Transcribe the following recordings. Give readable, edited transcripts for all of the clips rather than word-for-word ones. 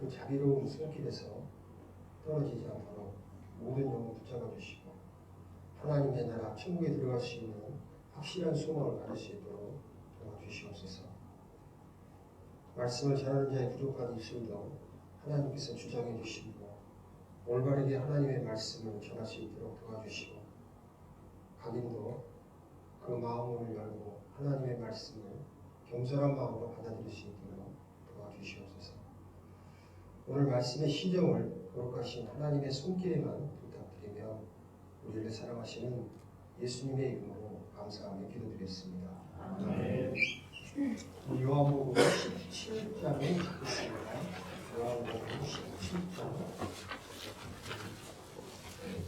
그 자비로운 손길에서 떨어지지 않도록 모든 영을 붙잡아 주시고 하나님의 나라 천국에 들어갈 수 있는 확실한 소망을 가질 수 있도록 도와주시옵소서. 말씀을 전하는 자의 부족한 입술도 하나님께서 주장해 주시고 올바르게 하나님의 말씀을 전할 수 있도록 도와주시고 각인도 그 마음을 열고 하나님의 말씀을 겸손한 마음으로 받아들일 수 있도록 도와주시옵소서. 오늘 말씀의 시정을 거룩하신 하나님의 손길에만 부탁드리며 우리를 사랑하시는 예수님의 이름으로 감사하며 기도드렸습니다. 아멘. 요한복음 17장을 읽겠습니다. 요한복음 17장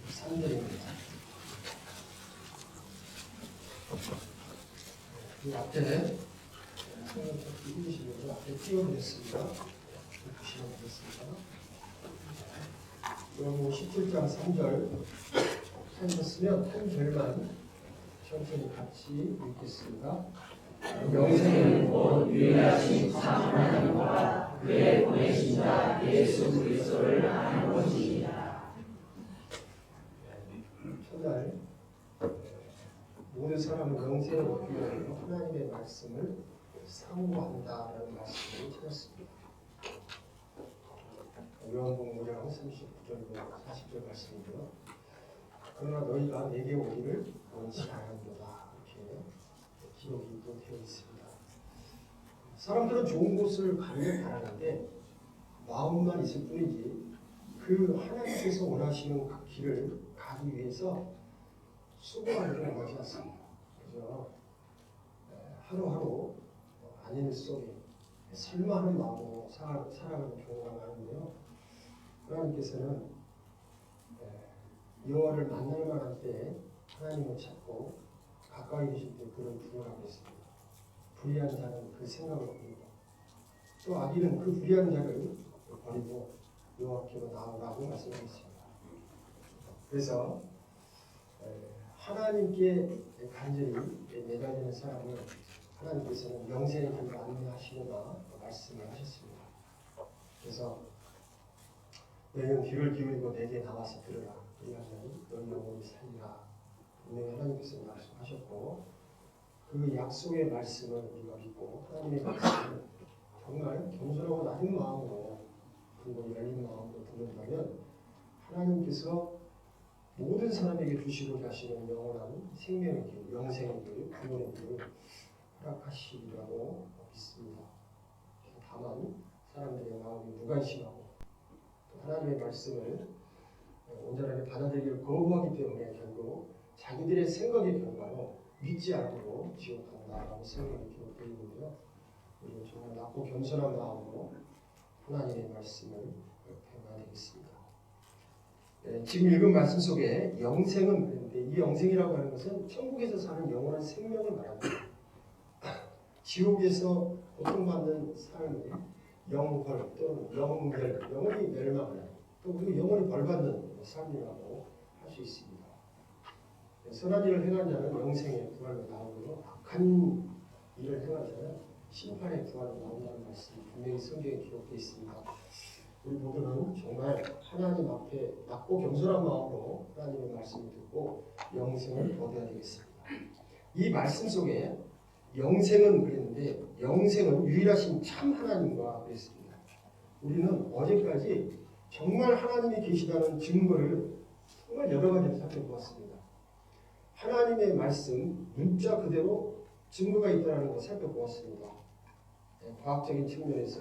3절입니다. 이 앞에 읽으시면서 앞에 띄워드렸습니다. 보시면 되겠습니다. 요한복음 17장 3절 찾으셨으면 한 절만 천천히 같이 읽겠습니다. 영생은 곧 유일하신 참 하나님과 그의 보내신 자 예수 그리스도를 아는 것이니라. 첫날 모든 사람은 영생을 얻기 위해 하나님의 말씀을 사모한다라는 말씀을 찾았습니다. 요한복음 5장 39절로 40절 말씀이고요. 그러나 너희가 내게 오기를 원치 아니하노라 이렇게 기록이 또 되어 있습니다. 사람들은 좋은 곳을 가기를 바라는데 마음만 있을 뿐이지 그 하나님께서 원하시는 그 길을 가기 위해서 수고하기를 원하지 않습니다. 그래서 하루하루 안일 속에 설마하는 마음으로 살아가는 경우가 많은데요. 하나님께서는 여호와를 만날 만한 때에 하나님을 찾고 가까이 계실 때 그를 부르라고 했습니다. 불의한 자는 그 생각을 버리고 또 악인은 그 불의한 자를 버리고 여호와께로 나오라고 말씀하셨습니다. 그래서 하나님께 간절히 매달리는 사람을 하나님께서는 영생의 길을 안내하시려나 말씀을 하셨습니다. 그래서 너희는 귀를 기울이고 내게 나와서 들으라. 그리하면 너희 영혼이 살리라. 분명히 하나님께서 말씀하셨고 그 약속의 말씀을 우리가 믿고 하나님의 말씀을 정말 겸손하고 낮은 마음으로 그리고 열린 마음으로 듣는다면 하나님께서 모든 사람에게 주시고자 하시는 영원한 생명의 길, 영생의 길, 구원의 길을 허락하시리라고 믿습니다. 다만 사람들의 마음이 무관심하고 하나님의 말씀을 온전하게 받아들이기를 거부하기 때문에 결국 자기들의 생각의 결과로 믿지 않고 지옥 간다라고 성경에 기록되어 있는데요. 우리는 정말 낮고 겸손한 마음으로 하나님의 말씀을 배워야 되겠습니다. 지금 읽은 말씀 속에 영생은 그런데 이 영생이라고 하는 것은 천국에서 사는 영원한 생명을 말합니다. 지옥에서 고통받는 삶을 영벌 또는 영멸, 영원히 멸망하는 또 그리고 영원히 벌받는 삶이라고 할 수 있습니다. 선한 일을 행한 자는 영생의 구원을 나오고 악한 일을 행한 자는 심판의 구원을 나온다는 말씀이 분명히 성경에 기록되어 있습니다. 우리 모두는 정말 하나님 앞에 낮고 겸손한 마음으로 하나님의 말씀을 듣고 영생을 얻어야 되겠습니다. 이 말씀 속에 영생은 그랬는데 영생은 유일하신 참 하나님과 그랬습니다. 우리는 어제까지 정말 하나님이 계시다는 증거를 정말 여러 가지를 살펴보았습니다. 하나님의 말씀 문자 그대로 증거가 있다는 것을 살펴보았습니다. 과학적인 측면에서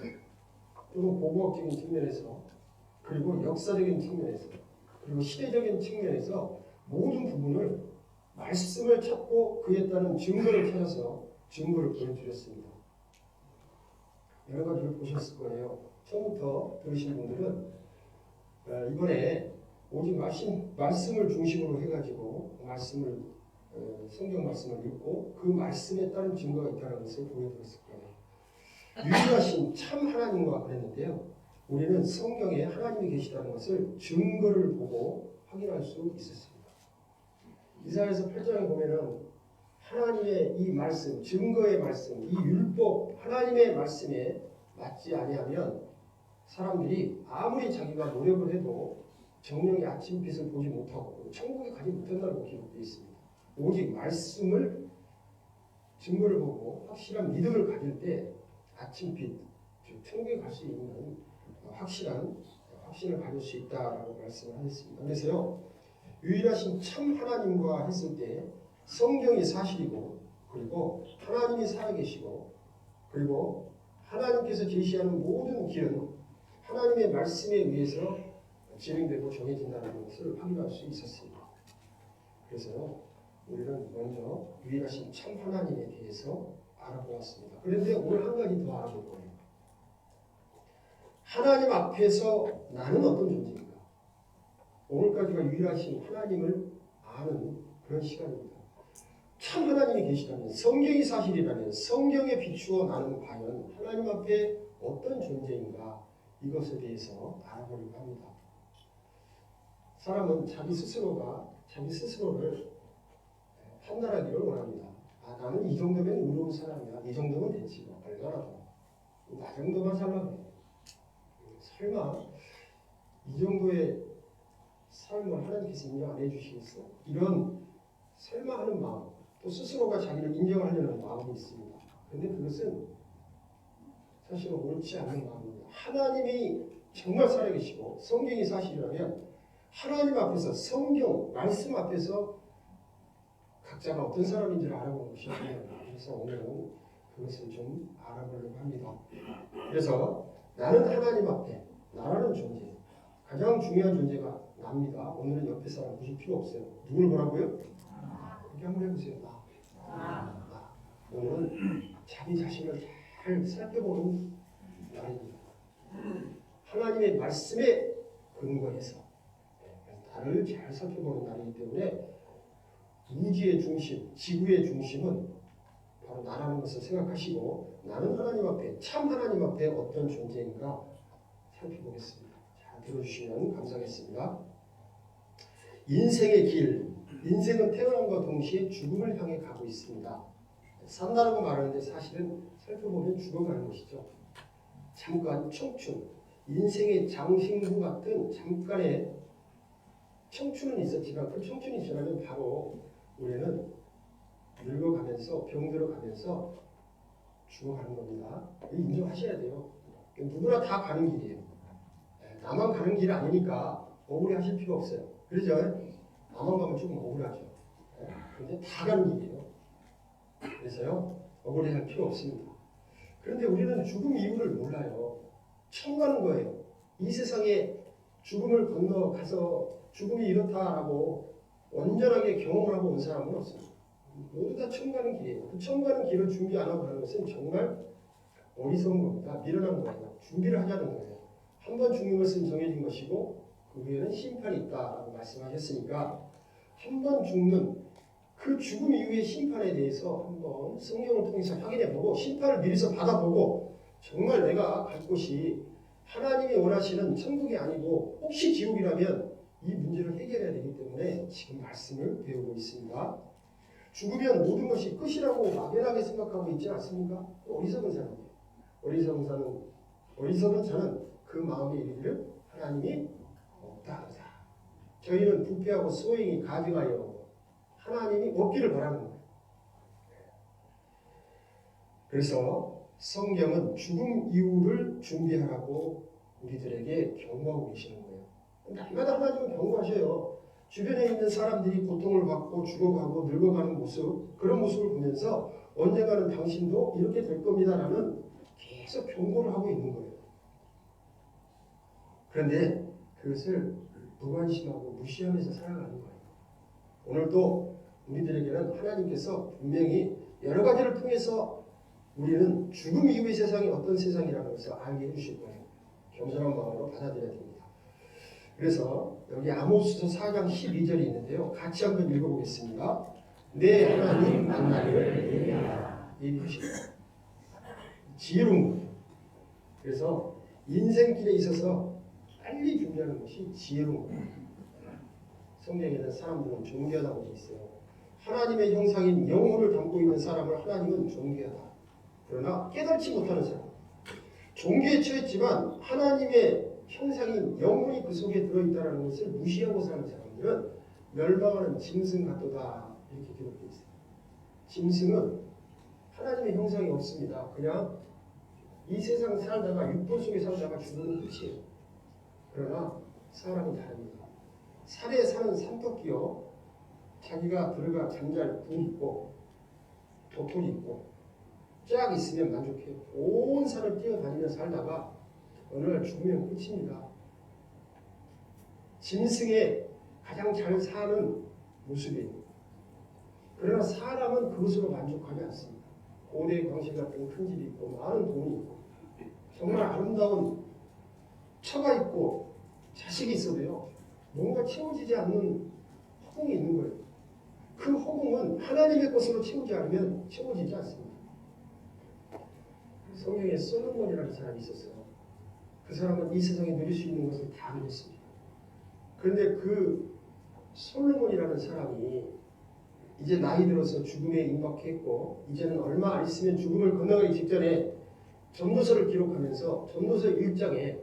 또는 고고학적인 측면에서 그리고 역사적인 측면에서 그리고 시대적인 측면에서 모든 부분을 말씀을 찾고 그에 따른 증거를 찾아서 증거를 보여드렸습니다. 여러 가지를 보셨을 거예요. 처음부터 들으신 분들은 이번에 오직 말씀을 중심으로 해가지고 성경 말씀을 읽고 그 말씀에 따른 증거가 있다는 것을 보여드렸을 거예요. 유일하신 참 하나님과 그랬는데요. 우리는 성경에 하나님이 계시다는 것을 증거를 보고 확인할 수 있었습니다. 이사야서 8장에 보면은 하나님의 이 말씀, 증거의 말씀, 이 율법, 하나님의 말씀에 맞지 아니하면 사람들이 아무리 자기가 노력을 해도 정령의 아침빛을 보지 못하고 천국에 가지 못한다고 기록되어 있습니다. 오직 말씀을 증거를 보고 확실한 믿음을 가질 때 아침빛, 즉 천국에 갈 수 있는 확신을 가질 수 있다라고 말씀을 하셨습니다. 그래서요, 유일하신 참 하나님과 했을 때 성경이 사실이고, 그리고 하나님이 살아계시고, 그리고 하나님께서 제시하는 모든 길은 하나님의 말씀에 의해서 진행되고 정해진다는 것을 확인할 수 있었습니다. 그래서 우리는 먼저 유일하신 참 하나님에 대해서 알아보았습니다. 그런데 오늘 한 가지 더 알아볼 거예요. 하나님 앞에서 나는 어떤 존재인가? 오늘까지가 유일하신 하나님을 아는 그런 시간입니다. 참 하나님이 계시다면, 성경이 사실이라면 성경에 비추어 나는 과연 하나님 앞에 어떤 존재인가, 이것에 대해서 알아보려고 합니다. 사람은 자기 스스로를 판단하기를 원합니다. 나는 이 정도면 의로운 사람이야. 이 정도면 됐지. 얼마나 더. 나 정도만 살라고 해. 설마 이 정도의 삶을 하나님께서 인정 안 해주시겠어? 이런 설마 하는 마음, 또 스스로가 자기를 인정하려는 마음이 있습니다. 그런데 그것은 사실은 옳지 않은 마음입니다. 하나님이 정말 살아계시고 성경이 사실이라면 하나님 앞에서, 성경 말씀 앞에서 각자가 어떤 사람인지를 알아보는 것이 중요합니다. 그래서 오늘은 그것을 좀 알아보려고 합니다. 그래서 나는 하나님 앞에, 나라는 존재, 가장 중요한 존재가 납니다. 오늘은 옆에 사람 보실 필요 없어요. 누굴 보라고요? 그렇게 한번 해보세요. 나. 오늘은 자기 자신을 잘 살펴보는 날입니다. 하나님의 말씀에 근거해서 나를 잘 살펴보는 날이기 때문에 우주의 중심, 지구의 중심은 바로 나라는 것을 생각하시고, 나는 하나님 앞에, 참 하나님 앞에 어떤 존재인가 살펴보겠습니다. 잘 들어주시면 감사하겠습니다. 인생의 길, 인생은 태어남과 동시에 죽음을 향해 가고 있습니다. 산다라고 말하는데 사실은 살펴보면 죽어가는 것이죠. 잠깐 청춘, 인생의 장신구 같은 잠깐의 청춘은 있었지만 그 청춘이 지나면 바로 우리는 늙어가면서 병들어가면서 죽어가는 겁니다. 인정하셔야 돼요. 누구나 다 가는 길이에요. 나만 가는 길이 아니니까 억울해하실 필요 없어요. 그렇죠? 나만 가면 조금 억울하죠. 그런데 다 가는 길이에요. 그래서요, 억울해할 필요 없습니다. 그런데 우리는 죽음 이유를 몰라요. 처음 가는 거예요. 이 세상에 죽음을 건너가서 죽음이 이렇다라고 온전하게 경험을 하고 온 사람은 없습니다. 모두 다 처음 가는 길이에요. 그 처음 가는 길을 준비 안 하고 가는 것은 정말 어리석은 겁니다. 미련한 거예요. 준비를 하자는 거예요. 한 번 죽는 것은 정해진 것이고 그 후에는 심판이 있다라고 말씀하셨으니까 한 번 죽는 그 죽음 이후의 심판에 대해서 한번 성경을 통해서 확인해보고 심판을 미리서 받아보고 정말 내가 갈 곳이 하나님이 원하시는 천국이 아니고 혹시 지옥이라면 이 문제를 해결해야 되기 때문에 지금 말씀을 배우고 있습니다. 죽으면 모든 것이 끝이라고 막연하게 생각하고 있지 않습니까? 어리석은 사람이에요. 어리석은 자는 그 마음에 이르기를 하나님이 없다 하자. 저희는 부패하고 소행이 가증하여 하나님이 없기를 바라는 거예요. 그래서 성경은 죽음 이후를 준비하라고 우리들에게 경고하고 계시는 거예요. 날마다 하나님은 경고하셔요. 주변에 있는 사람들이 고통을 받고 죽어가고 늙어가는 모습, 그런 모습을 보면서 언젠가는 당신도 이렇게 될 겁니다라는 계속 경고를 하고 있는 거예요. 그런데 그것을 무관심하고 무시하면서 살아가는 거예요. 오늘도 우리들에게는 하나님께서 분명히 여러 가지를 통해서 우리는 죽음 이후의 세상이 어떤 세상이라는 것을 알게 해주실 거예요. 겸손한 마음으로 받아들여야 됩니다. 그래서 여기 아모스서 4장 12절이 있는데요. 같이 한번 읽어보겠습니다. 내 하나님 만나기를 예비하라. 예비하시라. 지혜로운 거예요. 그래서 인생길에 있어서 빨리 준비하는 것이 지혜로운 거예요. 성경에는 사람들은 존귀하다고 되어 있어요. 하나님의 형상인 영혼을 담고 있는 사람을 하나님은 존귀하다. 그러나 깨닫지 못하는 사람, 종교에 처했지만 하나님의 형상인 영혼이 그 속에 들어있다는 것을 무시하고 사는 사람들은 멸망하는 짐승 같도다 이렇게 기록되어 있어요. 짐승은 하나님의 형상이 없습니다. 그냥 이 세상 살다가 육본 속에 살다가 죽으면 끝이에요. 그러나 사람이 다릅니다. 산에 사는 산토끼요, 자기가 들어가 잠잘 굴 있고 도토리 있고 쫙 있으면 만족해요. 온 산을 뛰어다니며 살다가 어느 날 죽으면 끝입니다. 짐승의 가장 잘 사는 모습이에요. 그러나 사람은 그것으로 만족하지 않습니다. 고대 광실 같은 큰 집이 있고 많은 돈이 있고 정말 아름다운 처가 있고 자식이 있어도요, 뭔가 채워지지 않는 허공이 있는 거예요. 그 허공은 하나님의 것으로 채우지 않으면 채워지지 않습니다. 성경에 솔로몬이라는 사람이 있었어요. 그 사람은 이 세상에 누릴 수 있는 것을 다 누렸습니다. 그런데 그 솔로몬이라는 사람이 이제 나이 들어서 죽음에 임박했고 이제는 얼마 안 있으면 죽음을 건너가기 직전에 전도서를 기록하면서 전도서 1장에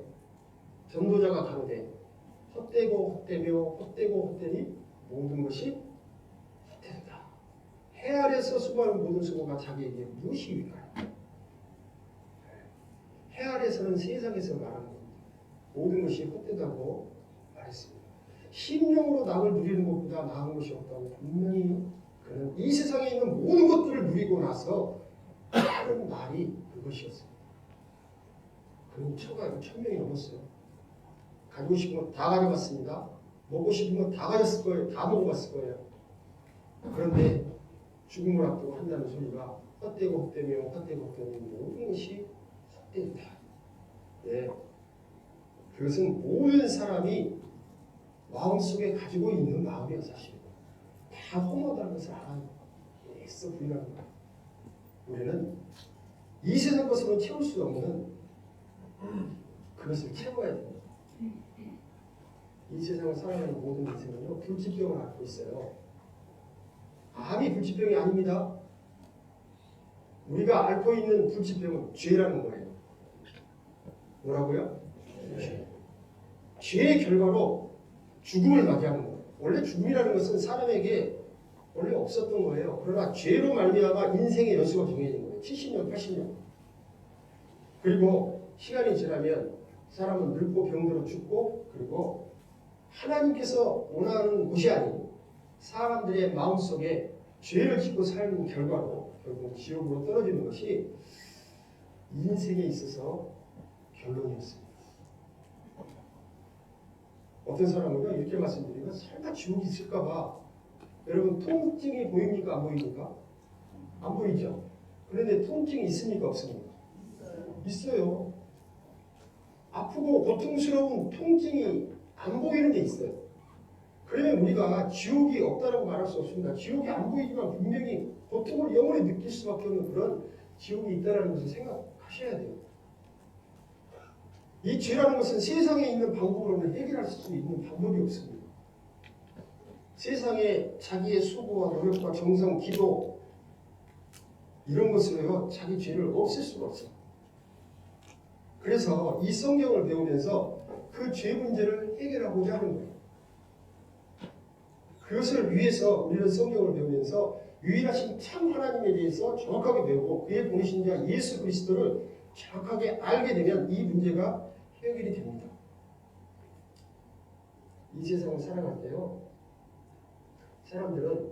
전도자가 가로되 헛되고 헛되며 헛되고 헛되니 모든 것이 헛되다. 해 아래서 수고하는 모든 수고가 자기에게 무엇이 유익하냐. 해 아래서는 세상에서 말하는 겁니다. 모든 것이 헛되다고 말했습니다. 심령으로 낙을 누리는 것보다 나은 것이 없다고 분명히 그는 이 세상에 있는 모든 것들을 누리고 나서 하는 날이 그것이었습니다. 그는 처가 1000명이 넘었어요. 가지고 싶은 건 다 가져갔습니다. 먹고 싶은 건 다 가졌을 거예요. 다 먹어봤을 거예요. 그런데 죽음을 앞두고 한다는 소리가 헛되고 헛되며 헛되고 헛되며 모든 것이 헛되다. 네. 그것은 모든 사람이 마음속에 가지고 있는 마음이야. 사실은 다 험하다는 것을 알아요. 애써 부인하는 거예요. 우리는 이 세상 것으로 채울 수 없는 그것을 채워야 됩니다. 이 세상을 살아가는 모든 인생은요, 불치병을 앓고 있어요. 암이 불치병이 아닙니다. 우리가 앓고 있는 불치병은 죄라는 거예요. 뭐라고요? 죄의 결과로 죽음을 맞이하는 거예요. 원래 죽음이라는 것은 사람에게 원래 없었던 거예요. 그러나 죄로 말미암아 인생의 연수가 정해진 거예요. 70년, 80년. 그리고 시간이 지나면 사람은 늙고 병들어 죽고, 그리고 하나님께서 원하는 것이 아닌 사람들의 마음속에 죄를 짓고 사는 결과로 결국 지옥으로 떨어지는 것이 인생에 있어서 결론이었습니다. 어떤 사람은요, 이렇게 말씀드리면 설마 지옥이 있을까봐, 여러분 통증이 보입니까? 안 보입니까? 안 보이죠? 그런데 통증이 있습니까? 없습니까? 있어요. 아프고 고통스러운 통증이 안 보이는 데 있어요. 그러면 우리가 지옥이 없다라고 말할 수 없습니다. 지옥이 안 보이지만 분명히 고통을 영원히 느낄 수밖에 없는 그런 지옥이 있다는 것을 생각하셔야 돼요. 이 죄라는 것은 세상에 있는 방법으로는 해결할 수 있는 방법이 없습니다. 세상에 자기의 수고와 노력과 정성, 기도 이런 것으로요 자기 죄를 없앨 수가 없어요. 그래서 이 성경을 배우면서 그 죄 문제를 해결하고자 하는 거예요. 그것을 위해서 우리는 성경을 배우면서 유일하신 참 하나님에 대해서 정확하게 배우고 그의 보내신 자 예수 그리스도를 정확하게 알게 되면 이 문제가 해결이 됩니다. 이 세상을 살아갈 때요, 사람들은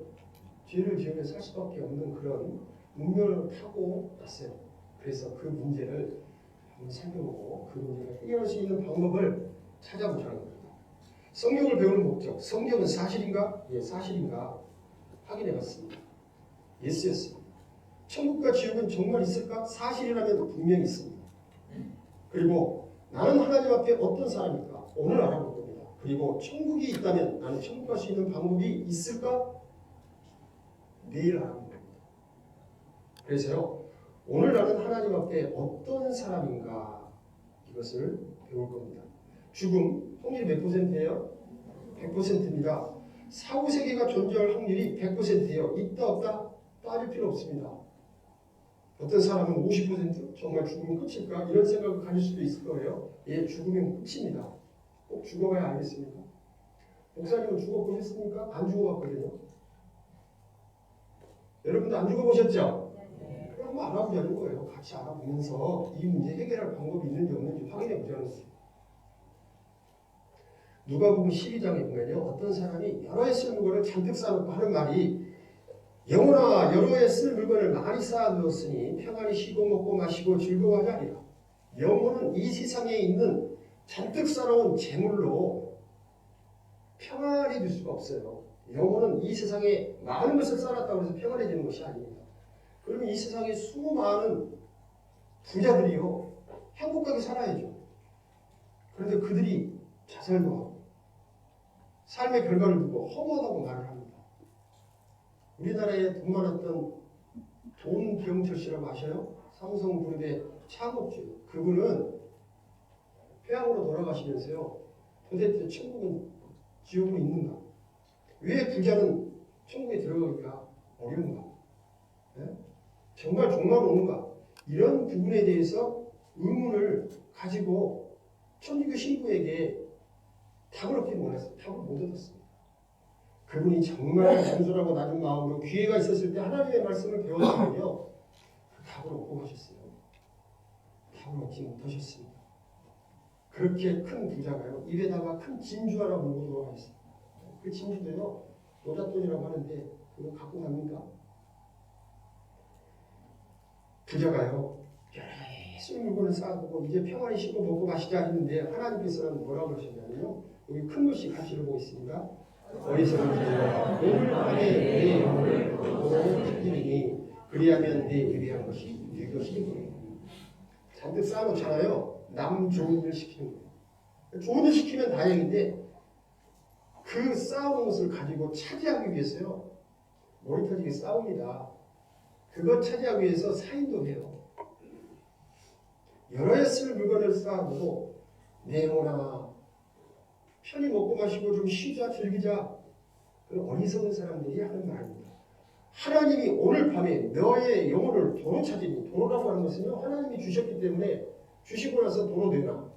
죄를 지으며 살 수밖에 없는 그런 운명을 타고 났어요. 그래서 그 문제를 한번 살펴보고 그 문제를 해결할 수 있는 방법을 찾아보자는 겁니다. 성경을 배우는 목적, 성경은 사실인가? 예, 사실인가? 확인해봤습니다. 예스였습니다. 천국과 지옥은 정말 있을까? 사실이라면 분명히 있습니다. 그리고 나는 하나님 앞에 어떤 사람일까? 오늘 알아볼 겁니다. 그리고 천국이 있다면 나는 천국 갈 수 있는 방법이 있을까? 내일 알아볼 겁니다. 그래서요, 오늘 나는 하나님 앞에 어떤 사람인가? 이것을 배울 겁니다. 죽음, 확률이 몇 %예요? 100%입니다. 사후세계가 존재할 확률이 100%예요. 있다 없다? 따질 필요 없습니다. 어떤 사람은 50% 정말 죽으면 끝일까? 이런 생각을 가질 수도 있을 거예요. 예, 죽으면 끝입니다. 꼭 죽어봐야 알겠습니까? 목사님은 죽어보셨습니까? 안 죽어봤거든요. 여러분도 안 죽어보셨죠? 그럼 한번 알아보자는 거예요. 같이 알아보면서 이 문제 해결할 방법이 있는지 없는지 확인해 보자는 거예요. 누가복음 12장에 보면요, 어떤 사람이 여러 해 쓸 물건을 잔뜩 쌓아놓고 하는 말이 영혼아 여러 해 쓸 물건을 많이 쌓아두었으니 평안히 쉬고 먹고 마시고 즐거워하지 아니라. 영혼은 이 세상에 있는 잔뜩 쌓아놓은 재물로 평안해질 수가 없어요. 영혼은 이 세상에 많은 것을 쌓았다고 해서 평안해지는 것이 아닙니다. 그러면 이 세상에 수많은 부자들이요 행복하게 살아야죠. 그런데 그들이 자살도 하고 삶의 결과를 두고 허무하다고 말을 합니다. 우리나라에 돈 많았던 돈병철 씨라고 아셔요? 삼성그룹의 창업주. 그분은 폐암으로 돌아가시면서요. 도대체 천국은 지옥은 있는가? 왜 부자는 천국에 들어가기가 어려운가? 네? 정말 종말 오는가? 이런 부분에 대해서 의문을 가지고 천주교 신부에게 답을 얻지 못했어요. 답을 못 얻었습니다. 그분이 정말 단순하고 낮은 마음으로 기회가 있었을 때 하나님의 말씀을 배웠다면요. 그 답을 얻고 가셨어요. 답을 얻지 못하셨습니다. 그렇게 큰 부자가요. 입에다가 큰 진주 하나 물고 돌아가셨어요. 그 진주도요. 노잣돈이라고 하는데 그거 갖고 갑니까? 부자가요. 여러 해 물건을 쌓아두고 이제 평안히 쉬고 먹고 마시자 했는데 하나님께서는 뭐라고 그러셨냐면요. 여기 큰 글씨 같이 읽어보겠습니다. 어리석은 자들아 오늘 밤에 내 영혼을 거두어 죽이리니 그리하면 내 위대한 것이 네 것이 되리니. 잔뜩 쌓아놓잖아요. 남 좋은 일 시키는 거예요. 좋은 일 시키면 다행인데 그 쌓아놓은 것을 가지고 차지하기 위해서요. 머리 터지게 싸웁니다. 그것 차지하기 위해서 사인도 해요. 여러 해 쓸 물건을 쌓아두고 내 영혼아 편히 먹고 마시고 좀 쉬자 즐기자. 그 어리석은 사람들이 하는 말입니다. 하나님이 오늘 밤에 너의 영혼을 도로 찾으니 도로라고 하는 것은요. 하나님이 주셨기 때문에 주시고 나서 도로 되나.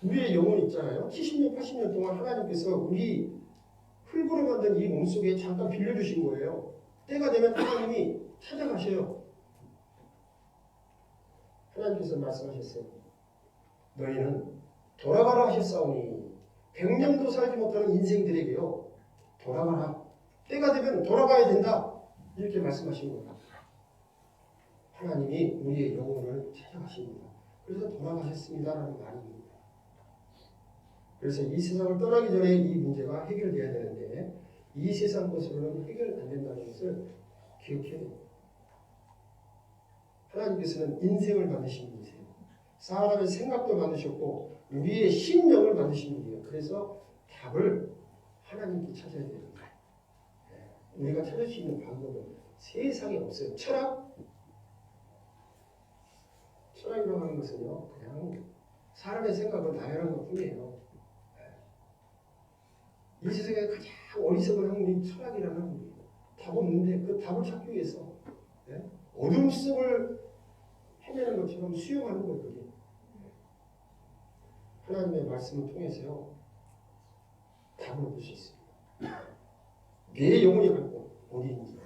우리의 영혼 있잖아요. 70년 80년 동안 하나님께서 우리 흙으로 만든 이 몸속에 잠깐 빌려주신 거예요. 때가 되면 하나님이 찾아가셔요. 하나님께서 말씀하셨어요. 너희는 돌아가라 하셨사오니 100년도 살지 못하는 인생들에게요. 돌아가라. 때가 되면 돌아가야 된다. 이렇게 말씀하신 겁니다. 하나님이 우리의 영혼을 찾아가십니다. 그래서 돌아가셨습니다라는 말입니다. 그래서 이 세상을 떠나기 전에 이 문제가 해결돼야 되는데 이 세상 것으로는 해결 안 된다는 것을 기억해야 됩니다. 하나님께서는 인생을 만드신 분이세요. 사람의 생각도 만드셨고 우리의 심령을 만드신 분이에요. 그래서 답을 하나님께 찾아야 됩니다. 우리가 찾을 수 있는 방법은 세상에 없어요. 철학이라고 하는 것은요. 그냥 사람의 생각을 나열한 것 뿐이에요. 이 세상에 가장 어리석은 학문이 철학이라는 학문이에요. 답 없는데 그 답을 찾기 위해서 어둠 속을 헤매는 것처럼 수용하는 거예요. 그게. 하나님의 말씀을 통해서요. 답을 얻을 수 있습니다. 내 영혼이 갈 곳 어디인지,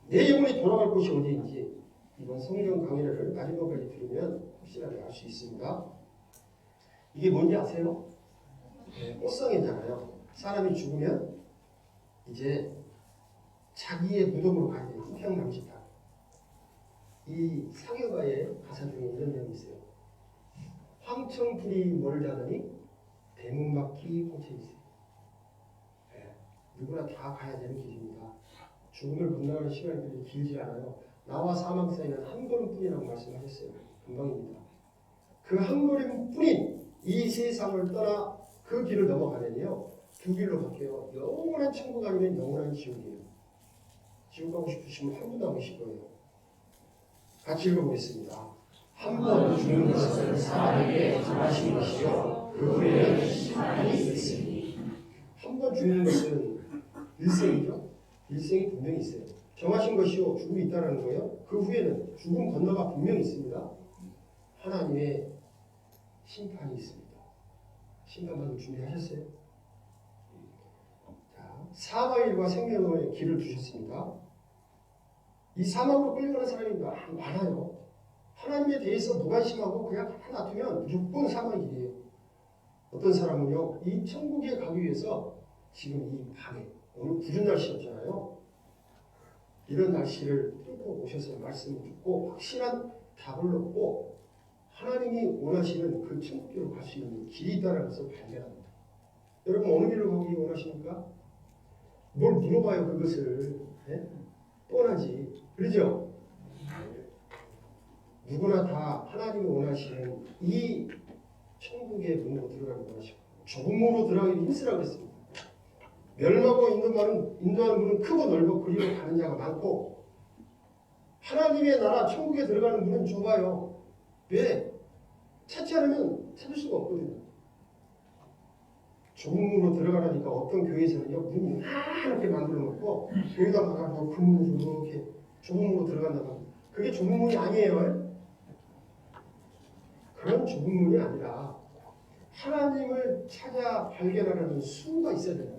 내 영혼이 돌아갈 곳이 어디인지 이번 성경 강의를 마지막까지 들으면 확실하게 알 수 있습니다. 이게 뭔지 아세요? 꽃상이잖아요. 사람이 죽으면 이제 자기의 무덤으로 가야 돼요. 평양남시다. 이 상여가의 가사 중에 이런 내용이 있어요. 황청풀이 멀다더니 대문밖이 꽂혀 있어요. 누구나 다 가야 되는 길입니다. 죽음을 건너가는 시간이 그리 길지 않아요. 나와 사망 사이는 한 걸음뿐이라고 말씀하셨어요. 금방입니다. 그 한 걸음뿐인 이 세상을 떠나 그 길을 넘어가면요. 두 길로 바뀌어요. 영원한 천국 아니면 영원한 지옥이에요. 지옥 가고 싶으시면 한 분 남으실 거예요. 같이 읽어보겠습니다. 한 번 죽는 것은 사람에게 정하신 것이요 그 후에는 심판이 있으니. 한 번 죽는 것은 일생이죠. 일생이 분명히 있어요. 정하신 것이요 죽음이 있다는 거예요. 그 후에는 죽음 건너가 분명히 있습니다. 하나님의 심판이 있습니다. 심판받을 준비하셨어요? 자, 사망의 일과 생명의 길을 주셨습니다. 이 사망으로 끌려가는 사람이 많아요. 하나님에 대해서 무관심하고 그냥 하나 놔두면 무조건 사망의 길이에요. 어떤 사람은요, 이 천국에 가기 위해서 지금 이 밤에, 오늘 구준 날씨였잖아요. 이런 날씨를 뚫고 오셔서 말씀을 듣고 확실한 답을 얻고 하나님이 원하시는 그 천국으로 갈 수 있는 길이 있다는 것을 발견합니다. 여러분 어느 길로 가기 원하십니까? 뭘 물어봐요 그것을. 네? 뻔하지. 그러죠? 누구나 다 하나님이 원하시는 이 천국의 문으로 들어가기 원하시고 좁은 문으로 들어가기 힘쓰라고 했습니다. 멸망하고 인도하는 문은 크고 넓고 그리로 가는 자가 많고 하나님의 나라 천국에 들어가는 문은 좁아요. 왜? 찾지 않으면 찾을 수가 없거든요. 좁은 문으로 들어가라니까 어떤 교회에서는요 문이 이렇게 만들어 놓고 교회가 막아서 그 문으로 이렇게 좁은 문으로 들어간다고 합니다. 그게 좁은 문이 아니에요. 그런 좁은 문이 아니라 하나님을 찾아 발견하려는 수가 있어야 됩니다.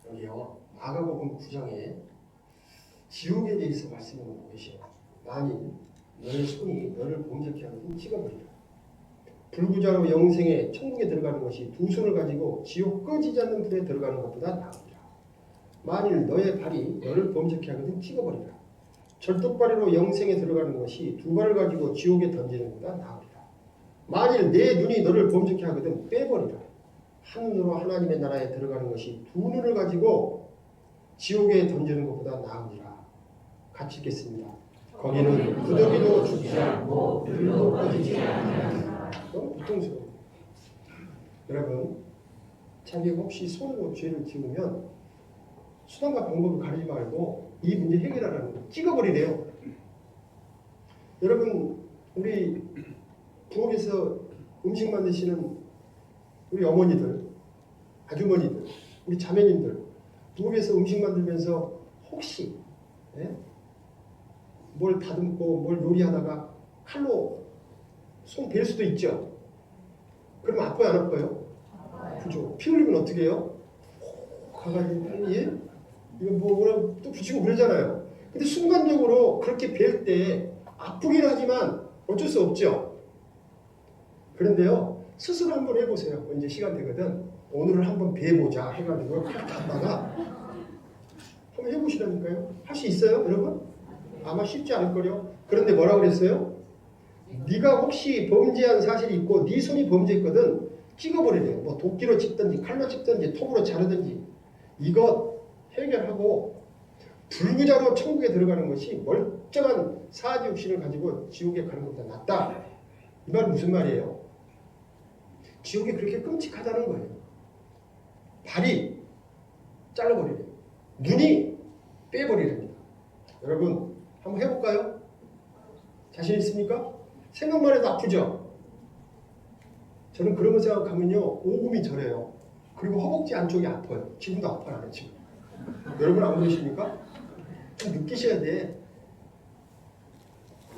여기요 마가복음 9장에 지옥에 대해서 말씀하고 계셔요. 만일 너의 손이 너를 범죄케 하거든 찍어버리라. 불구자로 영생에 천국에 들어가는 것이 두 손을 가지고 지옥 꺼지지 않는 불에 들어가는 것보다 나으리라. 만일 너의 발이 너를 범죄케 하거든 찍어버리라. 절뚝발이로 영생에 들어가는 것이 두 발을 가지고 지옥에 던지는 것보다 나으리라. 만일 내 눈이 너를 범죄케 하거든 빼버리라. 한 눈으로 하나님의 나라에 들어가는 것이 두 눈을 가지고 지옥에 던지는 것보다 나으리라. 같이 읽겠습니다. 거기는 구더기도 죽지 않고 불도 꺼지지 않느니라. 너무 고통스러워요. 여러분, 자기가 혹시 손으로 죄를 지으면 수단과 방법을 가리지 말고 이 문제 해결하라는 거예요. 찍어버리래요. 여러분, 우리 부엌에서 음식 만드시는 우리 어머니들, 아주머니들, 우리 자매님들 부엌에서 음식 만들면서 혹시 뭘 다듬고 뭘 요리하다가 칼로 손 댈 수도 있죠. 그러면 아파요 안 아파요? 그죠. 피 흘리면 어떻게 해요? 가가지고 이거 뭐라 또 붙이고 그러잖아요. 근데 순간적으로 그렇게 벨 때 아프긴 하지만 어쩔 수 없죠. 그런데요 스스로 한번 해보세요. 언제 시간 되거든. 오늘은 한번 배보자 해가지고 갔다가 한번 해보시라니까요. 할 수 있어요 여러분? 아마 쉽지 않을걸요. 그런데 뭐라고 그랬어요? 네가 혹시 범죄한 사실이 있고 네 손이 범죄했거든 찍어버리래요. 뭐 도끼로 찍든지 칼로 찍든지 톱으로 자르든지 이것 해결하고 불구자로 천국에 들어가는 것이 멀쩡한 사지육신을 가지고 지옥에 가는 것보다 낫다. 이 말은 무슨 말이에요? 지옥이 그렇게 끔찍하다는 거예요. 발이 잘라버리래요. 눈이 빼버리랍니다. 여러분 한번 해볼까요? 자신 있습니까? 생각만 해도 아프죠? 저는 그런 거 생각하면요 오금이 저려요. 그리고 허벅지 안쪽이 아파요. 지금도 아파요. 안 지금. 여러분 안 그러십니까? 좀 느끼셔야 돼.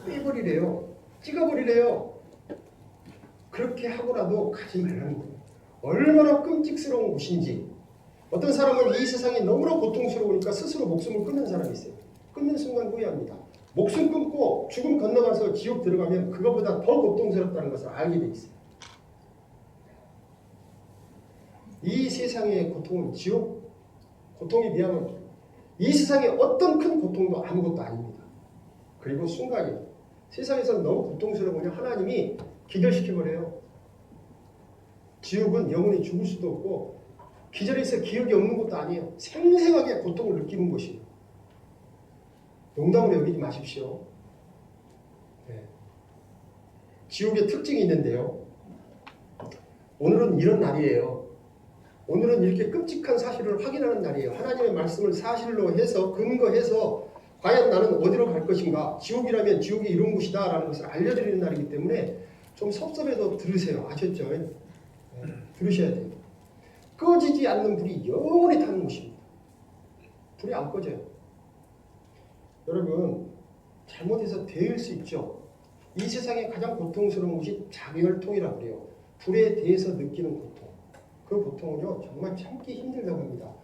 빼버리래요. 찍어버리래요. 그렇게 하고라도 가지 말라는 거예요. 얼마나 끔찍스러운 곳인지. 어떤 사람은 이 세상이 너무나 고통스러우니까 스스로 목숨을 끊는 사람이 있어요. 끊는 순간 후회합니다. 목숨 끊고 죽음 건너가서 지옥 들어가면 그것보다 더 고통스럽다는 것을 알게 돼 있어요. 이 세상의 고통은 지옥 고통에 비하면 이 세상의 어떤 큰 고통도 아무것도 아닙니다. 그리고 순간이에요. 세상에서 너무 고통스러우면 하나님이 기절시켜버려요. 지옥은 영원히 죽을 수도 없고 기절해서 기억이 없는 것도 아니에요. 생생하게 고통을 느끼는 것이에요. 농담으로 여기지 마십시오. 네. 지옥의 특징이 있는데요. 오늘은 이런 날이에요. 오늘은 이렇게 끔찍한 사실을 확인하는 날이에요. 하나님의 말씀을 사실로 해서 근거해서 과연 나는 어디로 갈 것인가? 지옥이라면 지옥이 이런 곳이다 라는 것을 알려드리는 날이기 때문에 좀 섭섭해도 들으세요. 아셨죠? 네. 들으셔야 돼요. 꺼지지 않는 불이 영원히 타는 곳입니다. 불이 안 꺼져요. 여러분 잘못해서 데일 수 있죠. 이 세상에 가장 고통스러운 것이 자결통이라고 그래요. 불에 대해서 느끼는 고통. 그 고통은요 정말 참기 힘들다고 합니다.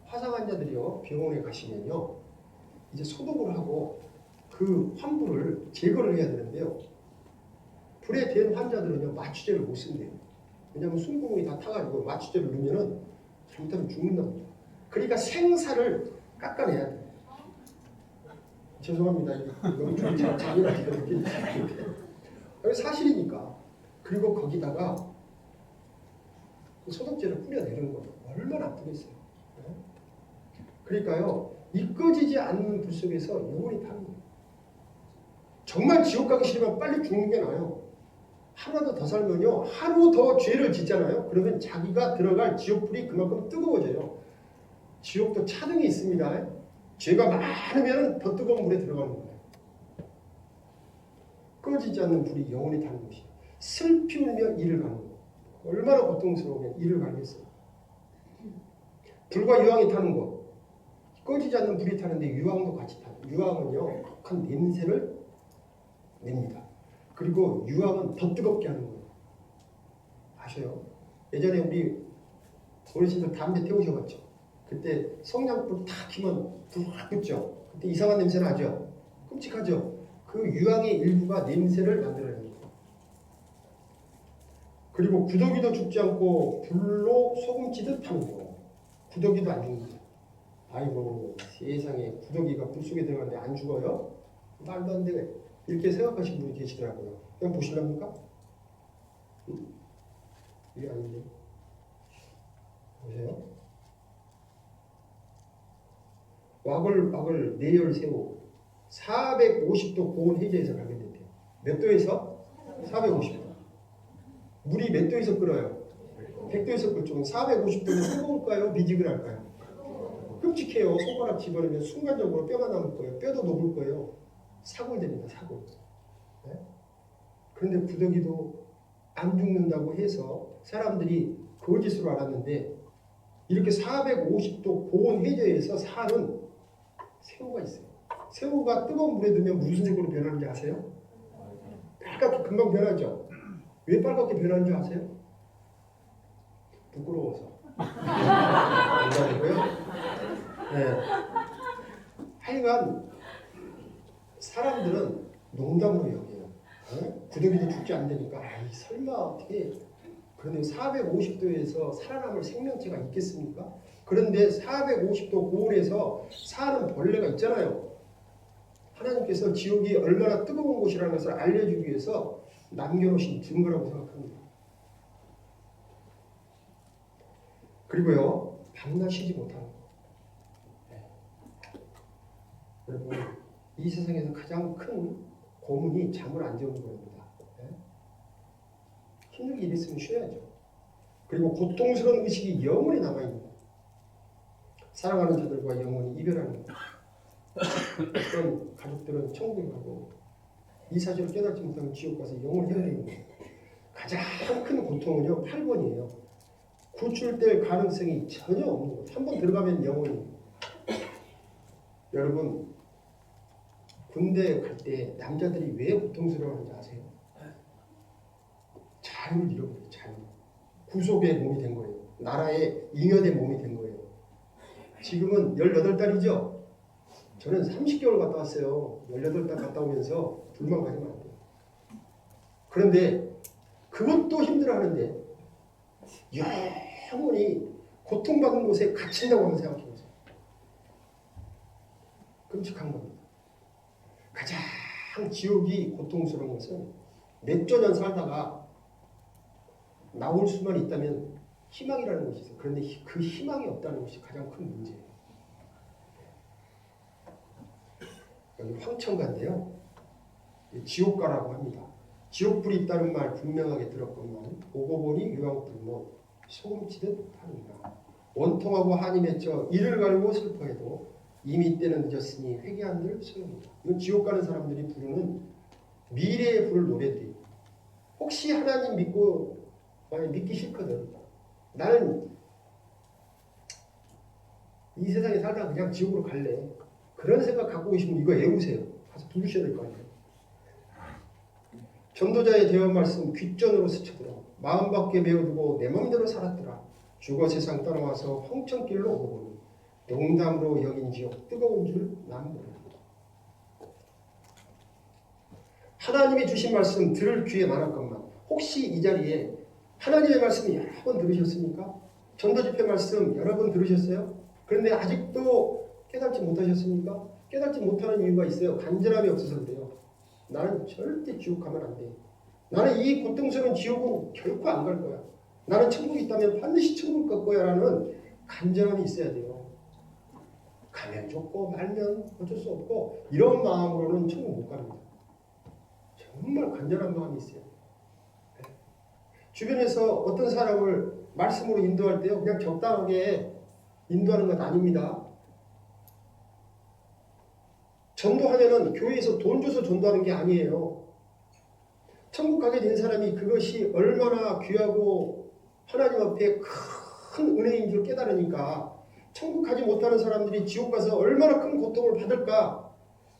화상 환자들이요 병원에 가시면요 이제 소독을 하고 그 환부를 제거를 해야 되는데요. 불에 댄 환자들은요 마취제를 못 쓴대요. 왜냐하면 숨구멍이 다 타가지고 마취제를 넣으면은 잘못하면 죽는답니다. 그러니까 생사를 깎아내야 돼요. 죄송합니다. 너무 잔인하게 느끼는 사실이니까. 그리고 거기다가 소독제를 뿌려내는 거예요. 얼마나 아프겠어요. 네? 그러니까요. 이 꺼지지 않는 불 속에서 영원히 타는 거예요. 정말 지옥 가기 싫으면 빨리 죽는 게 나아요. 하루라도 더 살면요. 하루 더 죄를 짓잖아요. 그러면 자기가 들어갈 지옥불이 그만큼 뜨거워져요. 지옥도 차등이 있습니다. 죄가 많으면 더 뜨거운 물에 들어가는 거예요. 꺼지지 않는 불이 영원히 타는 것이에요. 슬피 울며 이를 가는 거예요. 얼마나 고통스러우면 이를 갈겠어요. 불과 유황이 타는 것. 꺼지지 않는 불이 타는데 유황도 같이 타요. 유황은요 독한 냄새를 냅니다. 그리고 유황은 더 뜨겁게 하는 거예요. 아셔요? 예전에 우리 어르신들 담배 태우셔봤죠? 그때 성냥불 탁 켜면 불 확 붙죠? 그때 이상한 냄새 나죠? 끔찍하죠? 그 유황의 일부가 냄새를 만들어내는 거예요. 그리고 구더기도 죽지 않고 불로 소금치듯 하는 거예요. 구더기도 안 죽는다. 아이고 세상에 구더기가 불 속에 들어갔는데 안 죽어요? 말도 안 돼. 이렇게 생각하시는 분이 계시더라고요. 그냥 보실랍니까? 이게 아닌데. 보세요. 와글 내열새우 450도 고온 해저에서 발견됐대요. 몇 도에서? 450도. 물이 몇 도에서 끓어요? 100도에서 끓죠. 450도는 뜨거울까요? 미지근할까요? 끔찍해요. 손가락 집어넣으면 순간적으로 뼈가 남을 거예요. 뼈도 녹을 거예요. 사골됩니다. 사골. 네? 그런데 구더기도 안 죽는다고 해서 사람들이 거짓으로 알았는데 이렇게 450도 고온 해저에서 사는 새우가 있어요. 새우가 뜨거운 물에 넣으면 무슨 색으로 변하는지 아세요? 빨갛게 금방 변하죠. 왜 빨갛게 변하는 줄 아세요? 부끄러워서. 농담이고요. 네. 하여간 사람들은 농담으로 여겨요. 네? 구더기도 죽지 않으니까 아이 설마 어떻게. 그런데 450도에서 살아남을 생명체가 있겠습니까? 그런데 450도 고온에서 사는 벌레가 있잖아요. 하나님께서 지옥이 얼마나 뜨거운 곳이라는 것을 알려주기 위해서 남겨놓으신 증거라고 생각합니다. 그리고요, 밤낮 쉬지 못하는 거. 네. 여러분, 이 세상에서 가장 큰 고문이 잠을 안 재우는 겁니다. 네? 힘들게 일했으면 쉬어야죠. 그리고 고통스러운 의식이 영원히 남아있는 거. 사랑하는 자들과 영원히 이별하는 거. 어떤 가족들은 천국에 가고 이 사실을 깨닫지 못하면 지옥 가서 영원히 헤어지는 거예요. 가장 큰 고통은요 8번이에요. 구출될 가능성이 전혀 없는 거예요. 한번 들어가면 영원히. 여러분 군대 갈 때 남자들이 왜 고통스러워하는지 아세요? 자유를 잃어버려요. 자유. 구속의 몸이 된 거예요. 나라의 잉여된 몸이 된 거예요. 지금은 18달이죠? 저는 30개월 갔다 왔어요. 18달 갔다 오면서 불만 가지면 안 돼요. 그런데 그것도 힘들어하는데 영원히 고통받는 곳에 갇힌다고 한번 생각해보세요. 끔찍한 겁니다. 가장 지옥이 고통스러운 것은 몇 조 년 살다가 나올 수만 있다면 희망이라는 것이 있어요. 그런데 그 희망이 없다는 것이 가장 큰 문제예요. 여기 황천가인데요. 지옥가라고 합니다. 지옥불이 있다는 말 분명하게 들었건만 보고 보니 유황불못 소금치듯 하는가. 원통하고 한이 맺혀 이를 갈고 슬퍼해도 이미 때는 늦었으니 회개한들 소용이다. 이건 지옥 가는 사람들이 부르는 미래의 불 노래들이. 혹시 하나님 믿고 만약 믿기 싫거든. 나는 이 세상에 살다가 그냥 지옥으로 갈래. 그런 생각 갖고 계시면 이거 외우세요. 가서 부르셔야 될 거 아니에요. 전도자의 대화 말씀 귓전으로 스쳐들어 마음 밖에 메어두고 내 맘대로 살았더라. 죽어 세상 떠나와서 황천길로 오고 보니 농담으로 여긴 지옥 뜨거운 줄 난 모른다. 하나님이 주신 말씀 들을 귀에 많았건만 혹시 이 자리에 하나님의 말씀 여러 번 들으셨습니까? 전도집회 말씀 여러 번 들으셨어요? 그런데 아직도 깨닫지 못하셨습니까? 깨닫지 못하는 이유가 있어요. 간절함이 없어서 그래요. 나는 절대 지옥 가면 안 돼. 나는 이 고통스러운 지옥은 결코 안 갈 거야. 나는 천국이 있다면 반드시 천국 갈 거야 라는 간절함이 있어야 돼요. 가면 좋고 말면 어쩔 수 없고 이런 마음으로는 천국 못 갑니다. 정말 간절한 마음이 있어요. 주변에서 어떤 사람을 말씀으로 인도할 때요, 그냥 적당하게 인도하는 것 아닙니다. 전도하려면 교회에서 돈 줘서 전도하는 게 아니에요. 천국 가게 된 사람이 그것이 얼마나 귀하고 하나님 앞에 큰 은혜인 줄 깨달으니까 천국 가지 못하는 사람들이 지옥 가서 얼마나 큰 고통을 받을까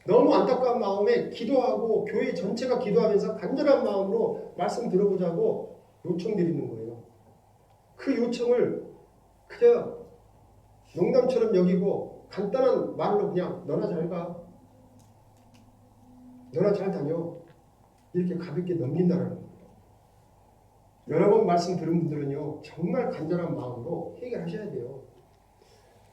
너무 안타까운 마음에 기도하고 교회 전체가 기도하면서 간절한 마음으로 말씀 들어보자고 요청드리는 거예요. 그 요청을 그냥 농담처럼 여기고 간단한 말로 그냥 너나 잘 가, 너나 잘 다녀 이렇게 가볍게 넘긴다는 거예요. 여러 번 말씀 들은 분들은요 정말 간절한 마음으로 해결하셔야 돼요.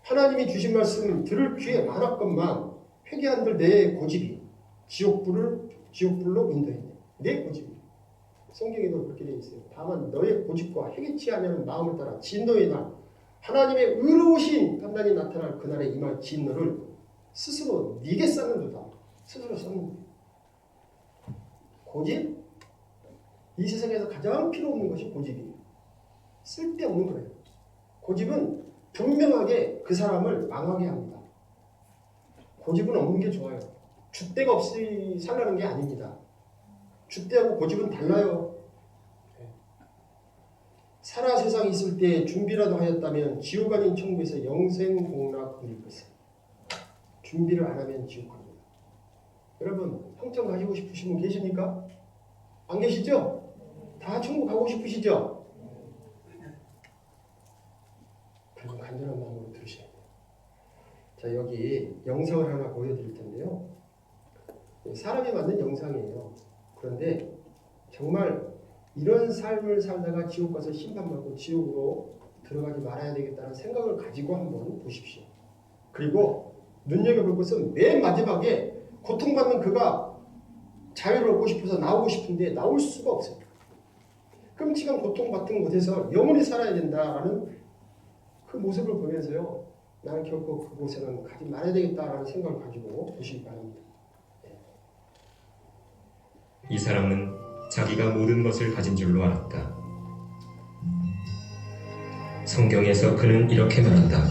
하나님이 주신 말씀 들을 귀에 많았건만 회개한들 내 고집이 지옥불로 인도했네. 내 고집이. 성경에도 그렇게 되어 있어요. 다만 너의 고집과 회개치 않으려는 마음을 따라 진노의 날 하나님의 의로우신 판단이 나타날 그날에 임할 진노를 스스로 네게 쌓는도다. 스스로 쌓는 거예요. 고집? 이 세상에서 가장 필요 없는 것이 고집이에요. 쓸데없는 거예요. 고집은 분명하게 그 사람을 망하게 합니다. 고집은 없는 게 좋아요. 줏대가 없이 살라는 게 아닙니다. 줏대하고 고집은 달라요. 살아 세상에 있을 때 준비라도 하였다면 지옥 아닌 천국에서 영생공락 누릴 것을. 준비를 안 하면 지옥 갑니다. 여러분 평생 가시고 싶으신 분 계십니까? 안 계시죠? 다 천국 가고 싶으시죠? 그럼 간절한 마음으로 들으셔야 돼요. 자, 여기 영상을 하나 보여드릴 텐데요. 사람이 만든 영상이에요. 그런데 정말 이런 삶을 살다가 지옥 가서 심판받고 지옥으로 들어가지 말아야 되겠다는 생각을 가지고 한번 보십시오. 그리고 눈여겨볼 것은 맨 마지막에 고통받는 그가 자유를 얻고 싶어서 나오고 싶은데 나올 수가 없어요. 끔찍한 고통받은 곳에서 영원히 살아야 된다라는 그 모습을 보면서요. 나는 결코 그곳에는 가지 말아야 되겠다라는 생각을 가지고 보시기 바랍니다. 이 사람은 자기가 모든 것을 가진 줄로 알았다. 성경에서 그는 이렇게 말한다.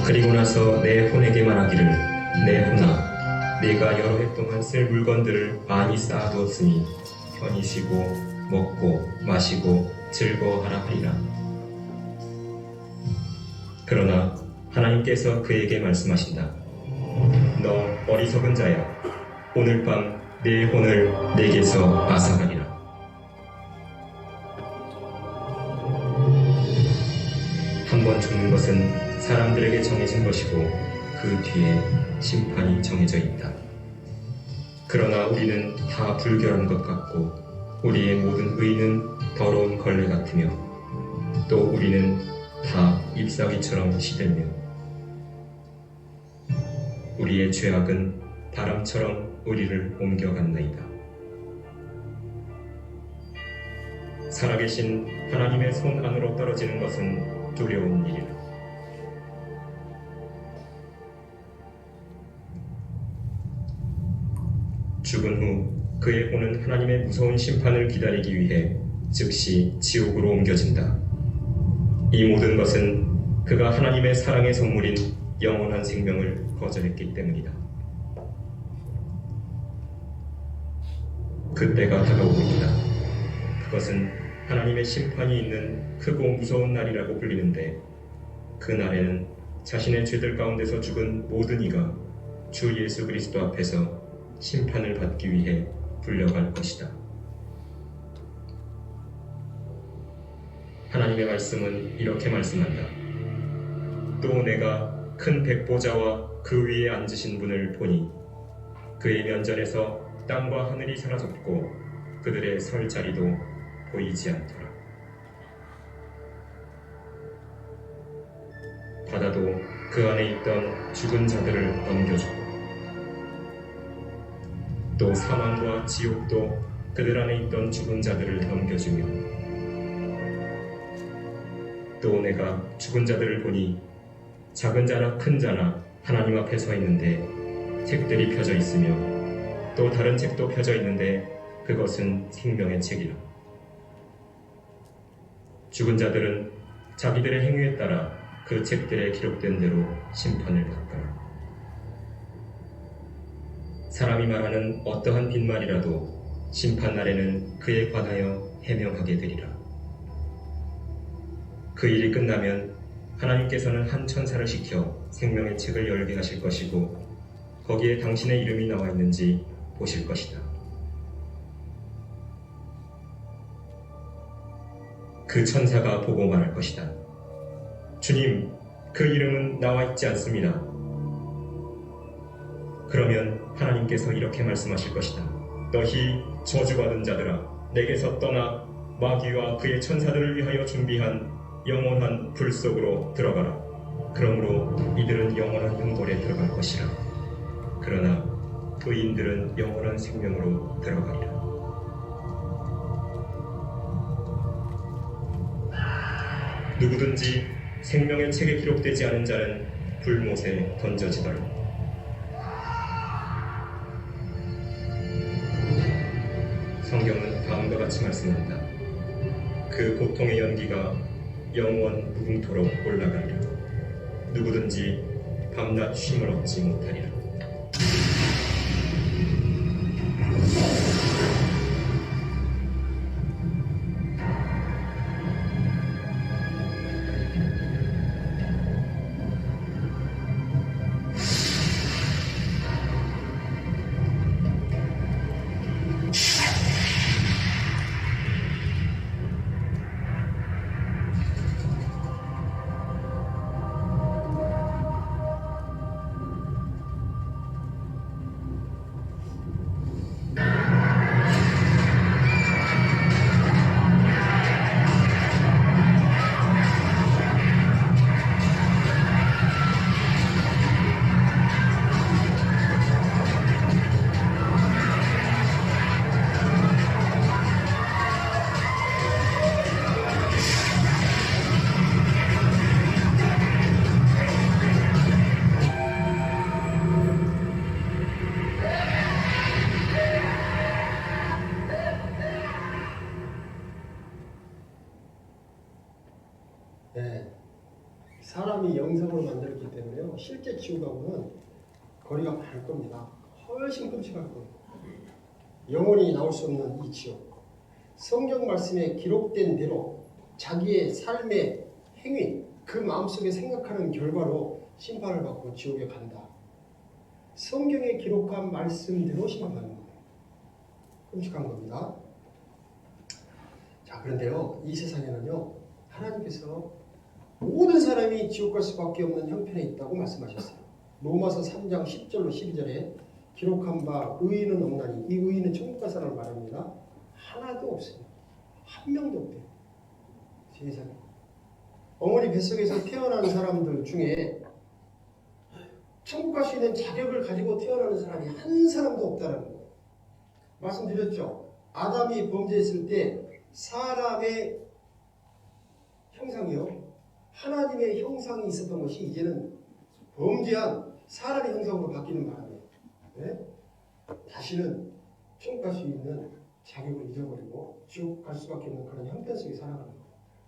그리고 나서 내 혼에게 말하기를 내 혼아 내가 여러 해 동안 쓸 물건들을 많이 쌓아두었으니 편히 쉬고 먹고 마시고 즐거워하라 하리라. 그러나 하나님께서 그에게 말씀하신다. 너 어리석은 자야. 오늘 밤 내 혼을 내게서 앗아가리라. 한 번 죽는 것은 사람들에게 정해진 것이고 그 뒤에 심판이 정해져 있다. 그러나 우리는 다 불결한 것 같고 우리의 모든 의는 더러운 걸레 같으며 또 우리는 다 잎사귀처럼 시들며 우리의 죄악은 바람처럼 우리를 옮겨갔나이다. 살아계신 하나님의 손 안으로 떨어지는 것은 두려운 일이라. 죽은 후 그의 혼은 하나님의 무서운 심판을 기다리기 위해 즉시 지옥으로 옮겨진다. 이 모든 것은 그가 하나님의 사랑의 선물인 영원한 생명을 거절했기 때문이다. 그때가 다가오고 있다. 그것은 하나님의 심판이 있는 크고 무서운 날이라고 불리는데 그 날에는 자신의 죄들 가운데서 죽은 모든 이가 주 예수 그리스도 앞에서 심판을 받기 위해 불려갈 것이다. 하나님의 말씀은 이렇게 말씀한다. 또 내가 큰 백보자와 그 위에 앉으신 분을 보니 그의 면전에서 땅과 하늘이 사라졌고 그들의 설 자리도 보이지 않더라. 바다도 그 안에 있던 죽은 자들을 넘겨주고 또 사망과 지옥도 그들 안에 있던 죽은 자들을 넘겨주며 또 내가 죽은 자들을 보니 작은 자나 큰 자나 하나님 앞에 서 있는데 책들이 펴져 있으며 또 다른 책도 펴져 있는데 그것은 생명의 책이라. 죽은 자들은 자기들의 행위에 따라 그 책들에 기록된 대로 심판을 받거라. 사람이 말하는 어떠한 빈말이라도 심판날에는 그에 관하여 해명하게 되리라. 그 일이 끝나면 하나님께서는 한 천사를 시켜 생명의 책을 열게 하실 것이고 거기에 당신의 이름이 나와 있는지 보실 것이다. 그 천사가 보고 말할 것이다. 주님, 그 이름은 나와 있지 않습니다. 그러면 하나님께서 이렇게 말씀하실 것이다. 너희 저주받은 자들아, 내게서 떠나 마귀와 그의 천사들을 위하여 준비한 영원한 불 속으로 들어가라. 그러므로 이들은 영원한 흥돌에 들어갈 것이라. 그러나 의인들은 영원한 생명으로 들어가리라. 누구든지 생명의 책에 기록되지 않은 자는 불못에 던져지더라. 성경은 다음과 같이 말씀한다. 그 고통의 연기가 영원 무궁토록 올라가리라. 누구든지 밤낮 쉼을 얻지 못하리라. 네, 사람이 영상으로 만들었기 때문에요. 실제 지옥하고는 거리가 많을 겁니다. 훨씬 끔찍할 겁니다. 영원히 나올 수 없는 이 지옥. 성경 말씀에 기록된 대로 자기의 삶의 행위, 그 마음속에 생각하는 결과로 심판을 받고 지옥에 간다. 성경에 기록한 말씀대로 심판받는 거예요. 끔찍한 겁니다. 자, 그런데요, 이 세상에는요, 하나님께서 모든 사람이 지옥 갈 수밖에 없는 형편에 있다고 말씀하셨어요. 로마서 3장 10절로 12절에 기록한 바 의인은 없나니, 이 의인은 천국 갈 사람을 말합니다. 하나도 없습니다. 한 명도 없대요. 세상에. 어머니 뱃속에서 태어난 사람들 중에 천국 갈 수 있는 자격을 가지고 태어나는 사람이 한 사람도 없다는 거예요. 말씀드렸죠. 아담이 범죄했을 때 사람의 형상이요, 하나님의 형상이 있었던 것이 이제는 범죄한 사람의 형상으로 바뀌는 바람에, 네? 다시는 천국 갈 수 있는 자격을 잊어버리고 지옥 갈 수밖에 없는 그런 형편 속에 살아가는 거예요.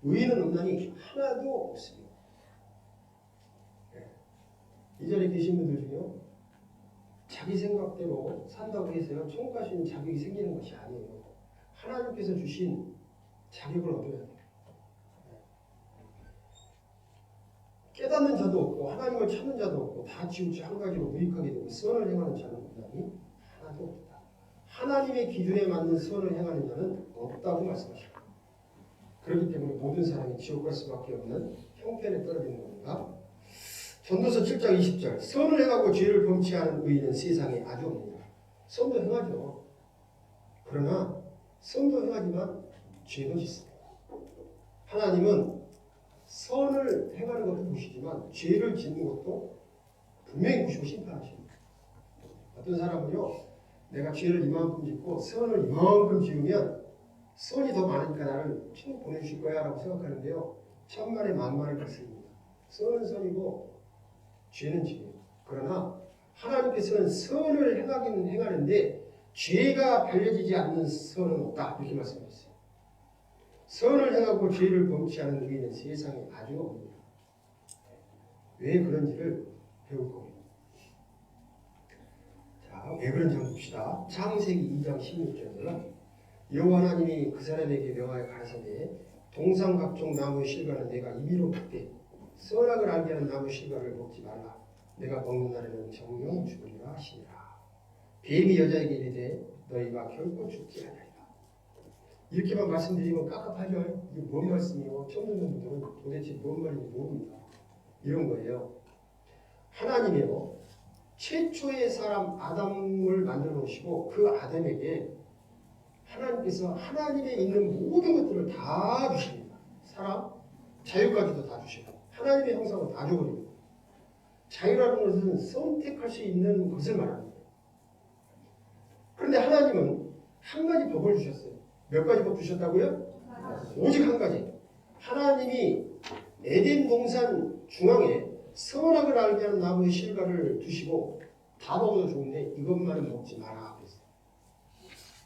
의인은 없나니 하나도 없습니다. 네. 이 자리에 계신 분들 중에요, 자기 생각대로 산다고 해서요 천국 갈 수 있는 자격이 생기는 것이 아니에요. 하나님께서 주신 자격을 얻어야 돼요. 깨닫는 자도 없고 하나님을 찾는 자도 없고 다 지우치 한 가지로 무익하게 되고 선을 행하는 자는 없나니 하나도 없다. 하나님의 기준에 맞는 선을 행하는 자는 없다고 말씀하십니다. 그렇기 때문에 모든 사람이 지옥 갈 수밖에 없는 형편에 떨어지는 겁니다. 전도서 7장 20절 선을 행하고 죄를 범치 않은 의인은 세상에 아주 없느니라. 선도 행하죠. 그러나 선도 행하지만 죄도 짓습니다. 하나님은 선을 행하는 것도 보시지만 죄를 짓는 것도 분명히 보시고 심판하십니다. 어떤 사람은요, 내가 죄를 이만큼 짓고 선을 이만큼 지으면 선이 더 많으니까 나를 천국 보내주실 거야 라고 생각하는데요, 천만의 만만의 것입니다. 선은 선이고 죄는 죄예요. 그러나 하나님께서는 선을 행하기는 행하는데 죄가 발려지지 않는 선은 없다 이렇게 말씀하셨어요. 선을 행하고 죄를 범치 않은 의인은 세상에 아주 없습니다. 왜 그런지를 배울 겁니다. 자, 왜 그런지 한번 봅시다. 창세기 2장 16절에는 여호와 하나님이 그 사람에게 명하여 가라사대 동상 각종 나무의 실과는 내가 임의로 먹되 선악을 알게 하는 나무 실과를 먹지 말라. 내가 먹는 날에는 정령 죽으리라 하시니라. 뱀이 여자에게 이르되 너희가 결코 죽지 않으리라. 이렇게만 말씀드리면 깝깝하죠. 이게 뭔 말씀이요? 처음 듣는 분들은 도대체 뭔 말인지 모릅니다. 이런 거예요. 하나님이요, 최초의 사람 아담을 만들어 놓으시고 그 아담에게 하나님께서 하나님에 있는 모든 것들을 다 주십니다. 사람, 자유까지도 다 주시고 하나님의 형상을 다 줘버립니다. 자유라는 것은 선택할 수 있는 것을 말합니다. 그런데 하나님은 한 가지 법을 주셨어요. 몇 가지 법 주셨다고요? 오직 한 가지. 하나님이 에덴 동산 중앙에 선악을 알게 하는 나무의 실과를 두시고 다 먹어도 좋은데 이것만은 먹지 마라 그랬어요.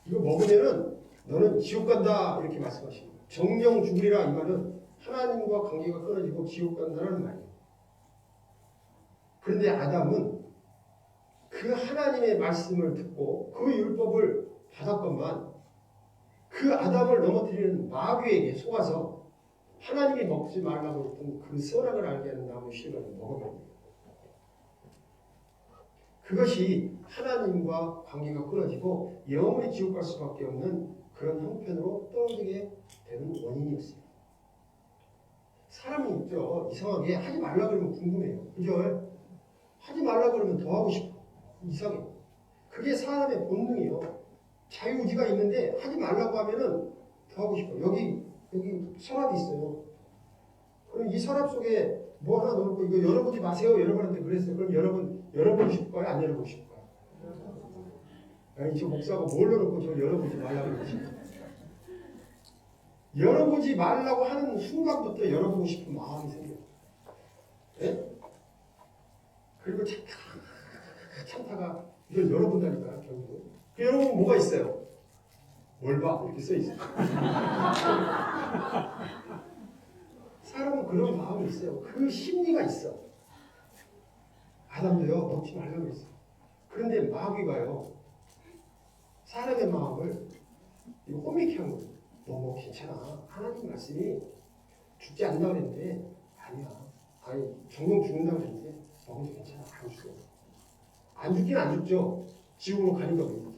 이거 먹으면은 너는 지옥 간다 이렇게 말씀하십니다. 정령 죽으리라 이 말은 하나님과 관계가 끊어지고 지옥 간다는 말이에요. 그런데 아담은 그 하나님의 말씀을 듣고 그 율법을 받았건만 그 아담을 넘어뜨리는 마귀에게 속아서 하나님이 먹지 말라고 했던 그 선악을 알게 하는 나무의 실과를 먹어버립니다. 그것이 하나님과 관계가 끊어지고 영원히 지옥 갈 수밖에 없는 그런 형편으로 떨어지게 되는 원인이었습니다. 사람이 있죠. 이상하게 하지 말라 그러면 궁금해요. 그죠? 하지 말라 그러면 더 하고 싶어. 이상해. 그게 사람의 본능이에요. 자유의지가 있는데 하지 말라고 하면은 더 하고 싶어. 여기 서랍이 있어요. 그럼 이 서랍 속에 뭐 하나 넣고 이거 열어보지 마세요. 여러분한테 그랬어요. 그럼 여러분 열어보고 싶을 거예요? 안 열어보고 싶을 거예요? 아니 저 목사가 뭘 넣어놓고 저 열어보지 말라고 그러지? 열어보지 말라고 하는 순간부터 열어보고 싶은 마음이 생겨요. 네? 그리고 참다가 이걸 열어본다니까요. 결국은. 여러분 뭐가 있어요? 뭘 봐? 이렇게 써있어요. 사람은 그런 마음이 있어요. 그 심리가 있어. 아담도요 먹지 말라고 그랬어요. 그런데 마귀가요 사람의 마음을 호미케 한 거예요. 너 괜찮아. 하나님 말씀이 죽지 않는다고 그랬는데 아니야. 아니 정령 죽는다고 그랬는데 먹어도 괜찮아. 안 죽어. 안 죽긴 안 죽죠. 지옥으로 가는 겁니다.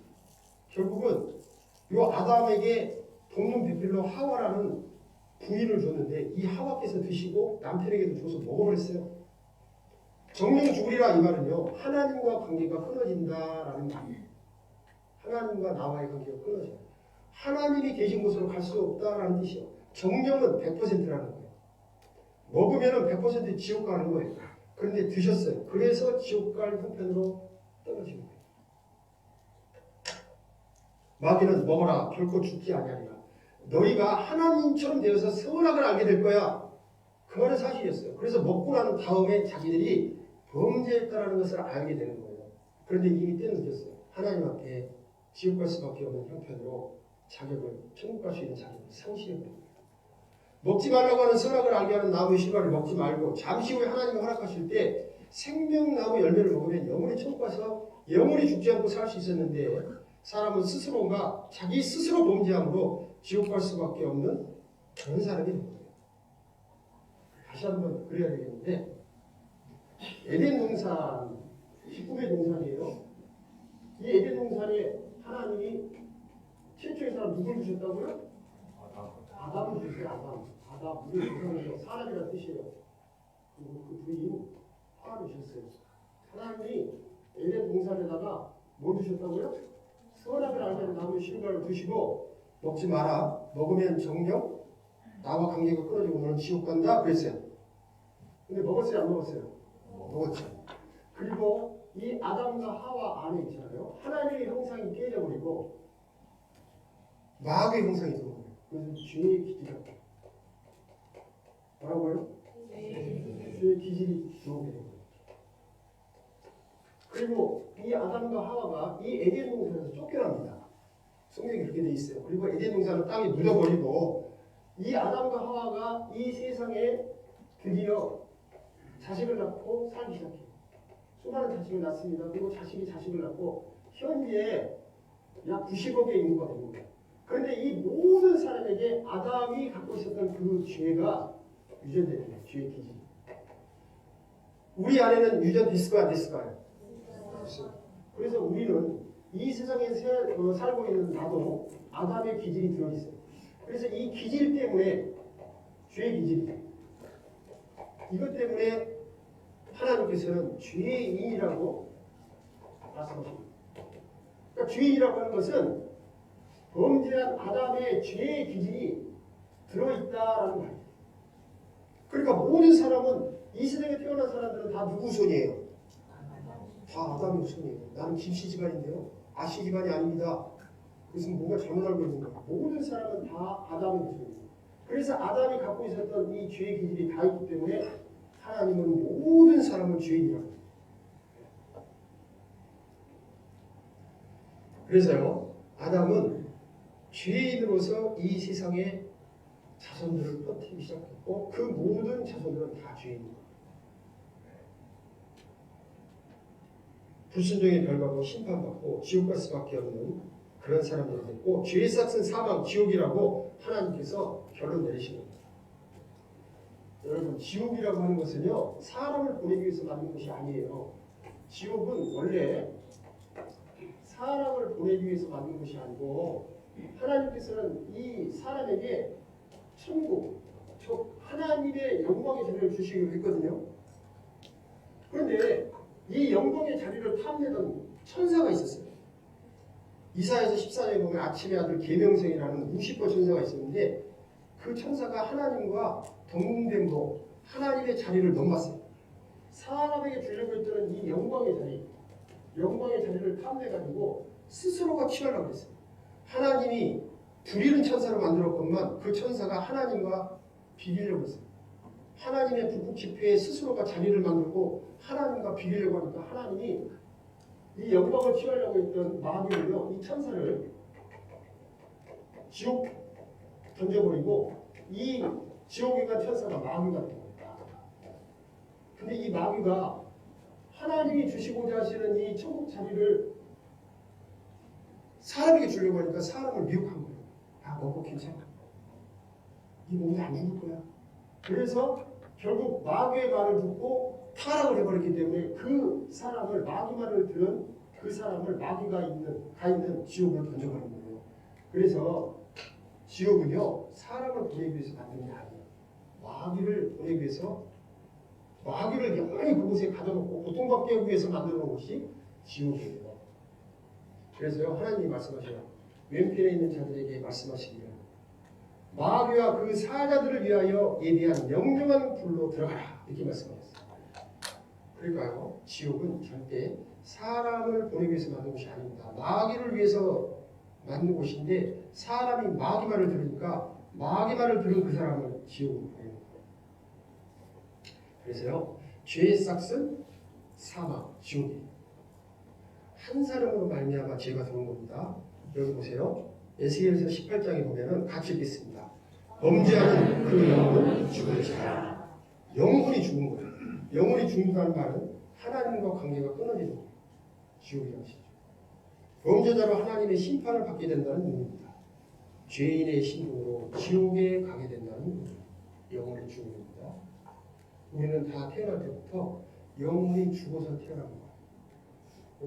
결국은 이 아담에게 돕는 배필로 하와라는 부인을 줬는데 이 하와께서 드시고 남편에게도 줘서 먹어버렸어요. 정령 죽으리라 이 말은요 하나님과 관계가 끊어진다라는 말이에요. 하나님과 나와의 관계가 끊어져요. 하나님이 계신 곳으로 갈 수 없다라는 뜻이에요. 정령은 100%라는 거예요. 먹으면 100% 지옥 가는 거예요. 그런데 드셨어요. 그래서 지옥 갈 형편으로 떨어지는 거예요. 마귀는 먹어라 결코 죽지 아니하리라. 너희가 하나님처럼 되어서 선악을 알게 될 거야. 그 말은 사실이었어요. 그래서 먹고 난 다음에 자기들이 범죄했다라는 것을 알게 되는 거예요. 그런데 이미 때는 늦었어요. 하나님 앞에 지옥 갈 수밖에 없는 형편으로 자격을 천국 갈 수 있는 자격을 상실해버립니다. 먹지 말라고 하는 선악을 알게 하는 나무의 실과를 먹지 말고 잠시 후에 하나님이 허락하실 때 생명나무 열매를 먹으면 영원히 천국 가서 영원히 죽지 않고 살 수 있었는데 사람은 스스로가 자기 스스로 범죄함으로 지옥 갈 수밖에 없는 그런 사람이 된 거예요. 다시 한번 그래야 되겠는데 에덴 동산 19배 동산이에요. 이 에덴 동산에 하나님이 최초의 사람 누굴 주셨다고요? 아담을 주셨어요. 아담 우리 조상이요 사람이라는 뜻이에요. 그리고 그 부인 하와를 주셨어요. 하나님이 에덴 동산에다가 뭘 주셨다고요? 선악을 알게 하는 나무 실과를 두시고 먹지 마라. 먹으면 정령 나와 관계가 끊어지고 너는 지옥 간다 그랬어요. 근데 먹었어요 안 먹었어요? 먹었죠. 그리고 이 아담과 하와 안에 있잖아요. 하나님의 형상이 깨져버리고 마귀의 형상이 들어오는 거예요. 그래서 죄의 기질이 뭐라고요? 죄의 기질이 들어오게 된 거예요. 그리고 이 아담과 하와가 이 에덴 동산에서 쫓겨납니다. 성경이 그렇게 돼 있어요. 그리고 에덴 동산을 땅에 묻어버리고 이 아담과 하와가 이 세상에 드디어 자식을 낳고 살기 시작해요. 수많은 자식을 낳습니다. 그리고 자식이 자식을 낳고 현재 약 90억의 인구가 되는 거예요. 그런데 이 모든 사람에게 아담이 갖고 있었던 그 죄가 유전되는 거예요. 죄의 기질. 우리 안에는 유전됐을까요? 안 됐을까요? 그래서 우리는 이 세상에 살고 있는 나도 아담의 기질이 들어있어요. 그래서 이 기질 때문에 죄의 기질이 이것 때문에 하나님께서는 죄인이라고 말씀하십니다. 그러니까 죄인이라고 하는 것은 범죄한 아담의 죄의 기질이 들어있다라는 말이에요. 그러니까 모든 사람은 이 세상에 태어난 사람들은 다 누구 손이에요? 다 아담의 손이에요. 나는 김씨 집안인데요. 아씨 집안이 아닙니다. 그것은 뭔가 잘못 알고 있는 거예요. 모든 사람은 다 아담의 손이에요. 그래서 아담이 갖고 있었던 이 죄의 기질이 다 있기 때문에 하나님은 모든 사람을 죄인이라고 해요. 그래서요, 아담은 죄인으로서 이 세상에 자손들을 퍼뜨리기 시작했고 그 모든 자손들은 다 죄인입니다. 불순종의 결과로 심판받고 지옥 갈 수밖에 없는 그런 사람들이 됐고 죄의 삭은 사망, 지옥이라고 하나님께서 결론 내리신 겁니다. 여러분, 지옥이라고 하는 것은요 사람을 보내기 위해서 만든 것이 아니에요. 지옥은 원래 사람을 보내기 위해서 만든 것이 아니고 하나님께서는 이 사람에게 천국, 즉 하나님의 영광의 자리를 주시기로 했거든요. 그런데 이 영광의 자리를 탐내던 천사가 있었어요. 이사야서 14장에 보면 아침의 아들 계명성이라는 루시퍼 천사가 있었는데 그 천사가 하나님과 동등됨으로 하나님의 자리를 넘봤어요. 사람에게 주려고 했던 이 영광의 자리를 탐내가지고 스스로가 취하려고 했어요. 하나님이 부리는 천사로 만들었건만 그 천사가 하나님과 비기려고 했어요. 하나님의 북극 지폐에 스스로가 자리를 만들고 하나님과 비기려고 하니까 하나님이 이 영광을 취하려고 했던 마귀를요, 이 천사를 지옥 던져버리고 이 지옥에 간 천사가 마귀가 된 겁니다. 근데 이 마귀가 하나님이 주시고자 하시는 이 천국 자리를 사람에게 주려고 하니까 사람을 미혹한 거예요. 야, 먹고 괜찮아. 이 몸이 안 죽을 거야. 그래서 결국 마귀의 말을 듣고 타락을 해버렸기 때문에 그 사람을 마귀 말을 들은 그 사람을 마귀가 가 있는 지옥을 던져버린 거예요. 그래서 지옥은요 사람을 보내기 위해서 만든 게 아니에요. 마귀를 보내기 위해서 마귀를 영원히 그곳에 가둬놓고 고통받게 하기 위해서 만들어 놓은 것이 지옥이에요. 그래서요 하나님이 말씀하셔요. 왼편에 있는 자들에게 말씀하시기를 마귀와 그 사자들을 위하여 예비한 영영한 불로 들어가라 이렇게 말씀하셨어요. 그러니까요 지옥은 절대 사람을 보내기 위해서 만든 것이 아닙니다. 마귀를 위해서 만든 곳인데 사람이 마귀 말을 들으니까 마귀 말을 들은 그 사람을 지옥으로 보내는 거예요. 그래서요 죄의 싹은 사망, 지옥이에요. 한 사람으로 말미암아 죄가 들어온 겁니다. 여기 보세요. 에스겔서 18장에 보면은 같이 읽겠습니다. 범죄하는 그 영혼은 죽을 자라. 영혼이 죽은 거예요. 영혼이 죽는다는 말은 하나님과 관계가 끊어지는 거예요. 지옥이라는 것이죠. 범죄자로 하나님의 심판을 받게 된다는 의미입니다. 죄인의 신분으로 지옥에 가게 된다는 영혼의 죽음입니다. 우리는 다 태어날 때부터 영혼이 죽어서 태어난 거예요.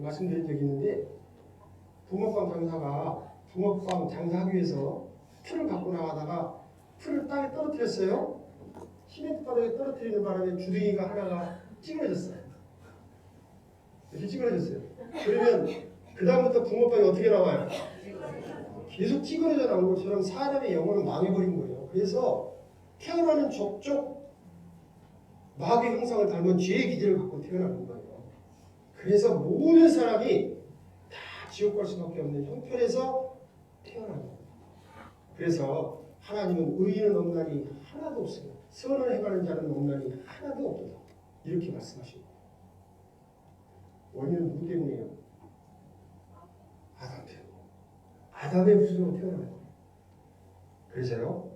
말씀드린 적이 있는데 붕어빵 장사가 붕어빵 장사하기 위해서 풀을 갖고 나가다가 풀을 땅에 떨어뜨렸어요. 시멘트 바닥에 떨어뜨리는 바람에 주둥이가 하나가 찌그러졌어요. 이렇게 찌그러졌어요. 그러면 그 다음부터 붕어빵이 어떻게 나와요? 계속 찌그러져 나온 것처럼 사람의 영혼은 망해버린 거예요. 그래서 태어나는 족족 마귀 형상을 닮은 죄의 기질을 갖고 태어나는 거예요. 그래서 모든 사람이 다 지옥 갈 수밖에 없는 형편에서 태어난 거예요. 그래서 하나님은 의인은 없나니 하나도 없으며 선을 행하는 자는 없나니 하나도 없도다. 이렇게 말씀하신 거예요. 원인은 누구 때문이에요? 아담 때문에. 아담의 후손으로 태어난 거예요. 그래서요.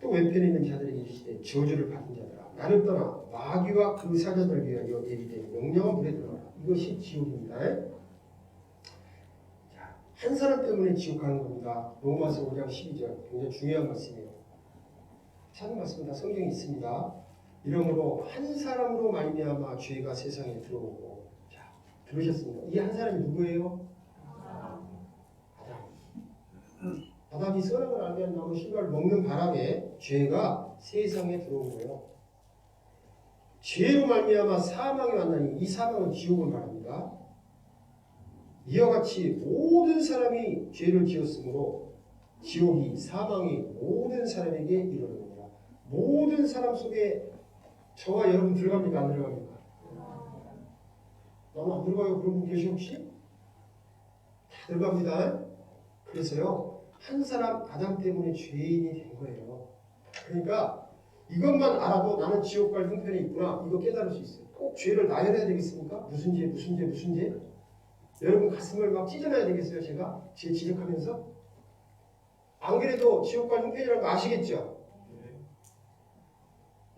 또 왼편에 있는 자들에게 이르시되 저주를 받은 자들아 나를 떠나 마귀와 그 사자들 위하여 예비된 영영한 불에 들어가라. 이것이 지옥입니다. 자, 한 사람 때문에 지옥 가는 겁니다. 로마서 5장 12절 굉장히 중요한 말씀이에요. 찾은 말씀 다 성경에 있습니다. 이러므로 한 사람으로 말미암아 죄가 세상에 들어오고 자 들으셨습니다. 이 한 사람이 누구예요? 아담이 선악을 알게 한 나무 실과를 먹는 바람에 죄가 세상에 들어온 거예요. 죄로 말미암아 사망이 왔나니 이 사망은 지옥을 말합니다. 이와 같이 모든 사람이 죄를 지었으므로 지옥이 사망이 모든 사람에게 이르는 겁니다. 모든 사람 속에 저와 여러분 들어갑니까? 안 들어갑니까? 나는 안 들어가요. 그런 분 계시 혹시? 다 들어갑니다. 그래서요. 한 사람 아담 때문에 죄인이 된 거예요. 그러니까 이것만 알아도 나는 지옥 갈 형편에 있구나. 이거 깨달을 수 있어요. 꼭 죄를 나열해야 되겠습니까? 무슨 죄, 무슨 죄, 무슨 죄? 여러분 가슴을 막 찢어내야 되겠어요? 제가? 죄 지적하면서? 안 그래도 지옥 갈 형편이라는 거 아시겠죠?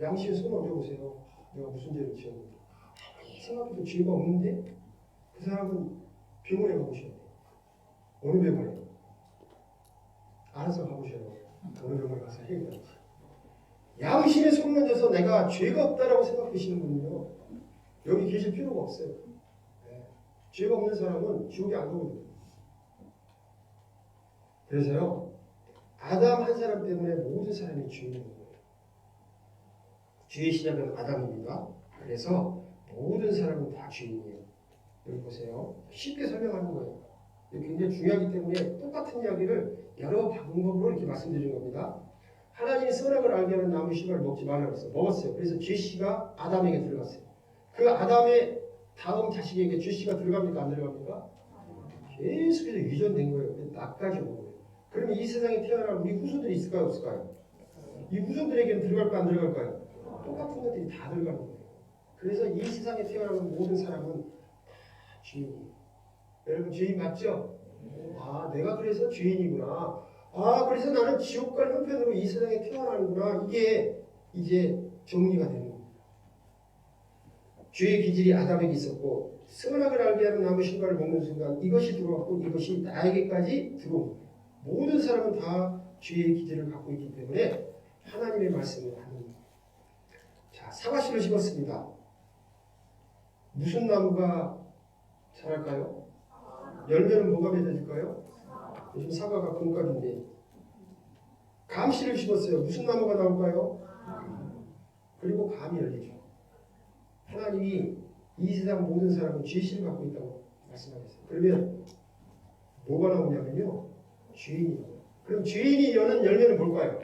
양심에 손 얹어보세요. 내가 무슨 죄를 지었는데. 생각해도 죄가 없는데 그 사람은 병원에 가보셔야 돼요. 어느 병원에? 알아서 가보셔요. 어느 병원에 가서 해결하지. 양심에 손 얹어서 내가 죄가 없다라고 생각하시는 분은요. 여기 계실 필요가 없어요. 네. 죄가 없는 사람은 지옥에 안 가거든요. 그래서요. 아담 한 사람 때문에 모든 사람이 죄인인 거예요. 죄의 시작은 아담입니다. 그래서 모든 사람은 다 죄인이에요. 여기 보세요. 쉽게 설명하는 거예요. 굉장히 중요하기 때문에 똑같은 이야기를 여러 방법으로 이렇게 말씀드린 겁니다. 하나님이 선악을 알게 하는 나무 씨를 먹지 말라고 했어요. 먹었어요. 그래서 죄씨가 아담에게 들어갔어요. 그 아담의 다음 자식에게 죄씨가 들어갑니까? 안 들어갑니까? 계속해서 유전된 거예요. 나까지 온 거예요. 그러면 이 세상에 태어날 우리 후손들이 있을까요? 없을까요? 이 후손들에게는 들어갈까요? 안 들어갈까요? 똑같은 것들이 다 들어가는 거예요. 그래서 이 세상에 태어나는 모든 사람은 다 죄인이에요. 여러분 죄인 맞죠? 아 내가 그래서 죄인이구나. 아 그래서 나는 지옥 갈 형편으로 이 세상에 태어나는구나. 이게 이제 정리가 되는 겁니다. 죄의 기질이 아담에게 있었고 선악을 알게 하는 나무 실과를 먹는 순간 이것이 들어왔고 이것이 나에게까지 들어온 거예요. 모든 사람은 다 죄의 기질을 갖고 있기 때문에 하나님의 말씀을 하는 거예요. 자 사과씨를 심었습니다. 무슨 나무가 자랄까요? 열매는 뭐가 맺어질까요? 요즘 사과가 금값인데. 감씨를 심었어요. 무슨 나무가 나올까요? 그리고 감이 열리죠. 하나님이 이 세상 모든 사람은 죄씨를 갖고 있다고 말씀하셨어요. 그러면 뭐가 나오냐면요. 죄인이 나와요. 그럼 죄인이 여는 열매는 뭘까요?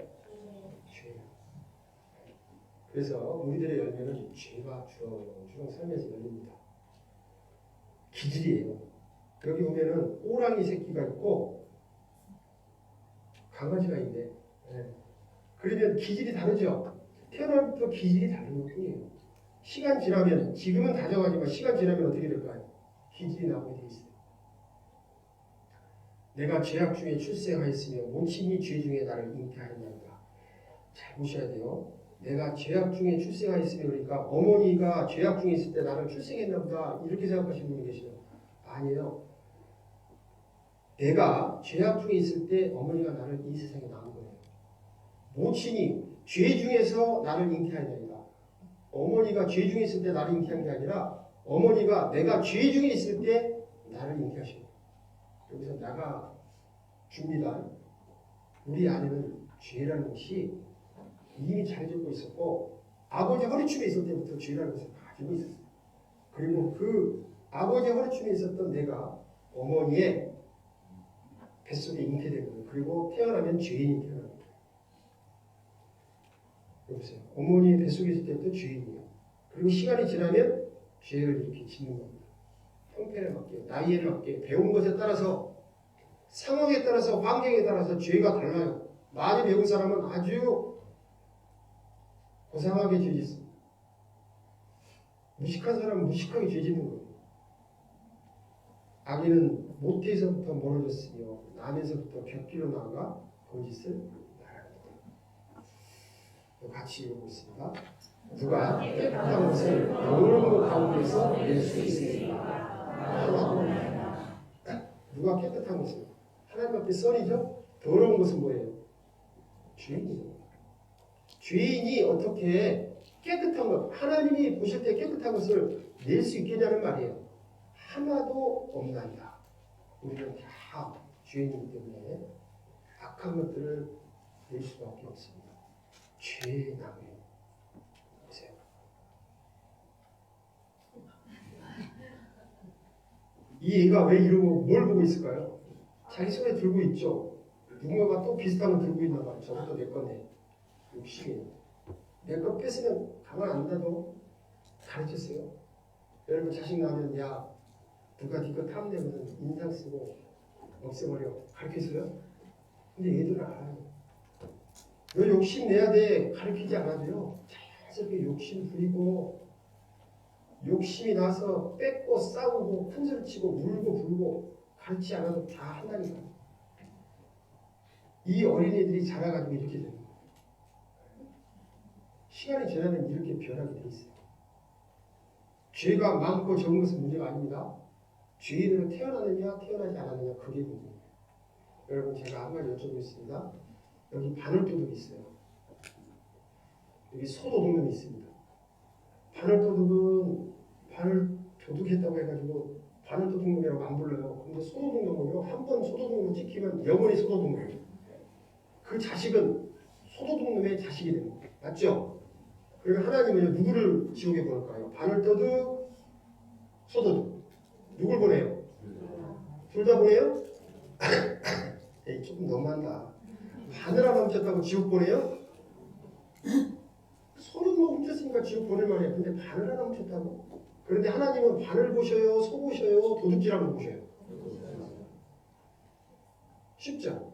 죄. 그래서 우리들의 열매는 죄가 주렁주렁 삶에서 열립니다. 기질이에요. 여기 보면은 호랑이 새끼가 있고 강아지가 있네. 네. 그러면 기질이 다르죠. 태어날 때부터 기질이 다른 것 뿐이에요. 시간 지나면 지금은 다정하지만 시간 지나면 어떻게 될까요? 기질이 나오게 돼 있어요. 내가 죄악 중에 출생하였으며 모친이 죄 중에 나를 잉태하였나이다. 잘 보셔야 돼요. 내가 죄악 중에 출생하였으며 그러니까 어머니가 죄악 중에 있을 때 나를 출생했나 보다 이렇게 생각하시는 분이 계시죠. 아니에요. 내가 죄악 중에 있을 때 어머니가 나를 이 세상에 낳은 거예요. 모친이 죄 중에서 나를 잉태하였나이다. 어머니가 죄 중에 있을 때 나를 잉태한 게 아니라 어머니가 내가 죄 중에 있을 때 나를 잉태하신 거예요. 여기서 나가 줍니다. 우리 안에는 죄라는 것이 이미 자리 잡고 있었고 아버지 허리춤에 있을 때부터 죄라는 것을 가지고 있었어요. 그리고 그 아버지 허리춤에 있었던 내가 어머니의 뱃속에 잉태된 거예요. 그리고 태어나면 죄인이 태어납니다. 여보세요. 어머니의 뱃속에 있을 때부터 죄인이에요. 그리고 시간이 지나면 죄를 이렇게 짓는 겁니다. 형편에 맞게, 나이에 맞게, 배운 것에 따라서, 상황에 따라서, 환경에 따라서 죄가 달라요. 많이 배운 사람은 아주 고상하게 죄 짓습니다. 무식한 사람은 무식하게 죄 짓는 거예요. 악인은 모태에서부터 멀어졌으며 남에서부터 곁길로 나아가 거짓을 말합니다. 같이 읽어보겠습니다. 누가 깨끗한 것을 더러운 것 가운데서 낼 수 있으리까? 누가 깨끗한 것을 하나님 앞에 썰이죠? 더러운 것은 뭐예요? 죄인이죠. 죄인이 어떻게 깨끗한 것, 하나님이 보실 때 깨끗한 것을 낼 수 있겠냐는 말이에요. 하나도 없나이다. 우리는 다 죄인이기 때문에 악한 것들을 낼 수밖에 없습니다. 죄의 나무예요. 보세요. 이 애가 왜 이러고 뭘 보고 있을까요? 자기 손에 들고 있죠. 누군가가 또 비슷한 거 들고 있나 봐요. 저것도 내 건데. 욕심이에요. 내 거 뺏으면 가만 안 놔도 가르쳤어요. 여러분 자식 나면 야 누가 니거 탐내면 인상 쓰고 없애버려. 가르쳤어요? 근데 얘들은 알아요. 너 욕심 내야 돼. 가르치지 않아도요. 자연스럽게 욕심 부리고 욕심이 나서 뺏고 싸우고 큰소리 치고 울고 불고 가르치지 않아도 다 한다니까. 이 어린이들이 자라가지고 이렇게 되는 거예요. 시간이 지나면 이렇게 변하게 돼 있어요. 죄가 많고 적은 것은 문제가 아닙니다. 죄인으로 태어나느냐 태어나지 않았느냐 그게 문제예요. 여러분 제가 한 가지 여쭤보겠습니다. 여기 바늘도둑이 있어요. 여기 소도둑놈이 있습니다. 바늘도둑은 바늘 도둑했다고 해가지고 바늘도둑놈이라고 안 불러요. 근데 소도둑놈은요 한 번 소도둑놈을 찍히면 영원히 소도둑놈이에요. 그 자식은 소도둑놈의 자식이 됩니다. 맞죠? 그리고 하나님은 누구를 지옥에 보낼까요? 바늘도둑, 소도둑. 누굴 보내요? 둘 다 보내요? 에이, 조금 너무한다. 바늘 하나 훔쳤다고 지옥 보내요? 소는 뭐 훔쳤으니까 지옥 보낼 말이야. 근데 바늘 하나 훔쳤다고? 그런데 하나님은 바늘 보셔요, 소 보셔요, 도둑질하고 보셔요. 쉽죠?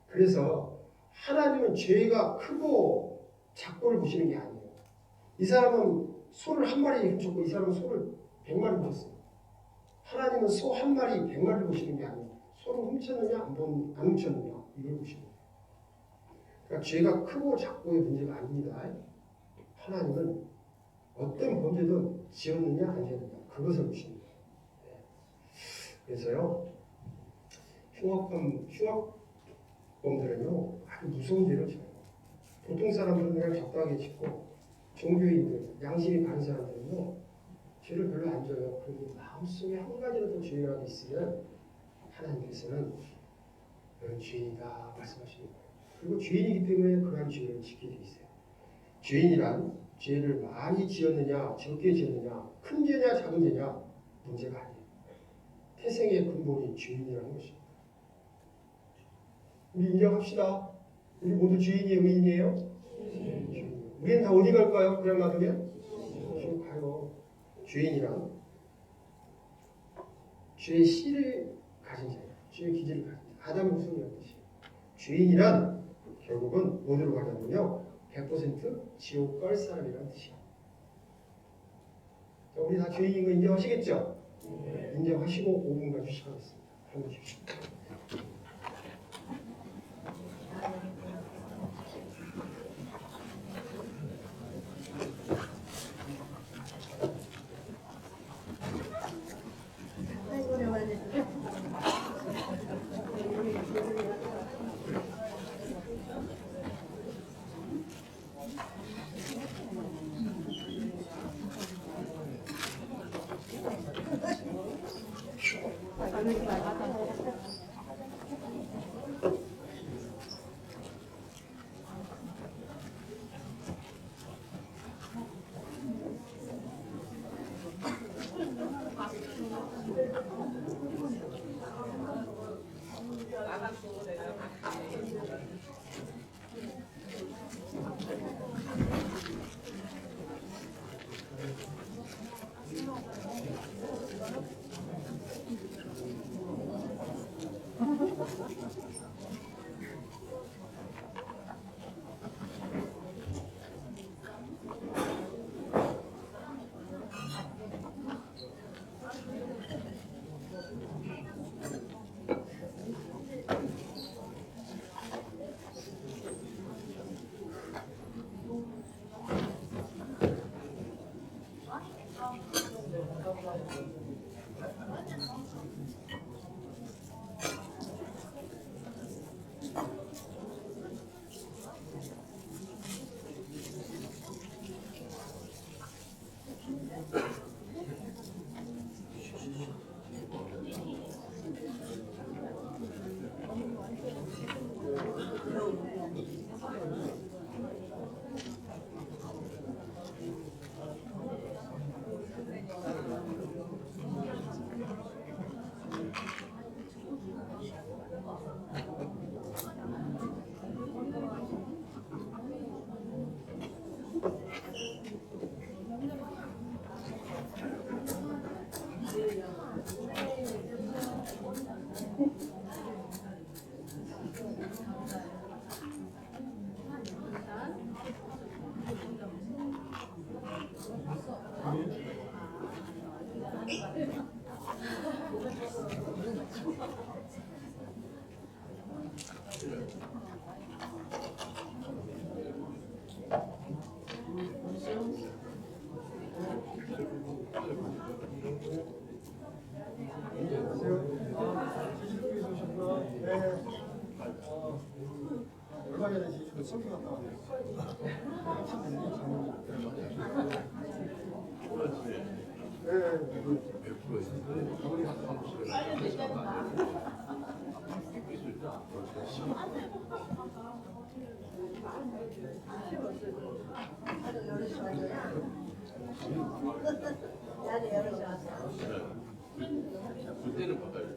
그래서 하나님은 죄가 크고 작고를 보시는 게 아니에요. 이 사람은 소를 한 마리 훔쳤고 이 사람은 소를 100마리 훔쳤어요. 하나님은 소 한 마리 100마리를 보시는 게 아니에요. 소를 훔쳤느냐 안 훔쳤느냐 이걸 보시는 거예요. 그러니까 죄가 크고 작고의 문제가 아닙니다. 하나님은 어떤 범죄든 지었느냐 안 지었느냐 그것을 보시는 거예요. 그래서요 흉악범들은요 아주 무서운 죄를 져요. 보통 사람들은 그냥 적당하게 짓고 종교인들, 양심이 가는 사람들은요 죄를 별로 안 져요. 그런데 마음속에 한 가지라도 죄가 있으면 하나님께서는 너는 죄인이다 말씀하시는 거예요. 그리고 죄인이기 때문에 그러한 죄를 짓게 돼 있어요. 죄인이란 죄를 많이 지었느냐 적게 지었느냐 큰 죄냐 작은 죄냐 문제가 아니에요. 태생의 근본이 죄인이라는 것입니다. 우리 인정합시다. 우리 모두 죄인이에요? 의인이에요? 죄인이에요. 우리는 다 어디 갈까요? 그냥 놔두면? 지금 가요. 죄인이란 죄의 씨를 가진 자예요. 죄의 기질을 가진 자. 아담의 후손이라는 뜻이에요. 죄인이란 결국은 어디로 가냐면요. 100% 지옥 갈 사람이라는 뜻이에요. 자, 우리 다 죄인인 거 인정하시겠죠? 인정하시고 5분간 휴식하겠습니다. 한번 주십시오. 얼마 전에 지금 성교 갔다 왔는데 그때는 바꿔요.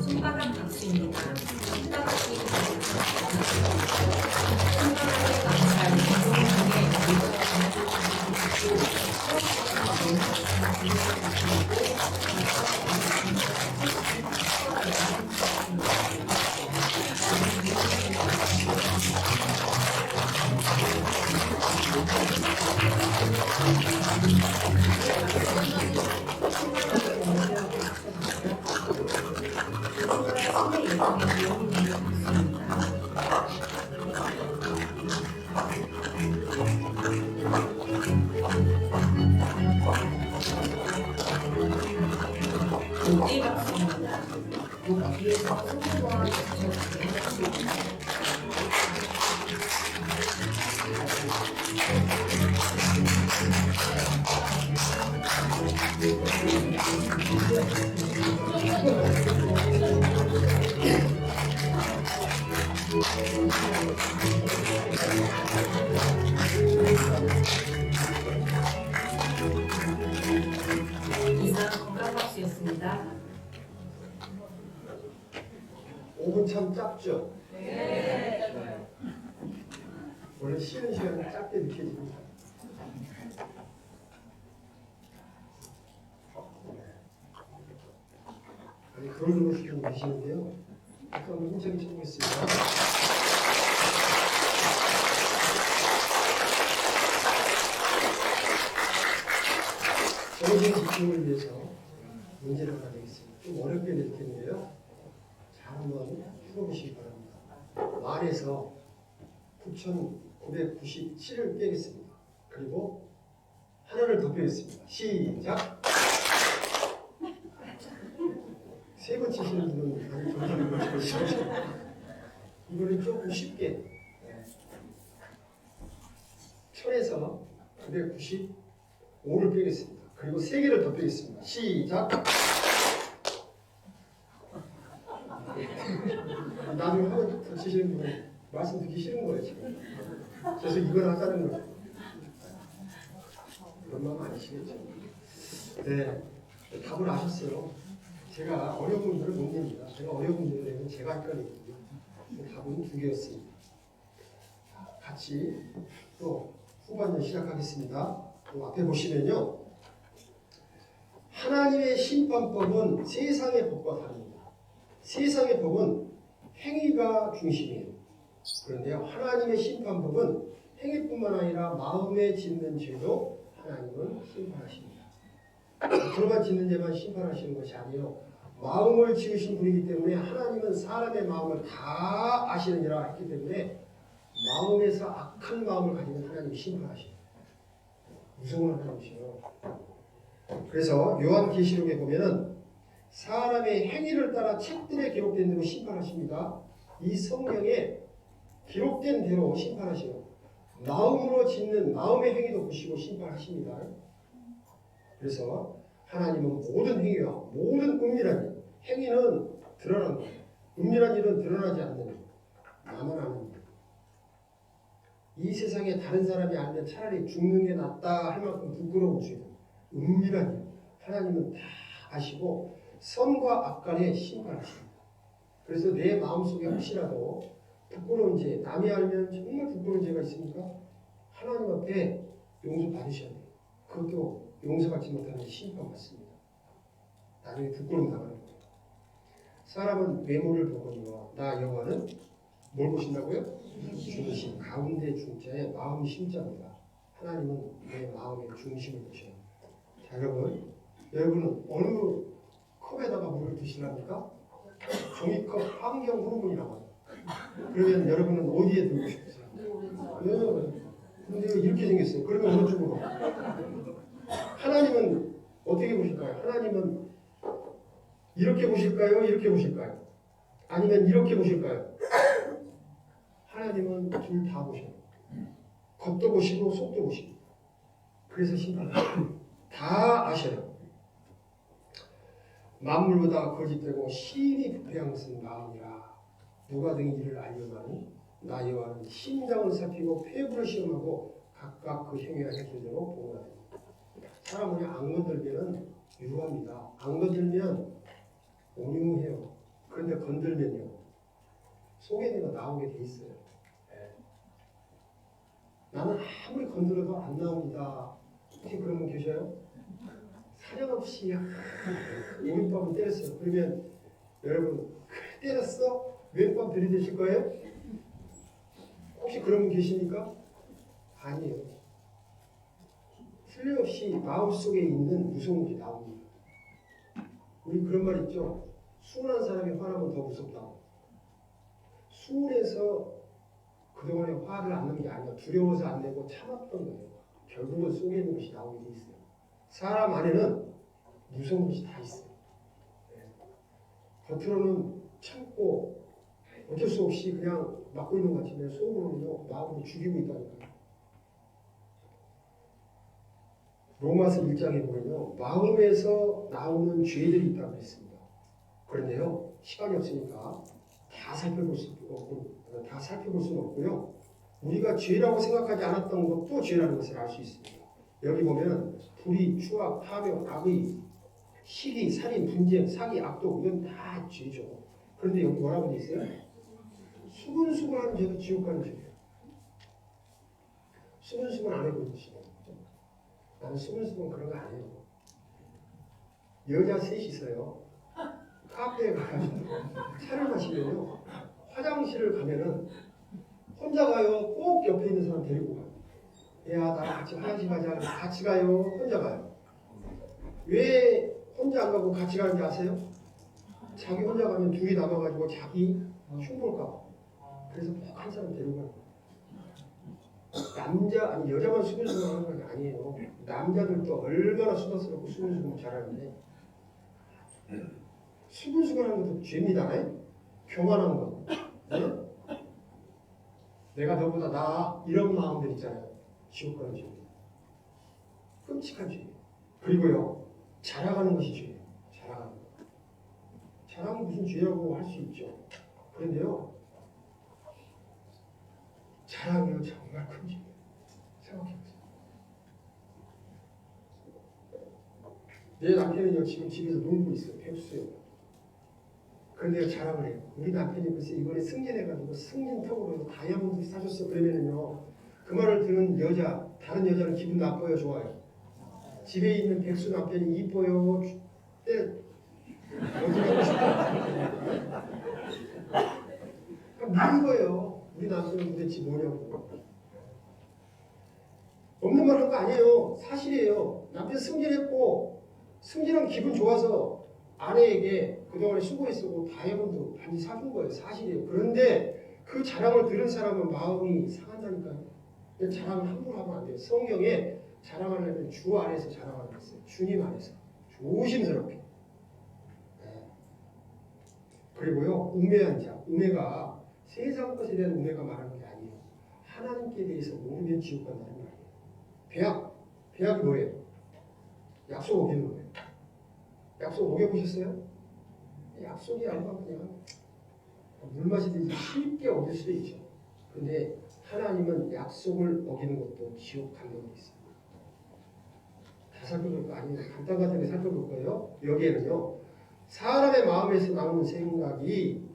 손바닥 박수입니다. 손바닥 목뒤 박수입니다. 목 뒤에서 손과 이상 건강박수였습니다. 5분 참 짧죠? 네. 원래 쉬는 시간은 짧게 느껴집니다. 아니, 그런 것이 좀 계시는데요. 그럼 인정해 주겠습니다. 정신 집중을 위해서 문제를 하나 내겠습니다. 좀 어렵게 낼 텐데요. 잘 한번 풀어보시기 바랍니다. 말에서 9,997을 빼겠습니다. 그리고 하나를 더 빼겠습니다. 시작! 세 번 치시는 분은 아주 정신을 못 차리시죠. 이거는 조금 쉽게 1000에서 995를 빼겠습니다. 그리고 3개를 더 빼겠습니다. 시작! 나중에 한번 더 치시는 분은 말씀 듣기 싫은 거예요 지금. 그래서 이걸 하자는 거예요. 그런 마음 아니시겠죠? 네, 답을 아셨어요. 제가 어려운 문제를 못 냅니다. 제가 어려운 문제를 내면 제가 할 거니까요. 답은 2개였습니다. 같이 또 후반전 시작하겠습니다. 또 앞에 보시면요. 하나님의 심판법은 세상의 법과 다릅니다. 세상의 법은 행위가 중심이에요. 그런데요, 하나님의 심판법은 행위뿐만 아니라 마음에 짓는 죄도 하나님은 심판하십니다. 그로만 짓는 죄만 심판하시는 것이 아니에요. 마음을 지으신 분이기 때문에 하나님은 사람의 마음을 다 아시느니라 했기 때문에 마음에서 악한 마음을 가지면 하나님이 심판하십니다. 무서운 하나님이시요. 그래서 요한계시록에 보면은 사람의 행위를 따라 책들에 기록된 대로 심판하십니다. 이 성경에 기록된 대로 심판하시고 마음으로 짓는 마음의 행위도 보시고 심판하십니다. 그래서 하나님은 모든 행위와 모든 은밀한 일, 행위는 드러난 것, 은밀한 일은 드러나지 않는 것, 나만 아는 일. 이 세상에 다른 사람이 알면 차라리 죽는 게 낫다 할 만큼 부끄러운 죄, 은밀한 일, 하나님은 다 아시고 선과 악 간에 심판하십니다. 그래서 내 마음속에 혹시라도 부끄러운 죄, 남이 알면 정말 부끄러운 죄가 있습니까? 하나님 앞에 용서 받으셔야 돼요. 그것도 용서받지 못하는 심판받습니다. 나중에 부끄러움 당하는 거예요. 사람은 외모를 보거니와 나 여호와는 뭘 보신다고요? 중심, 가운데 중자에 마음 심자입니다. 하나님은 내 마음의 중심을 보셔요. 자, 여러분은 어느 컵에다가 물을 드시랍니까? 종이컵 환경 호르몬이라고 해요. 그러면 여러분은 어디에 들고 싶으세요? 근데 이렇게 생겼어요. 그러면 어느 쪽으로? 하나님은 어떻게 보실까요? 하나님은 이렇게 보실까요? 이렇게 보실까요? 아니면 이렇게 보실까요? 하나님은 둘 다 보셔요. 겉도 보시고 속도 보시고. 그래서 심판하셔요. 다 아셔요. 만물보다 거짓되고 심히 부패한 것은 마음이라. 누가 등이 이를 알려나니 나 여호와는 심장을 살피고 폐부를 시험하고 각각 그 행위가 행한 대로 보호하라. 사람은 안 건들면 유합니다. 안 건들면 온유해요. 그런데 건들면요 속에내가 나오게 돼 있어요. 네. 나는 아무리 건드려도 안 나옵니다. 혹시 그런 분 계셔요? 사정없이 오른밤을 때렸어요. 그러면 여러분 그래 때렸어? 왼밤 들이대실 거예요? 혹시 그런 분 계십니까? 아니에요. 틀림없이 마음속에 있는 무서운 게 나옵니다. 우리 그런 말 있죠? 순한 사람이 화나면 더 무섭다고. 수울에서 그동안에 화를 안 내는 게 아니라 두려워서 안 내고 참았던 거예요. 결국은 속에 있는 것이 나오게 돼 있어요. 사람 안에는 무서운 것이 다 있어요. 네. 겉으로는 참고 어쩔 수 없이 그냥 막고 있는 것 같지만 속으로는요 마음을 죽이고 있다니까요. 로마서 1장에 보면요 마음에서 나오는 죄들이 있다고 했습니다. 그런데요 시간이 없으니까 다 살펴볼 수는 없고요. 우리가 죄라고 생각하지 않았던 것도 죄라는 것을 알 수 있습니다. 여기 보면 불의, 추악, 탐욕, 악의, 시기, 살인, 분쟁, 사기, 악독 이건 다 죄죠. 그런데 여기 뭐라고 돼 있어요? 수근수근하는 죄도 지옥 가는 죄예요. 수근수근 안 해보는 죄예요. 나는 수근수근 그런 거 안 해요. 여자 셋이 있어요. 카페에 가가지고 차를 마시면요 화장실을 가면은 혼자 가요? 꼭 옆에 있는 사람 데리고 가요. 야, 나랑 같이 화장실 가자. 같이 가요? 혼자 가요? 왜 혼자 안 가고 같이 가는지 아세요? 자기 혼자 가면 둘이 남아가지고 자기 흉볼까 봐. 그래서 꼭 한 사람 데리고 가요. 남자, 아니 여자만 수근수근 하는 건 아니에요. 남자들도 얼마나 수다스럽고 수근수근 잘하는데 수근수근 하는 것도 죄입니다. 교만한 거. 네? 내가 너보다 나아 이런 마음들 있잖아요. 지옥 가는 죄. 끔찍한 죄. 그리고요 자랑하는 것이 죄예요. 자랑하는 것. 자랑이 무슨 죄라고 할 수 있죠. 그런데요 자랑이요 정말 큰 죄예요. 생각해보세요. 내 남편은요 지금 집에서 놀고 있어요. 백수예요. 그런데 자랑을 해요. 우리 남편이 글쎄 이번에 승진해가지고 승진턱으로 다이아몬드 사줬어. 그러면은요 그 말을 들은 여자 다른 여자는 기분 나빠요 좋아요? 집에 있는 백수 남편이 이뻐요. 때 어디 가고 싶어? 믿는 거예요. 우리 남편은 도대체 뭐냐고. 없는 말 한 거 아니에요. 사실이에요. 남편 승진했고 승진한 기분 좋아서 아내에게 그동안에 수고했었고 다이아몬드 반지 사준 거예요. 사실이에요. 그런데 그 자랑을 들은 사람은 마음이 상한다니까요. 자랑을 함부로 하면 안 돼요. 성경에 자랑하려면 주 안에서 자랑하는 게 있어요. 주님 안에서. 조심스럽게. 네. 그리고요. 우매한 자. 우매가 세상 것에 대한 우매가 말하는 게 아니에요. 하나님께 대해서 모르면 지옥 간다는 말이에요. 배약. 배약이 뭐예요? 약속 어기는 거예요. 약속 어겨보셨어요? 약속이 아니라 그냥 물 마시듯이 쉽게 어길 수도 있죠. 그런데 하나님은 약속을 어기는 것도 지옥 가는 게 있어요. 다 살펴볼 거 아니에요. 간단하게 살펴볼 거예요. 여기에는요. 사람의 마음에서 나오는 생각이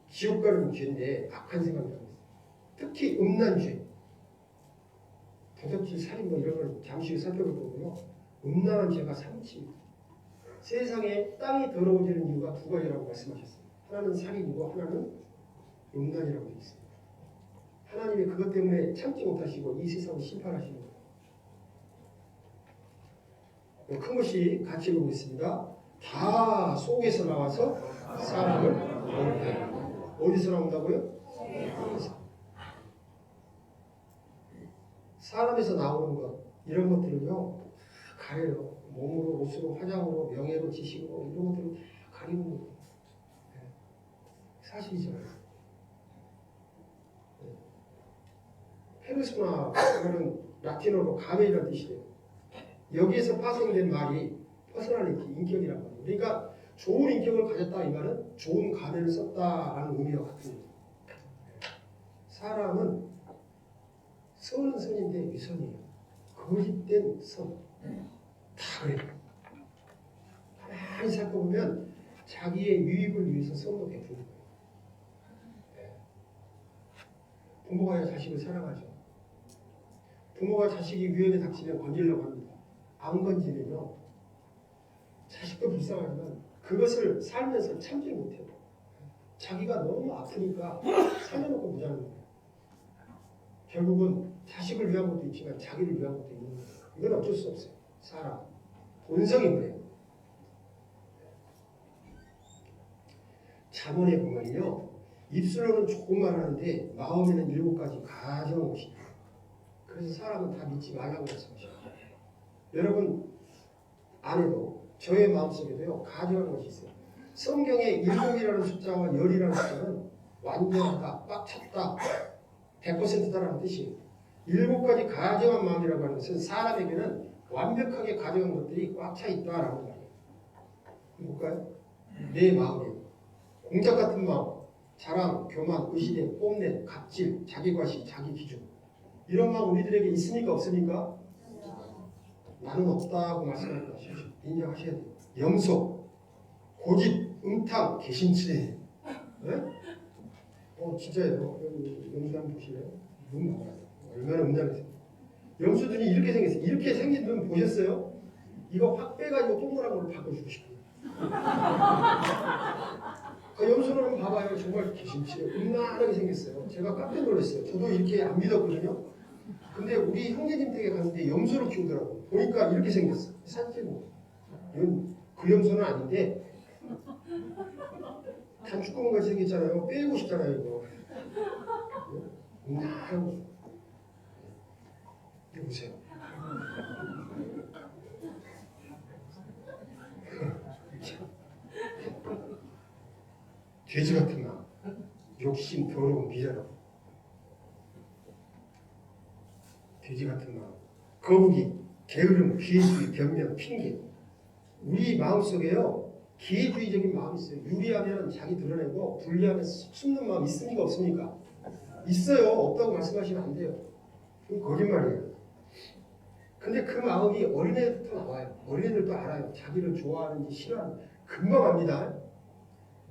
지옥 가는 죄인데 악한 생각이라고 했어요. 특히 음란 죄. 도둑질, 살인 뭐 이런 걸 잠시 후에 살펴볼 거고요. 음란한 죄가 삼치. 세상에 땅이 더러워지는 이유가 두 가지라고 말씀하셨어요. 하나는 살인이고 하나는 음란이라고 되어 있습니다. 하나님이 그것 때문에 참지 못하시고 이 세상을 심판하시는 거예요. 큰 것이 같이 보고 있습니다. 다 속에서 나와서 사람을 먹게. 어디서 나온다고요? 사람에서 나오는 것 이런 것들은요 가려요. 몸으로, 옷으로, 화장으로, 명예로, 지식으로 이런 것들을 다 가리는 거예요. 네. 사실이잖아요. 네. 페르소나는 라틴어로 가면이라는 뜻이에요. 여기에서 파생된 말이 퍼스널리티, 인격이란 말이에요. 그러니까 좋은 인격을 가졌다 이 말은 좋은 가면을 썼다라는 의미와 같은 거예요. 사람은 선은 선인데 위선이에요. 거짓된 선. 다 그래요. 가만히 살펴보면 자기의 유익을 위해서 선도 베푸는 거예요. 네. 부모가 자식을 사랑하죠. 부모가 자식이 위험에 닥치면 건지려고 합니다. 안 건지면요. 자식도 불쌍하지만 그것을 살면서 참지 못해요. 자기가 너무 아프니까 살려놓고 무자는 거예요. 결국은 자식을 위한 것도 있지만 자기를 위한 것도 있는 거예요. 이건 어쩔 수 없어요. 사람. 본성이 그래요. 잠언에 보면요. 입술로는 좋은 말 하는데 마음에는 7가지 가증한 것이 있다. 그래서 사람은 다 믿지 말라고 말씀하셔요. 여러분 안에도 저의 마음속에도요. 가증한 것이 있어요. 성경에 7이라는 숫자와 10이라는 숫자는 완전하다, 꽉 찼다, 100%다라는 뜻이에요. 7가지 가증한 마음이라고 하는 것은 사람에게는 완벽하게 가져간 것들이 꽉 차 있다라는 말이에요. 볼까요? 내 마음이에요. 공작 같은 마음, 자랑, 교만, 의시됨, 뽐냄, 갑질, 자기과시, 자기 기준. 이런 마음 우리들에게 있습니까? 없습니까? 나는 없다고 말씀하십시오. 인정하셔야 돼요. 염소, 고집, 음탕, 개심치. 네? 진짜예요. 염소 한번 보실래요? 눈 봐봐요. 얼마나 음란해서. 염소 눈이 이렇게 생겼어요. 이렇게 생긴 눈 보셨어요? 이거 확 빼가지고 동그란 걸로 바꿔주고 싶어요. 그 염소는 봐봐요. 정말 개심치레 음란하게 생겼어요. 제가 깜짝 놀랐어요. 저도 이렇게 안 믿었거든요. 근데 우리 형제님 댁에 갔는데 염소를 키우더라고요. 보니까 이렇게 생겼어. 사실 이건 그 염소는 아닌데 단축구멍 같이 생겼잖아요. 빼고 싶잖아요. 이거. 음란하고 이거 보세요. 돼지 같은 마음, 욕심, 더러움, 미련함. 돼지 같은 마음, 거북이, 게으름, 기회주의, 변명, 핑계. 우리 마음속에요 기회주의적인 마음이 있어요. 유리하면 자기 드러내고 불리하면 숨는 마음 있습니까 없습니까? 있어요. 없다고 말씀하시면 안 돼요. 그건 거짓말이에요. 근데 그 마음이 어린애들부터 나와요. 어린애들도 알아요. 자기를 좋아하는지 싫어하는지 금방 압니다.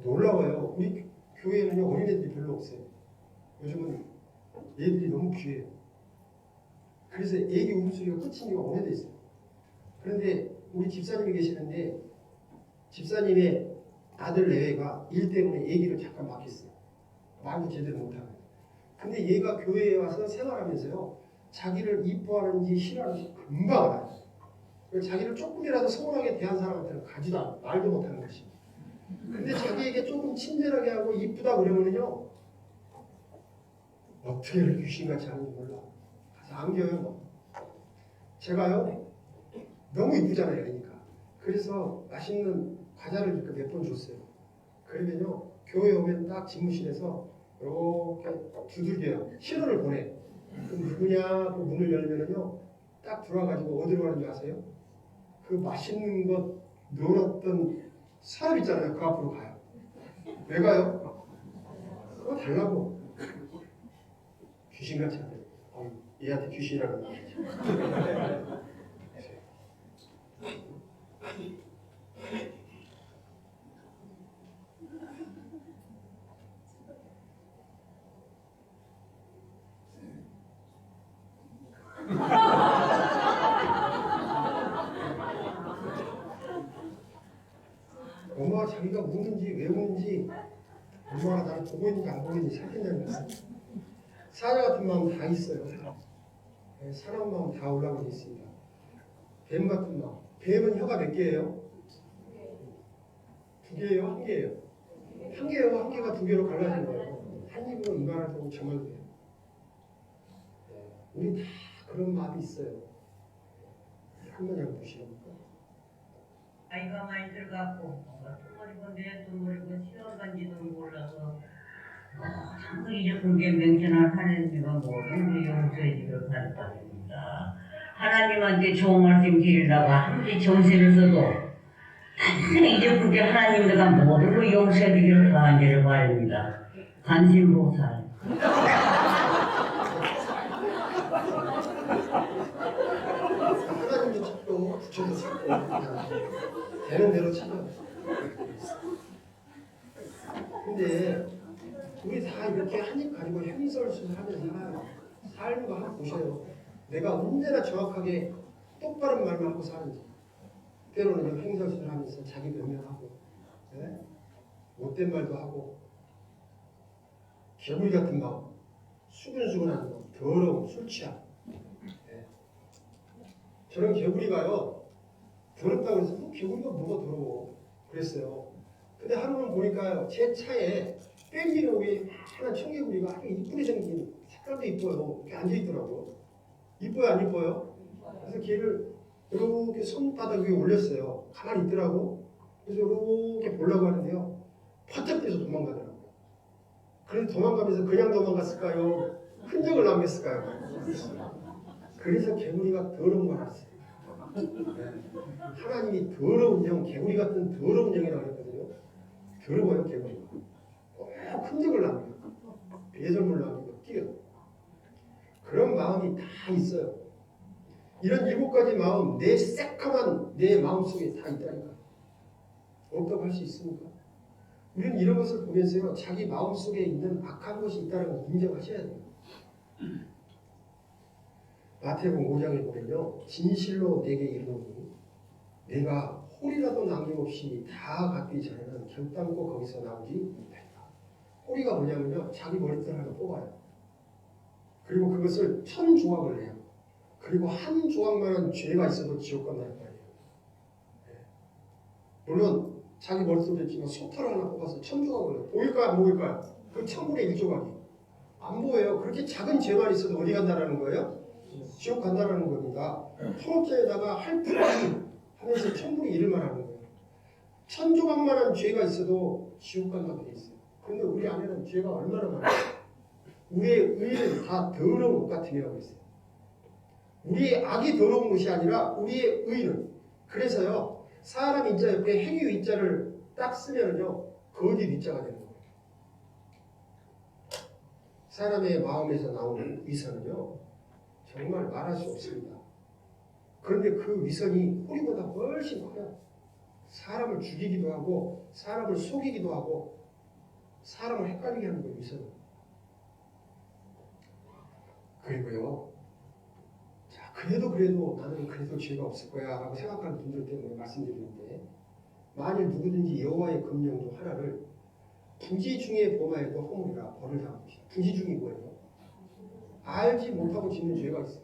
놀라워요. 우리 교회에는요 어린애들이 별로 없어요. 요즘은 애들이 너무 귀해요. 그래서 애기 울음소리가 끝인 지가 오래됐어요. 그런데 우리 집사님이 계시는데 집사님의 아들 내외가 일 때문에 애기를 잠깐 맡겼어요. 말도 제대로 못하고. 근데 얘가 교회에 와서 생활하면서요 자기를 이뻐하는지 싫어하는지 금방 알아요. 자기를 조금이라도 서운하게 대한 사람한테는 가지도 않아. 말도 못하는 것이. 근데 자기에게 조금 친절하게 하고 이쁘다 그러면은요 어떻게 이렇게 귀신같이 하는지 몰라. 가서 안겨요. 뭐. 제가요 너무 이쁘잖아요. 그러니까. 그래서 맛있는 과자를 몇 번 줬어요. 그러면요 교회 오면 딱 집무실에서 이렇게 두들겨요. 신호를 보내. 그럼 누구냐? 그 문을 열면은요 딱 들어와가지고 어디로 가는지 아세요? 그 맛있는 것 넣어놨던 사람 있잖아요. 그 앞으로 가요. 왜 가요? 그거 달라고. 귀신같이 하네. 얘한테 귀신이라는 말이죠. 엄마가 자기가 우는지 왜 우는지 엄마가 나를 보고 있는지 안 보고 있는지 살핀다는 거예요. 사자 같은 마음 다 있어요. 사람 마음 다 올라가 있습니다. 뱀 같은 마음. 뱀은 혀가 몇 개예요? 두 개예요? 한 개예요? 한 개예요. 한 개가 두 개로 갈라진 거예요. 한 입으로 입안을 보고 정말 돼요. 우리 다 그런 마음이 있어요. 한번 해보시죠. 아이가 많이 들어갔고 또 내 돈벌이고 시간 간지도 몰라서 자꾸 이제품게 명전을 하느님과 모든 우리 용서해 주기를 바랍니다. 하나님한테 좋은 말씀 드리다가 아무리 정신을 써도 항상 이제품게 하나님과 모든 걸 용서해 주기를 간절히 바랍니다. 관심보살. 하나님도 찾고 부처도 찾고 되는 대로 찾아요. 근데 우리 다 이렇게 한 입 가지고 형설수설하면서 살아요. 삶을 한번 보셔요. 내가 언제나 정확하게 똑바른 말만 하고 사는지. 때로는 행설수설하면서 자기 변명하고 못된 말도 하고 개구리 같은 마음, 수근수근한 마음, 더러움, 술 취함. 저는 개구리가요 더럽다고 해서 개구리가 뭐가 더러워 그랬어요. 근데 하루는 보니까 제 차에 뺑기는 위에 하나 청개구리가 아주 이쁘게 생긴 색깔도 이뻐요. 이렇게 앉아있더라고요. 이뻐요 안 이뻐요? 그래서 걔를 이렇게 손바닥 위에 올렸어요. 가만히 있더라고. 그래서 이렇게 보려고 하는데요 퍼뜩 뛰어서 도망가더라고요. 그래서 도망가면서 그냥 도망갔을까요? 흔적을 남겼을까요? 그래서 개구리가 더러운 걸 알았어요. 하나님이 더러운 영, 개구리 같은 더러운 영이라고 했거든요. 더러워요, 개구리가. 꼭 흔적을 남겨요. 배설물 남기고 뛰어요. 그런 마음이 다 있어요. 이런 7가지 마음, 내 새까만 내 마음속에 다 있다니까. 없다고 할 수 있습니까? 우리는 이런 것을 보면서요, 자기 마음속에 있는 악한 것이 있다는 걸 인정하셔야 돼요. 마태복음 5장에 보면요, 진실로 내게 이르노니 내가 홀이라도 남김없이 다 갚기 전에는 결단코 거기서 나오지 못한다. 홀이가 뭐냐면요, 자기 머리털 하나 뽑아요. 그리고 그것을 1000조각을 내요. 그리고 한 조각만한 죄가 있어도 지옥 간다는 말이에요. 물론 자기 머리털도 있지만 소털 하나 뽑아서 1000조각을 내요. 보일까요 안 보일까요? 그 1000분의 1조각이 안 보여요. 그렇게 작은 죄만 있어도 어디 간다는 거예요? 지옥 간다라는 겁니다. 토로죄에다가 할 풀이 하면서 1000분의 1을 말하는 거예요. 1000조각만한 죄가 있어도 지옥 간다고 돼 있어요. 그런데 우리 안에는 죄가 얼마나 많아요. 우리의 의는 다 더러운 옷 같은 이라고 있어요. 우리의 악이 더러운 것이 아니라 우리의 의는. 그래서요, 사람 인자 옆에 행위 위자를 딱 쓰면은요, 거짓 위자가 되는 거예요. 사람의 마음에서 나오는 위선은요, 정말 말할 수 없습니다. 그런데 그 위선이 뿌리보다 훨씬 커요. 사람을 죽이기도 하고, 사람을 속이기도 하고, 사람을 헷갈리게 하는 거예요, 위선은. 그리고요, 자, 그래도 나는 그래도 죄가 없을 거야 라고 생각하는 분들 때문에 말씀드리는데, 만일 누구든지 여호와의 금령 중 하나를 부지 중에 범하여도 허물이라 벌을 당할 것이다. 부지 중이 뭐예요? 알지 못하고 짓는 죄가 있어요.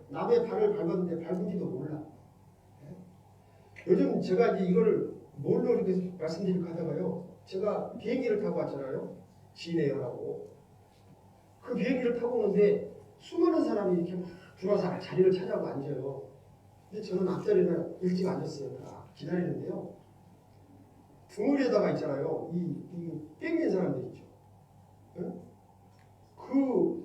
남의 발을 밟았는데 밟은지도 몰라. 요즘 제가 이제 이거를 뭘로 이렇게 말씀드릴까 하다가요, 제가 비행기를 타고 왔잖아요. 진에어라고. 그 비행기를 타고 오는데 수많은 사람이 이렇게 막 들어와서 자리를 찾아고 앉아요. 근데 저는 앞자리에 일찍 앉았어요. 다 기다리는데요. 등허리에다가 있잖아요. 이 뺑긴 사람들 있죠. 응? 그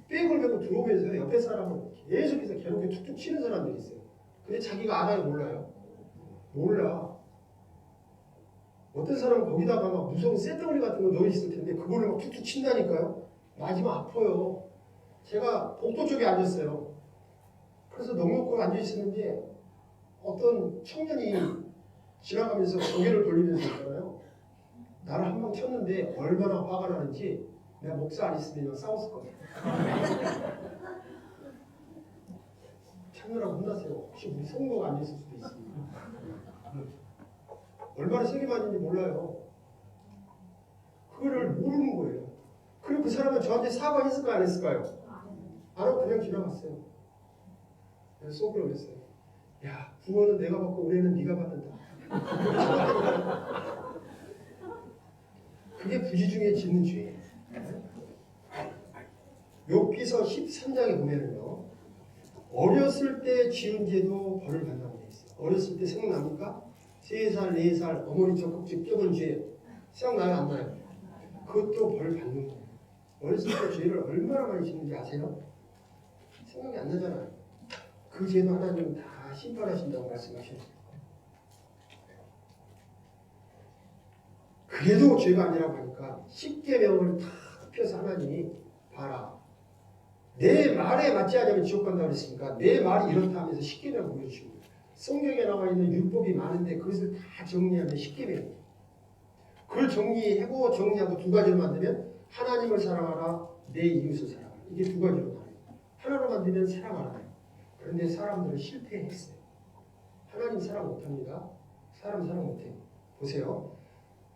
백을 메고 들어오면서 옆에 사람을 계속해서 괴롭게 툭툭 치는 사람들이 있어요. 근데 자기가 알아요, 몰라요? 몰라. 어떤 사람은 거기다가 막 무서운 쇳덩어리 같은 거 넣어 있을 텐데 그걸로 막 툭툭 친다니까요. 맞으면 아파요. 제가 복도 쪽에 앉았어요. 그래서 넉넉히 앉아 있었는데 어떤 청년이 지나가면서 고개를 돌리면서 있잖아요. 나를 한 방 쳤는데 얼마나 화가 나는지 내가 목사 안 있으면 싸웠을 거예요. 참느라고 혼났어요. 혹시 우리 성도가 안 있을 수도 있습니다. 얼마나 세게 맞는지 몰라요. 그거를 모르는 거예요. 그리고 그 사람은 저한테 사과했을까 안 했을까요? 안 하고 그냥 지나갔어요. 그래서 속으로 그랬어요. 야, 부모는 내가 받고 은혜는 네가 받는다. 그게 부지 중에 짓는 죄예요. 욥기서 13장에 보면은요, 어렸을 때 지은 죄도 벌을 받는다고 되어 있어요. 어렸을 때 생각납니까? 3살, 4살 어머니 젖꼭지 껴본 죄 생각나요, 안 나요? 그것도 벌 받는 거예요. 어렸을 때 죄를 얼마나 많이 짓는지 아세요? 생각이 안 나잖아요. 그 죄도 하나님은 다 심판하신다고 말씀하셨어요. 그래도 죄가 아니라고 하니까 십계명을 다 펴서 하나님이 봐라. 내 말에 맞지 않으면 지옥 간다고 그랬으니까 내 말이 이렇다 하면서 십계명 보여주시고, 성경에 나와 있는 율법이 많은데 그것을 다 정리하면 십계명이에요. 그걸 정리하고 두 가지로 만들면 하나님을 사랑하라, 내 이웃을 사랑하라. 이게 두 가지로 나와요. 하나로 만들면 사랑하라. 그런데 사람들은 실패했어요. 하나님 사랑 못합니다. 사람 사랑 못해요. 보세요.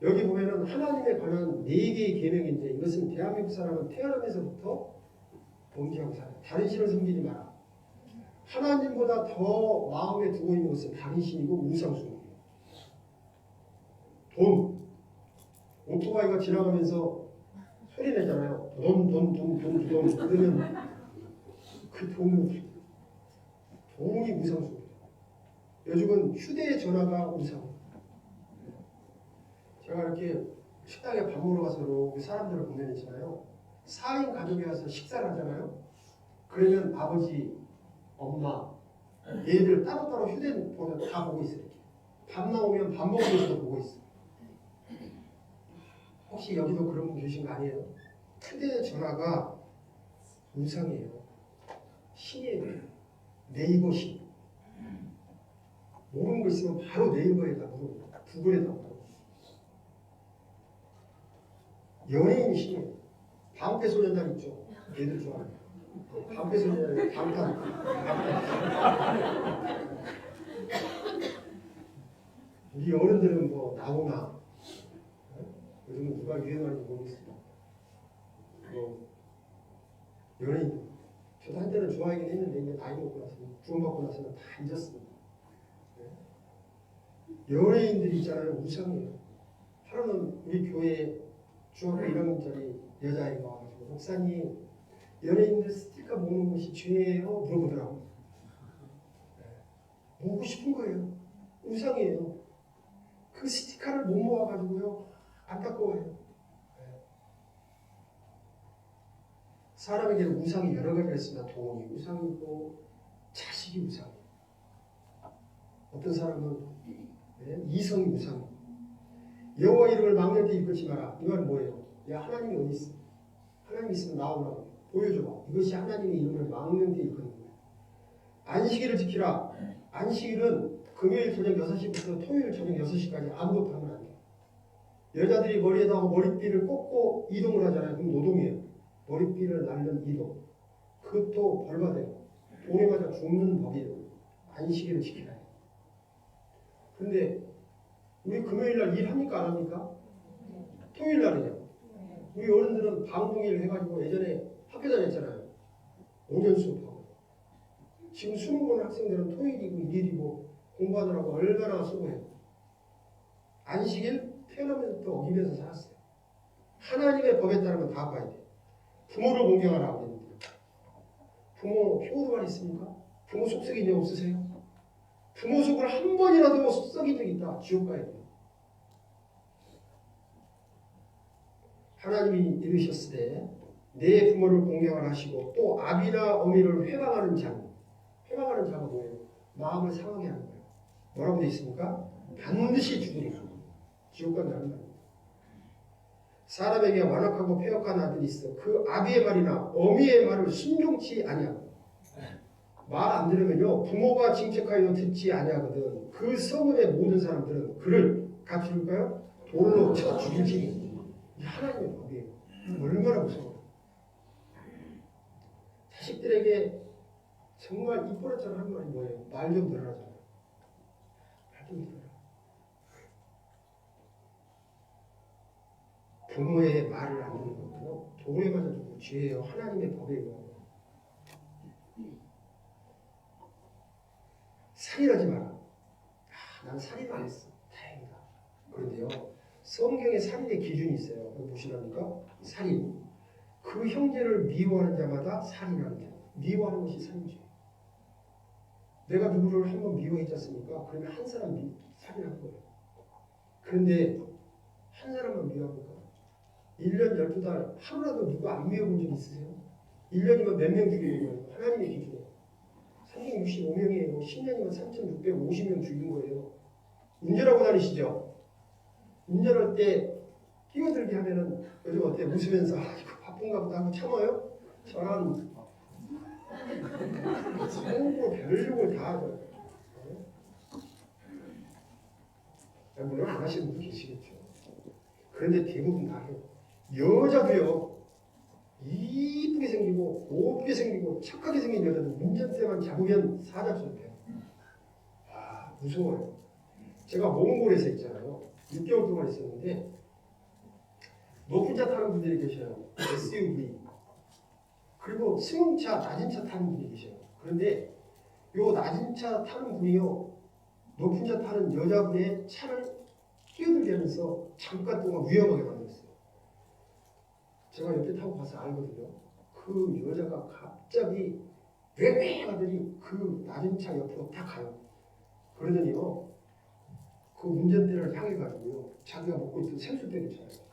여기 보면은 하나님에 관한 4개의 계명인데 이것은 대한민국 사람은 태어나면서부터 범죄하고 살아요. 다른 신을 섬기지 마라. 하나님보다 더 마음에 두고 있는 것은 다른 신이고 우상숭배예요. 돈. 오토바이가 지나가면서 소리 내잖아요. 돈. 그러면 그 돈이 우상숭배예요. 요즘은 휴대전화가 우상. 제가 이렇게 식당에 밥 먹으러 가서 사람들을 보면 있잖아요. 4인 가족이 와서 식사를 하잖아요. 그러면 아버지, 엄마, 얘들 따로따로 휴대폰을 다 보고 있어요. 밥 나오면 밥 먹으면서도 보고 있어요. 혹시 여기도 그런 분 계신 거 아니에요? 휴대전화가 우상이에요. 신이에요. 네이버 신. 모르는 거 있으면 바로 네이버에다 물어보고 구글에다 물어보고. 연예인 신이에요. 방패소년단 있죠? 얘들 좋아해요. 방패소년단, 방탄. 우리 어른들은 뭐 나오나? 요즘은 누가 유행하는지 모르겠습니다. 뭐 연예인. 저도 한때는 좋아하긴 했는데 이제 나이 먹고 나서 구원받고 나서는 다 잊었습니다. 연예인들이 있잖아요. 우상이에요. 하루는 우리 교회 중학교 1학년짜리 여자아이가 와가지고 목사님, 연예인들 스티커 먹는 것이 죄예요? 물어보더라고요. 먹고 싶은 거예요. 우상이에요. 그 스티커를 못 모아가지고요. 안타까워요. 사람에게는 우상이 여러 가지가 있습니다. 돈이 우상이고 자식이 우상이에요. 어떤 사람은 이성이 우상이에요. 여호와 이름을 망령되 일컫지 마라. 이 말은 뭐예요? 야, 하나님이 어디 있어? 하나님 있으면 나오라고 보여줘봐. 이것이 하나님의 이름을 망령되 일컫는 거예요. 안식일을 지키라. 안식일은 금요일 저녁 6시부터 토요일 저녁 6시까지 아무것도 하면 안 돼요. 여자들이 머리에다가 머리띠를 꽂고 이동을 하잖아요. 그럼 노동이에요. 머리띠를 날는 이동. 그것도 벌받아요. 돈에 맞아 죽는 법이에요. 안식일을 지키라. 그런데 우리 금요일날 일합니까? 안 합니까? 토요일날이에요. 우리 어른들은 방송일 해가지고 예전에 학교 다녔잖아요. 5년 수업하고. 지금 수능 보는 학생들은 토요일이고 일일이고 공부하느라고 얼마나 수고해요. 안식일 태어나면서부터 어기면서 살았어요. 하나님의 법에 따르면 다 봐야 돼요. 부모를 공경하라 그랬는데 부모 효도가 있습니까? 부모 속썩인 적 없으세요? 부모 속을 한 번이라도 썩인 적 있다. 지옥 가야 돼요. 하나님이 이르셨으되 내 부모를 공경을 하시고 또 아비나 어미를 회방하는 자. 회방하는 자가 뭐예요? 마음을 상하게 하는 거예요. 뭐라고 되어 있습니까? 반드시 죽으리라. 지옥 간다는 말입니다. 사람에게 완악하고 패역한 아들이 있어 그 아비의 말이나 어미의 말을 순종치 아니하고 말 안 들으면요 부모가 징책하여 듣지 아니하거든 그 성읍의 모든 사람들은 그를 같이 줄까요? 돌로 쳐 죽일지니 하나님의 법이에요. 얼마나 무서워요. 자식들에게 정말 이뻐라처럼 하는 말이 뭐예요? 말 좀 들어라잖아요. 말 좀 들어라. 부모의 말을 안 듣는 거고요. 돌에 맞아 죽고 죄예요. 하나님의 법이에요. 살인하지 마라. 난 살인 안 했어. 다행이다. 그런데요. 성경에 살인의 기준이 있어요. 보시랍니까? 살인. 그 형제를 미워하는 자마다 살인하는 자. 미워하는 것이 살인죄예요. 내가 누구를 한번 미워했지 않습니까? 그러면 한 사람 살인한 거예요. 그런데 한 사람만 미워합니까? 1년 12달 하루라도 누구 안 미워본 적 있으세요? 1년이면 몇 명 죽이는 거예요? 하나님의 기준에 365명이에요. 10년이면 3,650명 죽인 거예요. 운전하고 다니시죠? 운전할 때 끼어들게 하면은 요즘 어때요? 웃으면서 이거 바쁜가 보다 하고 참아요? 저는 참고 별욕을 다 하죠. 물론 안 하시는 분도 계시겠죠. 그런데 대부분 다 해요. 여자도요. 이쁘게 생기고 곱게 생기고 착하게 생긴 여자들 운전대만 잡으면 사자처럼 해요. 아 무서워요. 제가 몽골에서 있잖아요. 6개월 동안 있었는데 높은 차 타는 분들이 계셔요. SUV. 그리고 승용차, 낮은 차 타는 분이 계셔요. 그런데 요 낮은 차 타는 분이요. 높은 차 타는 여자분의 차를 끼어들게 하면서 잠깐 동안 위험하게 만들었어요. 제가 옆에 타고 가서 알거든요. 그 여자가 갑자기 왜왜 하더니 그 낮은 차 옆으로 딱 가요. 그러더니요. 그 운전대를 향해 가지고요. 자기가 먹고 있던 생수병 있잖아요.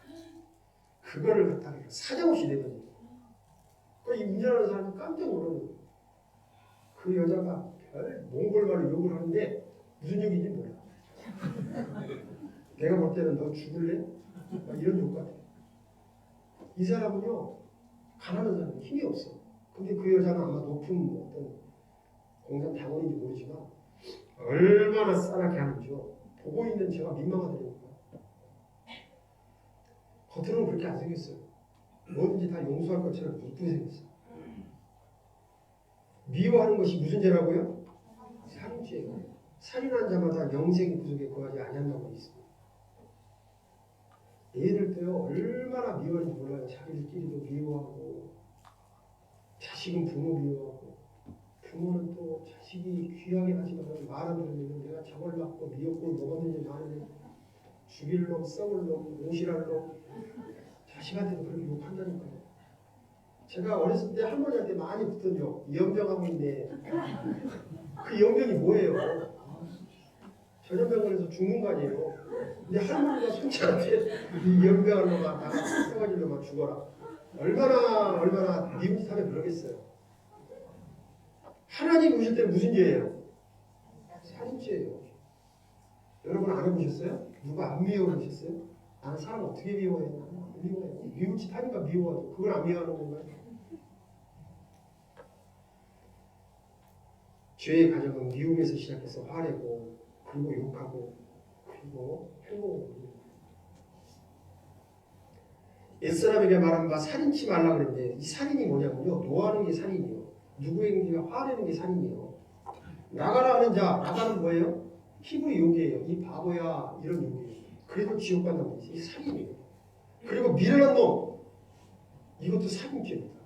그거를 갖다가 사정없이 내더니 이 운전하는 사람이 깜짝 놀라는 거예요. 그 여자가 별 몽골말로 욕을 하는데 무슨 욕인지 몰라. 내가 볼 때는 너 죽을래? 이런 욕 같아. 이 사람은요 가난한 사람 힘이 없어. 근데 그 여자는 아마 높은 어떤 공산 당원인지 모르지만 얼마나 싸나게 하는지요. 보고 있는 제가 민망하더라고요. 겉으로는 그렇게 안 생겼어요. 뭐든지 다 용서할 것처럼 이쁘게 생겼어요. 미워하는 것이 무슨 죄라고요? 살인죄예요. 살인한 자마다 영생의 구속에 거하지 아니한다고 있습니다. 얘들도요 얼마나 미워하는지 몰라요. 자기들끼리도 미워하고 자식은 부모 미워하고 부모는 또 자식이 귀하게 하지만 말 안 들으면 내가 저걸 낳고 미역국을 먹었는지 나는 죽일 놈, 썩을 놈, 오실할 놈 자식한테도 그렇게 욕한다니까요. 제가 어렸을 때 할머니한테 많이 듣던 욕 연병하고 있네. 그 연병이 뭐예요? 전염병원에서 죽는 거 아니에요. 근데 할머니가 손자한테 이 연병한 놈아 나 해가지고 막 죽어라. 얼마나 미운 짓 하면 그러겠어요. 하나님 보실 때는 무슨 죄예요? 살인죄예요. 여러분 안 해보셨어요? 누가 안 미워보셨어요? 나는 사람 어떻게 미워해? 나는 안 미워해. 미운 짓 하니까 미워하죠. 그걸 안 미워하는 건가요? 죄의 과정은 미움에서 시작해서 화내고 그리고 욕하고 그리고 행복을 옛사람에게 말한 바 살인치 말라 그랬는데 이 살인이 뭐냐면요. 노하는 게 살인이에요. 누구에게 화내는 게 살인이에요. 나가라 하는 자, 나가는 뭐예요? 히브리 욕이에요. 이 바보야 이런 욕이에요. 그래도 지옥 간다는 거지. 이 살인이에요. 그리고 미련한 놈 이것도 살인죄입니다.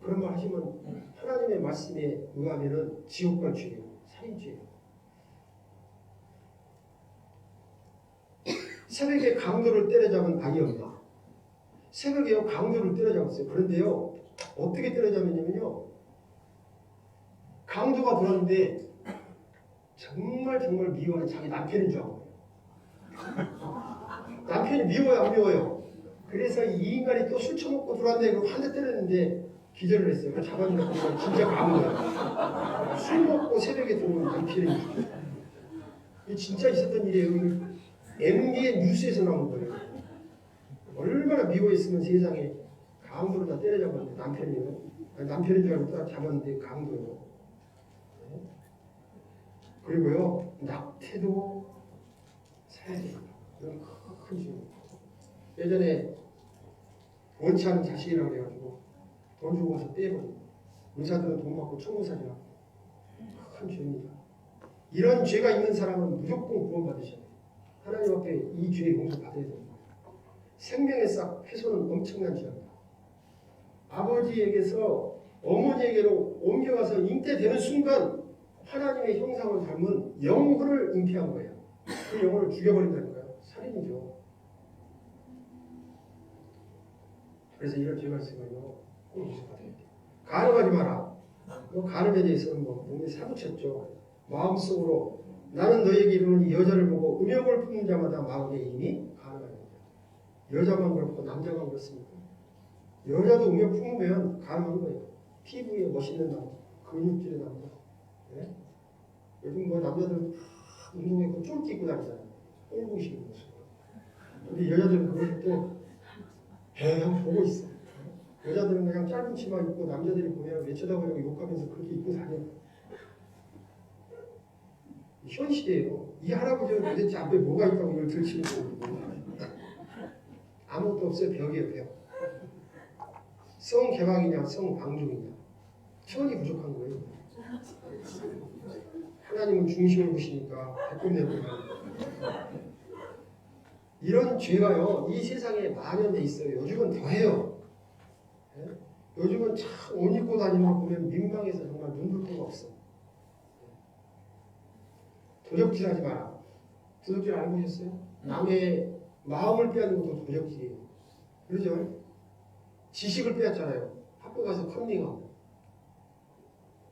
그런 말 하시면 하나님의 말씀에 의하면은 지옥 갈 죄예요. 살인죄예요. 새벽에 강도를 때려잡은 아이 엄마. 새벽에요 강도를 때려잡았어요. 그런데요 어떻게 때려잡느냐면요 강도가 들었는데 정말 미워하는 자기 남편인 줄 알고 남편이 미워요 안 미워요? 그래서 이 인간이 또 술 처먹고 들어왔네 그러고 한 대 때렸는데 기절을 했어요. 잡았는데 진짜 강도예요. 술 먹고 새벽에 들어온 남편이 이게 진짜 있었던 일이에요. MB의 뉴스에서 나온 거예요. 얼마나 미워했으면 세상에 강도를 다 때려잡았는데 남편인 줄 알고 딱 잡았는데 강도요. 그리고요 낙태도 살해입니다. 이건 큰 죄입니다. 예전에 원치 않은 자식이라고 그래가지고 돈 주고 와서 떼버립니다. 의사들은 돈 받고 청구사지라고 큰 죄입니다. 이런 죄가 있는 사람은 무조건 구원받으셔야 돼요. 하나님 앞에 이 죄의 용서 받아야 됩니다. 생명의 싹 훼손은 엄청난 죄입니다. 아버지에게서 어머니에게로 옮겨가서 잉태되는 순간 하나님의 형상을 닮은 영혼을 잉태한 거예요. 그 영혼을 죽여버린다니까요. 살인이죠. 그래서 이런 죄가 있으면요 꼭 용서받아야 돼요. 간음하지 마라. 간음에 대해서는 몸에 사무쳤죠. 마음속으로 나는 너에게 이르노니 여자를 보고 음욕을 품는 자마다 마음에 이미 간음하느니라. 여자만 그렇고 남자만 그렇습니까? 여자도 음욕 품으면 간음하는 거예요. 피부에 멋있는 남자, 근육질의 남자. 네? 요즘 남자들은 운동에 쫄기 입고 다니잖아요. 꼴보기 입는 모습. 근데 여자들은 그걸 또 배양 보고 있어. 여자들은 그냥 짧은 치마 입고 남자들이 보면 왜 쳐다보려고 욕하면서 그렇게 입고 다녀. 현 시대에요. 이 할아버지는 도대체 앞에 뭐가 있다고 이걸 들치는 거예요. 아무것도 없어요. 벽이에요. 벽. 성개방이냐 성방종이냐 천이 부족한 거예요. 하나님은 중심을 보시니까 배꼽내보면 이런 죄가요 이 세상에 만연돼 있어요. 요즘은 더해요. 네? 요즘은 참 옷 입고 다니는 거 보면 민망해서 정말 눈물 데가 없어. 도적질하지 마라. 도적질 알고 계셨어요? 남의 마음을 빼앗는 것도 도적질이에요. 그러죠? 지식을 빼앗잖아요. 학교 가서 컨닝하고.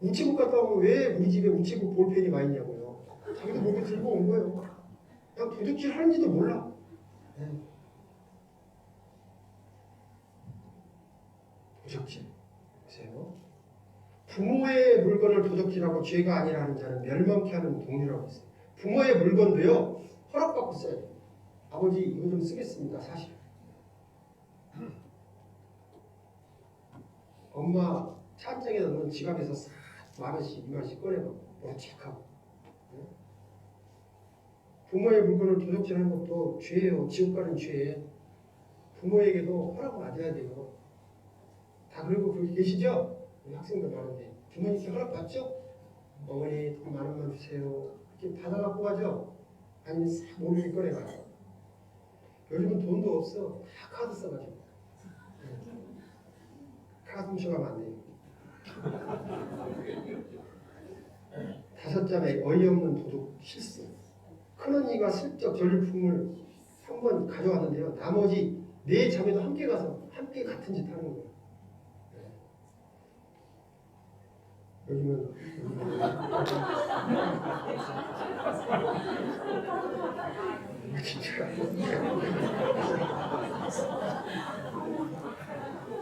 우체국 갔다 오면 왜 우리 집에 우체국 볼펜이 많이 있냐고요. 자기도 목에 들고 온 거예요. 그냥 도둑질 하는지도 몰라. 네. 도적질. 보세요. 부모의 물건을 도적질하고 죄가 아니라는 자는 멸망케 하는 동료라고 했어요. 부모의 물건도요. 허락받고 써야 돼요. 아버지 이거 좀 쓰겠습니다. 사실. 엄마 찬장에 넣는 지갑에서 싹 10,000원씩 20,000원씩 꺼내고 체크하고. 부모의 물건을 도둑질하는 것도 죄예요. 지옥 가는 죄에 부모에게도 허락을 받아야 돼요. 다 그러고 그렇게 계시죠? 우리 학생들 많은데 부모님께 허락 받죠? 어머니 돈 10,000원만 주세요. 이렇게 받아갖고 가죠? 아니면 싹 모르게 꺼내가요. 요즘은 돈도 없어. 다 카드 써가지고. 카드 훔쳐가면 안 돼요. 5잠에 어이없는 도둑 실수. 큰언니가 슬쩍 전리품을 한 번 가져왔는데요. 나머지 4자매도 함께 가서 함께 같은 짓 하는 거예요. 요즘은 진짜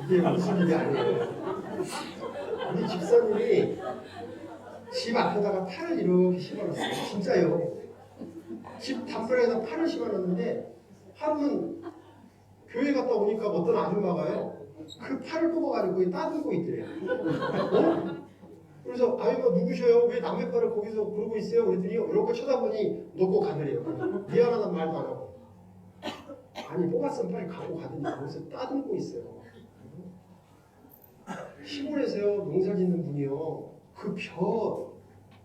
이게 무슨 일이 아니에요. 우리 집사님이 집 앞에다가 팔을 이렇게 심어놨어요. 진짜요. 집 담벼락에다 팔을 심어놨는데 하루는 교회 갔다 오니까 어떤 아줌마가요. 그 팔을 뽑아가지고 거기 따들고 있더래요. 어? 그래서 아이가 누구셔요? 왜 남의 팔을 거기서 그러고 있어요? 그랬더니 이렇게 쳐다보니 놓고 가더래요. 미안하다는 말도 안 하고. 아니 뽑았으면 빨리 갖고 가든지 거기서 따들고 있어요. 시골에서요 농사 짓는 분이요 그 벼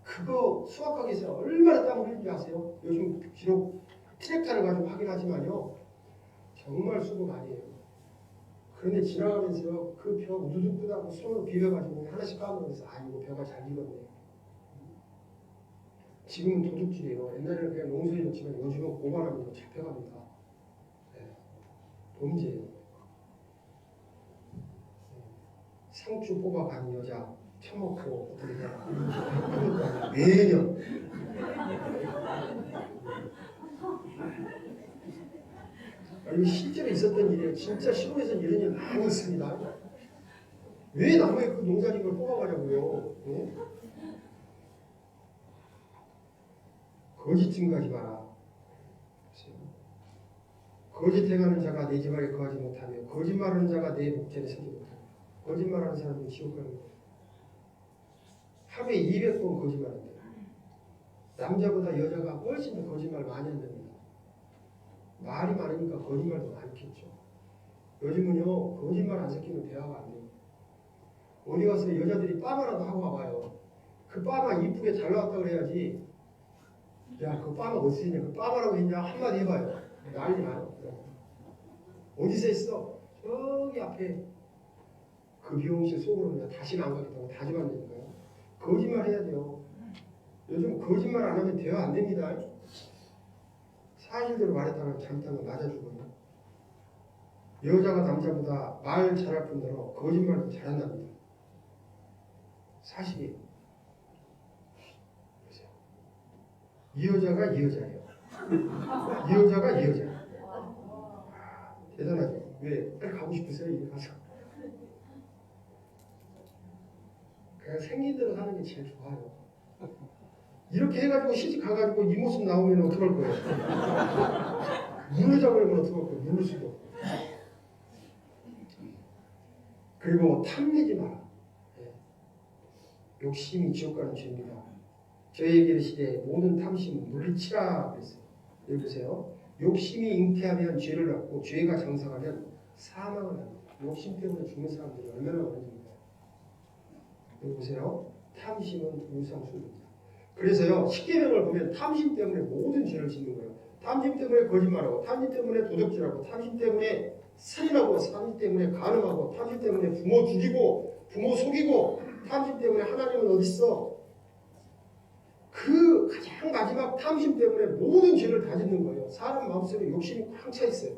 그거 수확하기 위해서 얼마나 땀을 흘리는지 아세요? 요즘 비록 트랙터를 가지고 하긴 하지만요 정말 수고 많이 해요. 그런데 지나가면서요 그 벼 우두둑 뜯하고 손으로 비벼가지고 하나씩 까먹으면서 아 이거 벼가 잘 익었네. 지금은 도둑질이에요. 옛날에는 그냥 농소에 넣지만 요즘은 고발합니다. 잡혀갑니다. 네. 범죄예요. 상추 뽑아간 여자 처먹고 어떻게 되나 매년 아니 실제로 있었던 일이에요. 진짜 시골에서 이런 일 많이 있습니다. 왜 남의 그 농사진 걸 뽑아가냐고요. 네? 거짓 증거하지 마라. 거짓 행하는 자가 내 집안에 거하지 못하며 거짓말하는 자가 내 목전에 서지 못하며 거짓말하는 사람은 지옥 가는 거예요. 하루에 200번 거짓말한대요. 남자보다 여자가 훨씬 더 거짓말 많이 한답니다. 말이 많으니까 거짓말도 많겠죠. 요즘은요 거짓말 안 섞이면 대화가 안 돼요. 어디 가서 여자들이 빠마라도 하고 와봐요. 그 빠마 이쁘게 잘 나왔다 그래야지. 야 그 빠마 어디서 했냐? 그 빠마라고 했냐? 한마디 해봐요. 난리 나요. 어디서 했어? 저기 앞에 그 미용실 속으로 그냥 다시는 안 가겠다고 다짐한다니까요. 거짓말 해야 돼요. 요즘 거짓말 안 하면 대화 안 됩니다. 사실대로 말했다가 잘못하면 맞아 죽어요. 여자가 남자보다 말 잘할 뿐더러 거짓말도 잘한답니다. 사실이에요. 보세요. 이 여자가 이 여자예요. 이 여자가 이 여자예요. 대단하죠. 왜? 빨리 가고 싶으세요? 이게 가서. 그냥 생긴 대로 사는 게 제일 좋아요. 이렇게 해가지고 시집 가가지고 이 모습 나오면 어떡할 거예요? 눈을 잡으려면 어떡할 거예요? 눈을 수도. 그리고 탐내지 마라. 욕심이 지옥 가는 죄입니다. 저에게 이르시되 모든 탐심은 물리치라 그랬어요. 여기 보세요. 욕심이 잉태하면 죄를 낳고 죄가 장성하면 사망을 합니다. 욕심 때문에 죽는 사람들이 얼마나 많은지입니다. 여기 보세요. 탐심은 우상숭배입니다. 그래서요 십계명을 보면 탐심 때문에 모든 죄를 짓는 거예요. 탐심 때문에 거짓말하고, 탐심 때문에 도둑질하고, 탐심 때문에 살인하고, 탐심 때문에 간음하고, 탐심 때문에 부모 죽이고, 부모 속이고, 탐심 때문에 하나님은 어디 있어? 그 가장 마지막 탐심 때문에 모든 죄를 다 짓는 거예요. 사람 마음속에 욕심이 꽉 차 있어요.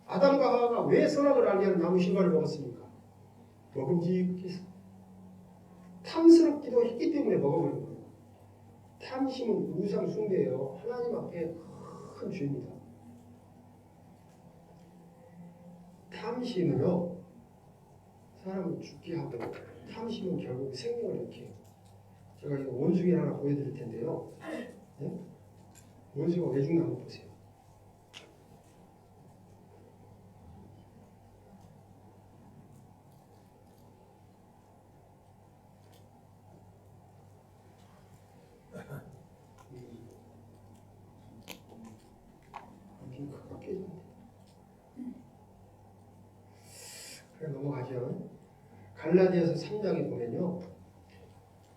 아담과 하와가 왜 선악을 알게 하는 나무 실과를 먹었습니까? 먹음직해서 탐스럽기도 했기 때문에 먹어버린 거예요. 탐심은 우상 숭배예요. 하나님 앞에 큰 죄입니다. 탐심은요 사람을 죽게 하고 탐심은 결국 생명을 잃게 해요. 제가 이 원숭이 하나 보여드릴 텐데요. 네? 원숭이가 왜 죽나 한번 보세요. 핑크가 깨졌네. 그래 넘어가죠. 갈라디아서 3장에 보면요.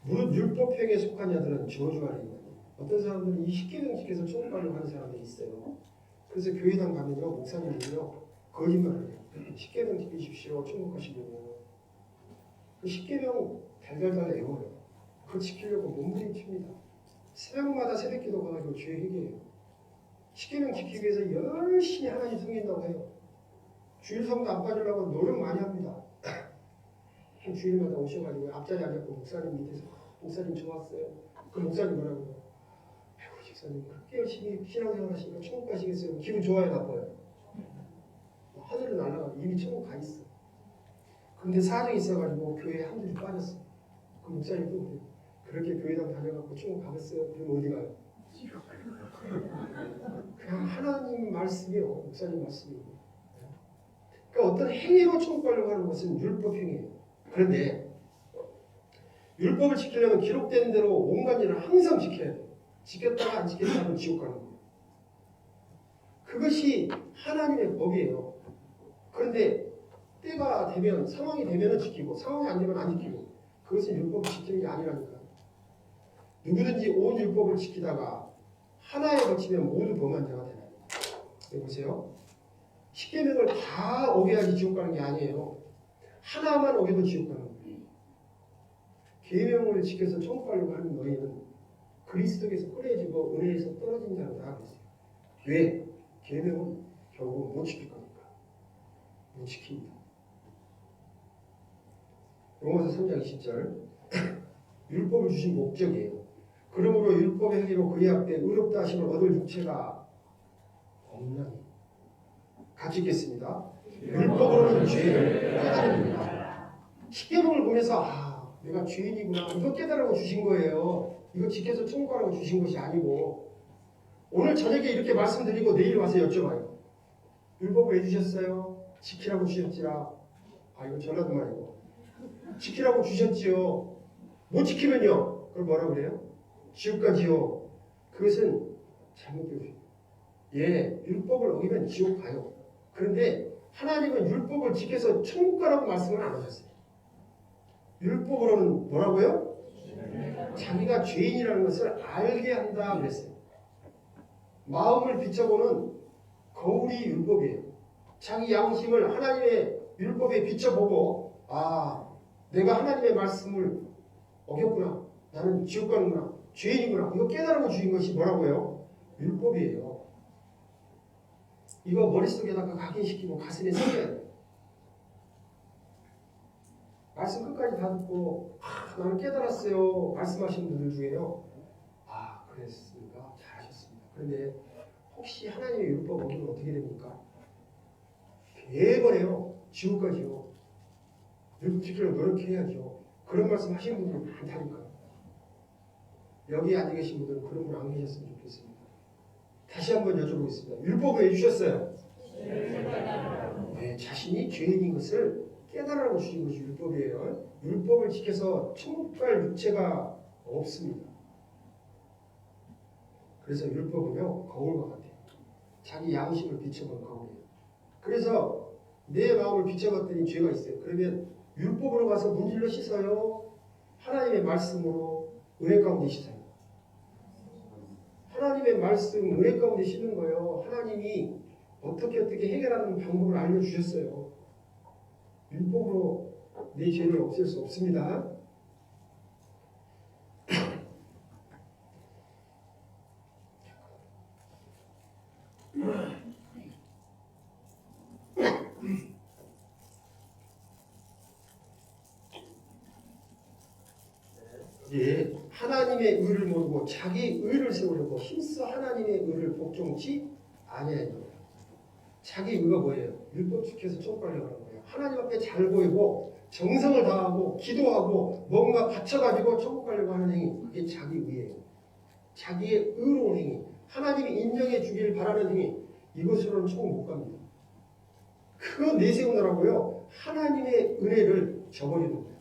무릇 율법행에 속한 자들은 저주 아래 있나니 어떤 사람들은 이 십계명 지켜서 천국 가려고 하는 사람들이 있어요. 그래서 교회당 가면요 목사님들이요 거짓말을 해요. 십계명 지키십시오 천국 가시려고. 그 십계명 달달달 외워요. 그거 지키려고 몸부림칩니다. 새벽마다 새벽기도 가가지고 죄 회개해요. 십계명 지키기 위해서 열심히 하나님 섬긴다고 해요. 주일 성도 안 빠지려고 노력 많이 합니다. 주일마다 오셔가지고 앞자리 앉았고 목사님 밑에서 목사님 좋았어요. 그 목사님 뭐라고요? 아이고 집사님 그렇게 열심히 신앙생활 하시니까 천국 가시겠어요? 기분 좋아요 나빠요? 하늘로 날아가 이미 천국 가 있어. 근데 사정이 있어가지고 교회에 한 줄이 빠졌어. 그 목사님도 그렇게 교회당 다녀갖고 쭉 가겠어요. 그럼 어디 가요? 그냥 하나님 말씀이요. 목사님 말씀이. 그러니까 어떤 행위로 천국하려고 하는 것은 율법 행위예요. 그런데 율법을 지키려면 기록된 대로 온갖 일을 항상 지켜야 돼요. 지켰다가 안 지켰다가 하면 지옥 가는 거예요. 그것이 하나님의 법이에요. 그런데 때가 되면 상황이 되면 지키고 상황이 안 되면 안 지키고 그것은 율법을 지키는 게 아니라니까. 누구든지 온 율법을 지키다가 하나에 거치면 모두 범한 자가 되나요? 여기 보세요. 10계명을 다 어겨야지 지옥 가는 게 아니에요. 하나만 어겨도 지옥 가는 거예요. 계명을 지켜서 천국 가려고 하는 너희는 그리스도께서 꺼내지고 은혜에서 떨어진 자로다 그랬어요. 왜? 계명은 결국 못 지킬 거니까. 못 지킵니다. 로마서 3장 20절 율법을 주신 목적이에요. 그러므로 율법의 행위로 그의 앞에 의롭다 하심을 얻을 육체가 없나니. 같이 읽겠습니다. 율법으로는 죄를 깨달습니다. 십계명을 보면서 내가 죄인이구나 이거 깨달으라고 주신 거예요. 이거 지켜서 천국 가라고 주신 것이 아니고 오늘 저녁에 이렇게 말씀드리고 내일 와서 여쭤봐요. 율법을 해주셨어요? 지키라고 주셨지라. 이거 전라도 말이고 지키라고 주셨지요. 못 지키면요. 그럼 뭐라 그래요? 지옥 가지요. 그것은 잘못 배우세요. 율법을 어기면 지옥 가요. 그런데 하나님은 율법을 지켜서 천국 가라고 말씀을 안 하셨어요. 율법으로는 뭐라고요? 자기가 죄인이라는 것을 알게 한다 그랬어요. 마음을 비춰보는 거울이 율법이에요. 자기 양심을 하나님의 율법에 비춰보고 내가 하나님의 말씀을 어겼구나. 나는 지옥 가는구나. 죄인이구나. 이거 깨달음을 주신 것이 뭐라고요? 율법이에요. 이거 머릿속에다가 각인시키고 가슴에 새겨야 돼요. 말씀 끝까지 다 듣고 나는 깨달았어요. 말씀하시는 분들 중에요. 그랬습니까? 잘하셨습니다. 그런데 혹시 하나님의 율법 어기면 어떻게 됩니까? 매번에요. 지옥 가지요. 율법 지키려고 노력해야죠. 그런 말씀 하시는 분들 많다니까요. 여기 앉아 계신 분들은 그런 분 안 계셨으면 좋겠습니다. 다시 한번 여쭤보겠습니다. 율법을 해주셨어요? 네, 자신이 죄인인 것을 깨달으라고 주신 것이 율법이에요. 율법을 지켜서 천국 갈 육체가 없습니다. 그래서 율법은요 거울과 같아요. 자기 양심을 비춰본 거울이에요. 그래서 내 마음을 비춰봤더니 죄가 있어요. 그러면 율법으로 가서 문질러 씻어요? 하나님의 말씀으로 은혜 가운데 씻어요? 하나님의 말씀 은혜 가운데 씻는 거예요. 하나님이 어떻게 해결하는 방법을 알려주셨어요. 율법으로 내 죄를 없앨 수 없습니다. 하나님의 의를 모르고 자기 의를 세우려고 힘써 하나님의 의를 복종치 아니하니라. 자기 의가 뭐예요? 율법 지켜서 천국 가려고 하는 거예요. 하나님 앞에 잘 보이고 정성을 다하고 기도하고 뭔가 바쳐가지고 천국 가려고 하는 행위, 그게 자기 의예요. 자기의 의로운 행위, 하나님이 인정해 주길 바라는 행위, 이것으로는 천국 못 갑니다. 그거 내세우느라고요 하나님의 은혜를 저버리는 거예요.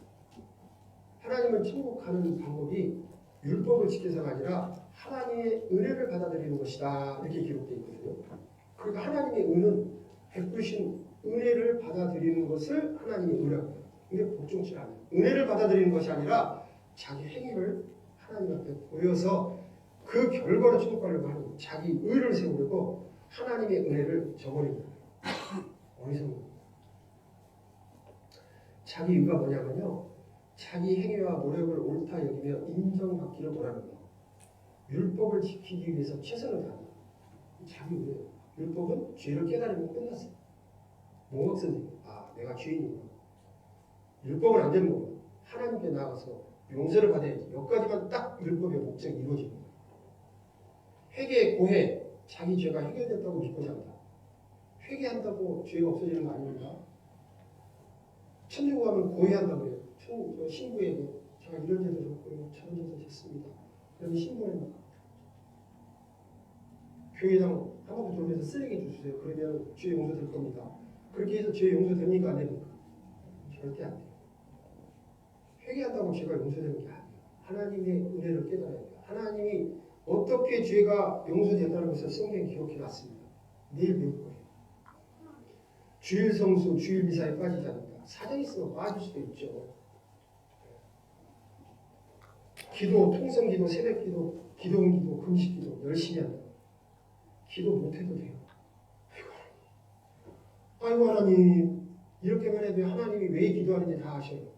하나님은 천국 가는 방법이 율법을 지켜서가 아니라 하나님의 은혜를 받아들이는 것이다 이렇게 기록되어 있거든요. 그러니까 하나님의 은은 베푸신 은혜를 받아들이는 것을 하나님의 은라고 해요. 근데 복종치 않아요. 은혜를 받아들이는 것이 아니라 자기 행위를 하나님 앞에 보여서 그 결과로 천국 가려고 하는 거예요. 자기 의를 세우려고 하나님의 은혜를 저버리는 거예요. 어리석은 거예요. 자기 의가 뭐냐면요, 자기 행위와 노력을 옳다 여기며 인정받기를 원하는 거예요. 율법을 지키기 위해서 최선을 다합니다. 자기 의예요. 율법은 죄를 깨달으면 끝났어요. 몽학 선생님, 내가 죄인이구나. 율법은 안 되는 거고 하나님께 나가서 용서를 받아야지. 여기까지만 딱 율법의 목적이 이루어지는 거예요. 회개, 고해, 자기 죄가 해결됐다고 믿고자 한다. 회개한다고 죄가 없어지는 거 아닙니까? 천주교 가면 고해한다고 그래요. 신부에게 제가 이런 죄도 졌고요. 저런 죄도 졌습니다. 그러면 신부는 교회당 한 바퀴 돌면서 쓰레기 주세요. 그러면 죄 용서될 겁니다. 그렇게 해서 죄 용서됩니까? 안 됩니까? 절대 안 돼요. 회개한다고 죄가 용서되는 게 아니에요. 하나님의 은혜를 깨달아야 돼요. 하나님이 어떻게 죄가 용서된다는 것을 성경에 기록해 놨습니다. 내일 배울 거예요. 주일 성수, 주일 미사에 빠지지 않는다. 사정 있으면 빠질 수도 있죠. 기도, 통성 기도, 새벽 기도, 기도원 기도, 금식 기도 열심히 한다. 기도 못해도 돼요. 아이고 하나님 이렇게만 해도 하나님이 왜 기도하는지 다 아셔요.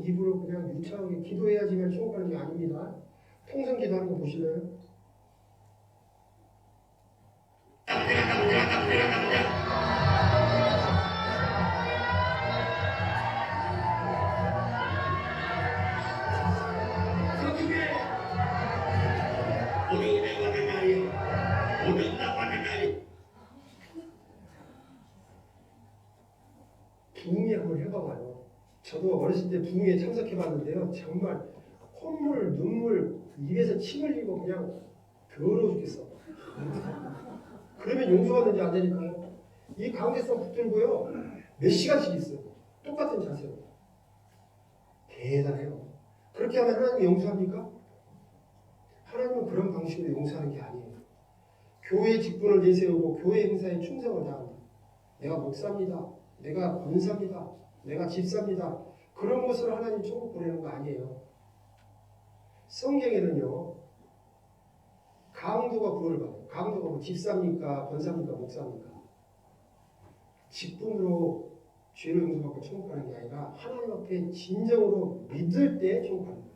입으로 그냥 유창하게 기도해야지만 천국 가는 게 아닙니다. 통성 기도하는 거 보실래요? 부흥회 한번 해봐봐요. 저도 어렸을 때 부흥회에 참석해봤는데요. 정말 콧물, 눈물, 입에서 침 흘리고 그냥 더러워 죽겠어. 그러면 용서받는지 안 되니까요. 이 가운데서 붙들고요. 몇 시간씩 있어요. 똑같은 자세로. 대단해요. 그렇게 하면 하나님이 용서합니까? 하나님은 그런 방식으로 용서하는 게 아니에요. 교회 직분을 내세우고 교회 행사에 충성을 다한다. 내가 목사입니다. 내가 권사입니다. 내가 집사입니다. 그런 것으로 하나님 천국 보내는 거 아니에요. 성경에는요. 강도가 구원을 받아요. 강도가 뭐 집사입니까? 권사입니까? 목사입니까? 직분으로 죄를 용서받고 천국 가는 게 아니라 하나님 앞에 진정으로 믿을 때 천국 가는 거예요.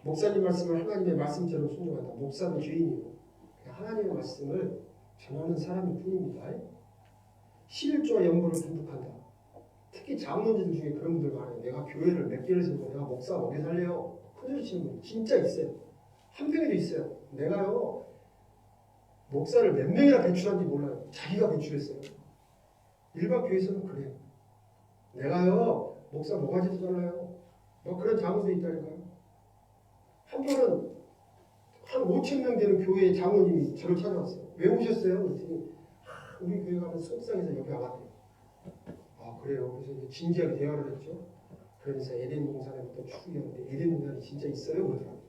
목사님 말씀을 하나님의 말씀처럼 순종한다. 목사는 죄인이고 하나님의 말씀을 전하는 사람일 뿐입니다. 실조와 연보를 분득한다. 특히 장로님들 중에 그런 분들 많아요. 내가 교회를 몇 개를 세우고 내가 목사 먹여 살래요. 큰소리 치는 분 진짜 있어요. 한평에도 있어요. 내가요 목사를 몇 명이나 배출한지 몰라요. 자기가 배출했어요. 일반 교회에서는 그래요. 내가요 목사 뭐가지도 않아요. 뭐 그런 장로도 있다니까요. 한 번은 한 5,000명 되는 교회의 장로님이 저를 찾아왔어요. 왜 오셨어요? 그랬더니 우리 교회 가면 속상해서 여기 와봤대요. 아 그래요? 그래서 이제 진지하게 대화를 했죠. 그러면서 에덴 동산에부터 쭉 이었는데 에덴 동산이 진짜 있어요? 그러더라고요.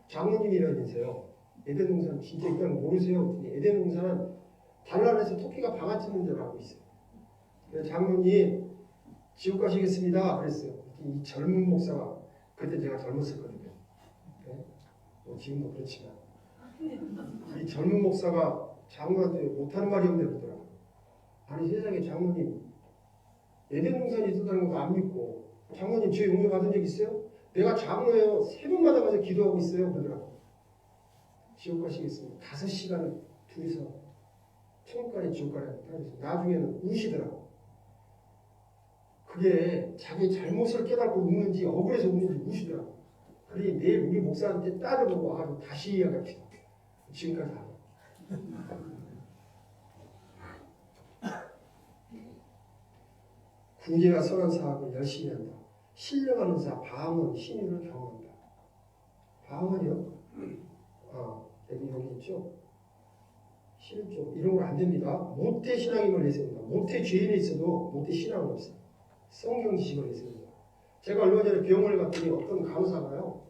장로님이라면서요. 에덴 동산 진짜 있다는 거 모르세요? 그랬더니 에덴 동산은 달란에서 토끼가 방아치는 데로 알고 있어요. 그래서 장로님 지옥 가시겠습니다. 그랬어요. 이 젊은 목사가 그때 제가 젊었었거든요. 네? 뭐 지금도 그렇지만 이 젊은 목사가 장로한테 못하는 말이 없네 그러더라고요. 아니 세상에 장로님 에덴 동산이 있었다는 거 안 믿고 장로님 죄 용서 받은 적 있어요? 내가 장로예요. 새벽마다 가서 기도하고 있어요. 그러더라고요. 지옥 가시겠습니다. 5시간을 둘이서 천국 가래 지옥 가래 따라서 나중에는 우시더라고. 그게 자기 잘못을 깨닫고 웃는지 억울해서 웃는지 우시더라고. 그러니 내일 우리 목사한테 따져보고 아주 다시 이야기합시다. 지금까지 안 해. 구제가 선한 사업을 열심히 한다. 신령하는 자 방언 신유를 경험한다. 방언이요? 여기 있죠? 실조 이런 건 안 됩니다. 모태 신앙임을 내세운다. 모태 죄인이 있어도 모태 신앙은 없어요. 성경 지식을 내세운다. 제가 얼마 전에 병원에 갔더니 어떤 간호사가요.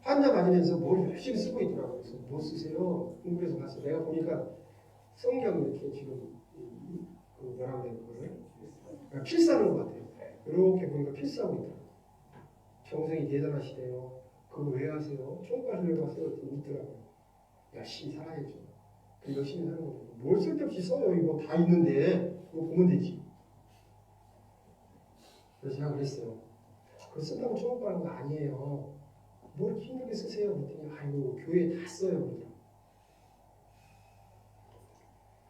환자 맞으면서 뭘 열심히 쓰고 있더라고요. 그래서 뭐 쓰세요? 궁금해서 갔어요. 내가 보니까 성경 이렇게 지금 그 뭐라고 해야 되나 필사하는 것 같아요. 이렇게 보니까 필사하고 있더라고요. 정성이 대단하시대요. 그거 왜 하세요? 총괄을 왜 하세요? 이렇게 묻더라고요. 열심히 살아야죠. 그 열심히 사는 거죠. 뭘 쓸데없이 써요. 이거 다 있는데 그거 보면 되지. 그래서 제가 그랬어요. 그거 쓴다고 천국 가는 거 아니에요. 뭘 이렇게 힘들게 쓰세요? 그랬더니 아이고 교회에 다 써요. 그러더라고요.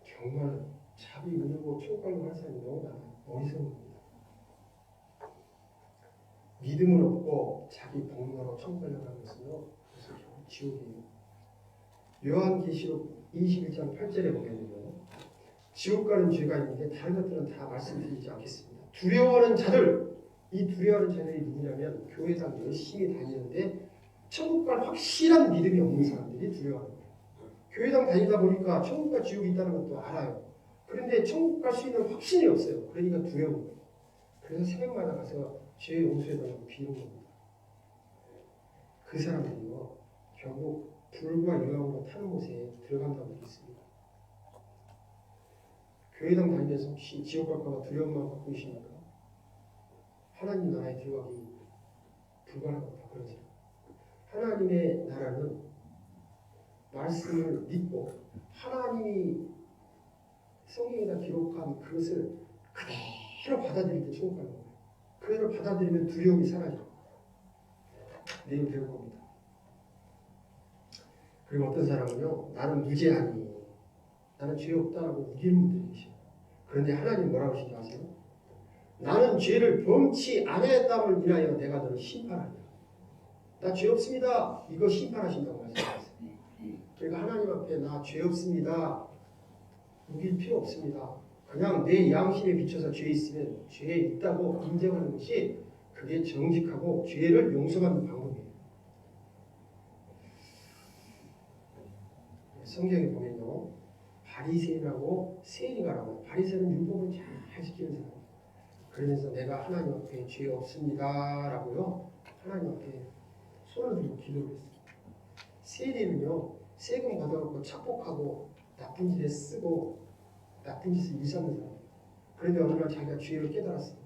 정말 자비 은혜고 천국 가는 할 사람이 너무 많아요. 어리석은 겁니다. 믿음은 없고 자기 복로로 천국 가려고 하는 것은요. 그래서 지옥이에요. 요한계시록 21장 8절에 보면요. 지옥 가는 죄가 있는데 다른 것들은 다 말씀드리지 않겠습니다. 두려워하는 자들, 이 두려워하는 자들이 누구냐면 교회당 열심히 다니는데 천국 갈 확실한 믿음이 없는 사람들이 두려워하는 거예요. 교회당 다니다 보니까 천국과 지옥이 있다는 것도 알아요. 그런데 천국 갈 수 있는 확신이 없어요. 그러니까 두려운 거예요. 그래서 새벽마다 가서 죄 용서해달라고 비는 겁니다. 그 사람들이요 결국 불과 유황으로 타는 곳에 들어간다고 믿습니다. 교회당 다니면서 혹시 지옥 갈까봐 두려운 마음 갖고 계십니까? 하나님 나라에 들어가기 불가능합니다. 그런 사람. 하나님의 나라는 말씀을 믿고 하나님이 성경에다 기록한 그것을 그대로 받아들일 때 천국 가는 거예요. 그대로 받아들이면 두려움이 사라져요. 내일 배울 겁니다. 그리고 어떤 사람은요, 나는 무죄하니, 나는 죄 없다라고 우기는 분들이 계셔요. 그런데 하나님 뭐라고 하시는지 아세요? 나는 죄를 범치 아니했다를 인하여 내가 너를 심판하리라. 나 죄 없습니다. 이거 심판하신다고 말씀하셨어요. 그러니까 하나님 앞에 나 죄 없습니다. 우길 필요 없습니다. 그냥 내 양심에 비춰서 죄 있으면 죄 있다고 인정하는 것이 그게 정직하고 죄를 용서받는 방법이에요. 성경에 보면요, 바리새인하고 세리가라고. 바리새인은 율법을 잘 지키는 사람. 그러면서 내가 하나님 앞에 죄 없습니다라고요, 하나님 앞에 손을 들고 기도를 했어요. 세리는요, 세금 받아갖고 착복하고 나쁜 짓에 쓰고 나쁜 짓을 일삼는 사람. 그런데 어느 날 자기가 죄를 깨달았어요.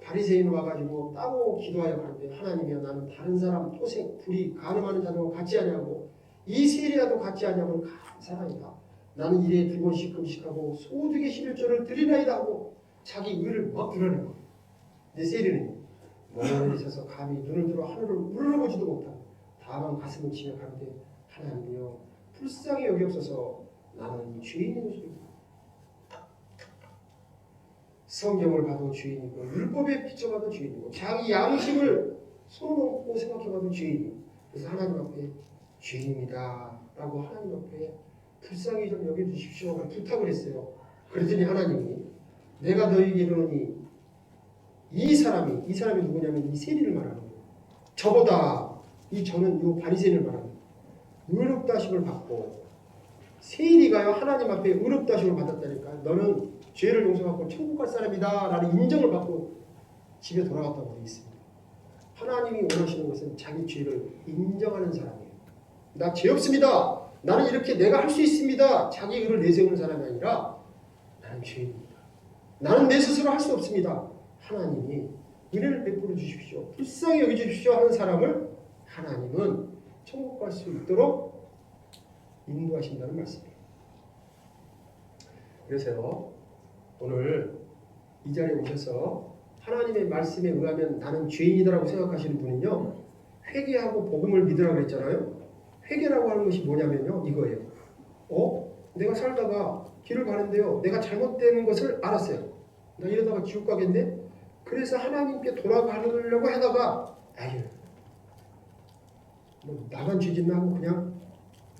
바리새인 와가지고 따로 기도하여 가는데 하나님이여 나는 다른 사람 토생 불이 가늠하는 자들과 같지 않냐고 이 세리라도 같지 않냐면 간 사람이다. 나는 일에 2번씩 금식하고 소득의 11조를 드리나이다 하고 자기 의를 막 드러낸 거예요. 근데 세리는 머리에 있어서 감히 눈을 들어 하늘을 물러보지도 못하고 다만 가슴을 치며 가는데 하나님이여 불쌍히 여기옵소서 나는 죄인이오소이다. 성경을 봐도 죄인이고 율법에 비춰봐도 죄인이고 자기 양심을 손놓고 생각해봐도 죄인이고 그래서 하나님 앞에 죄인입니다 라고 하나님 앞에 불쌍히 좀 여겨주십시오 부탁을 했어요. 그랬더니 하나님이 내가 너에게 이르노니 이 사람이 누구냐면 이 세리를 말하는 거예요. 저보다 저는 이 바리새인을 말하는 거예요. 의롭다심을 받고 세리가요 하나님 앞에 의롭다심을 받았다니까 너는 죄를 용서받고 천국 갈 사람이다 라는 인정을 받고 집에 돌아갔다고 되어 있습니다. 하나님이 원하시는 것은 자기 죄를 인정하는 사람이에요. 나 죄 없습니다. 나는 이렇게 내가 할 수 있습니다. 자기 의를 내세우는 사람이 아니라 나는 죄인입니다. 나는 내 스스로 할 수 없습니다. 하나님이 은혜를 베풀어 주십시오. 불쌍히 여겨주십시오 하는 사람을 하나님은 천국 갈 수 있도록 인도하신다는 말씀이에요. 그래서 오늘 이 자리에 오셔서 하나님의 말씀에 의하면 나는 죄인이다라고 생각하시는 분은요, 회개하고 복음을 믿으라고 그랬잖아요. 회개라고 하는 것이 뭐냐면요, 이거예요. 내가 살다가 길을 가는데요, 내가 잘못된 것을 알았어요. 나 이러다가 지옥 가겠네. 그래서 하나님께 돌아가려고 하다가 나만 죄짓나 하고 그냥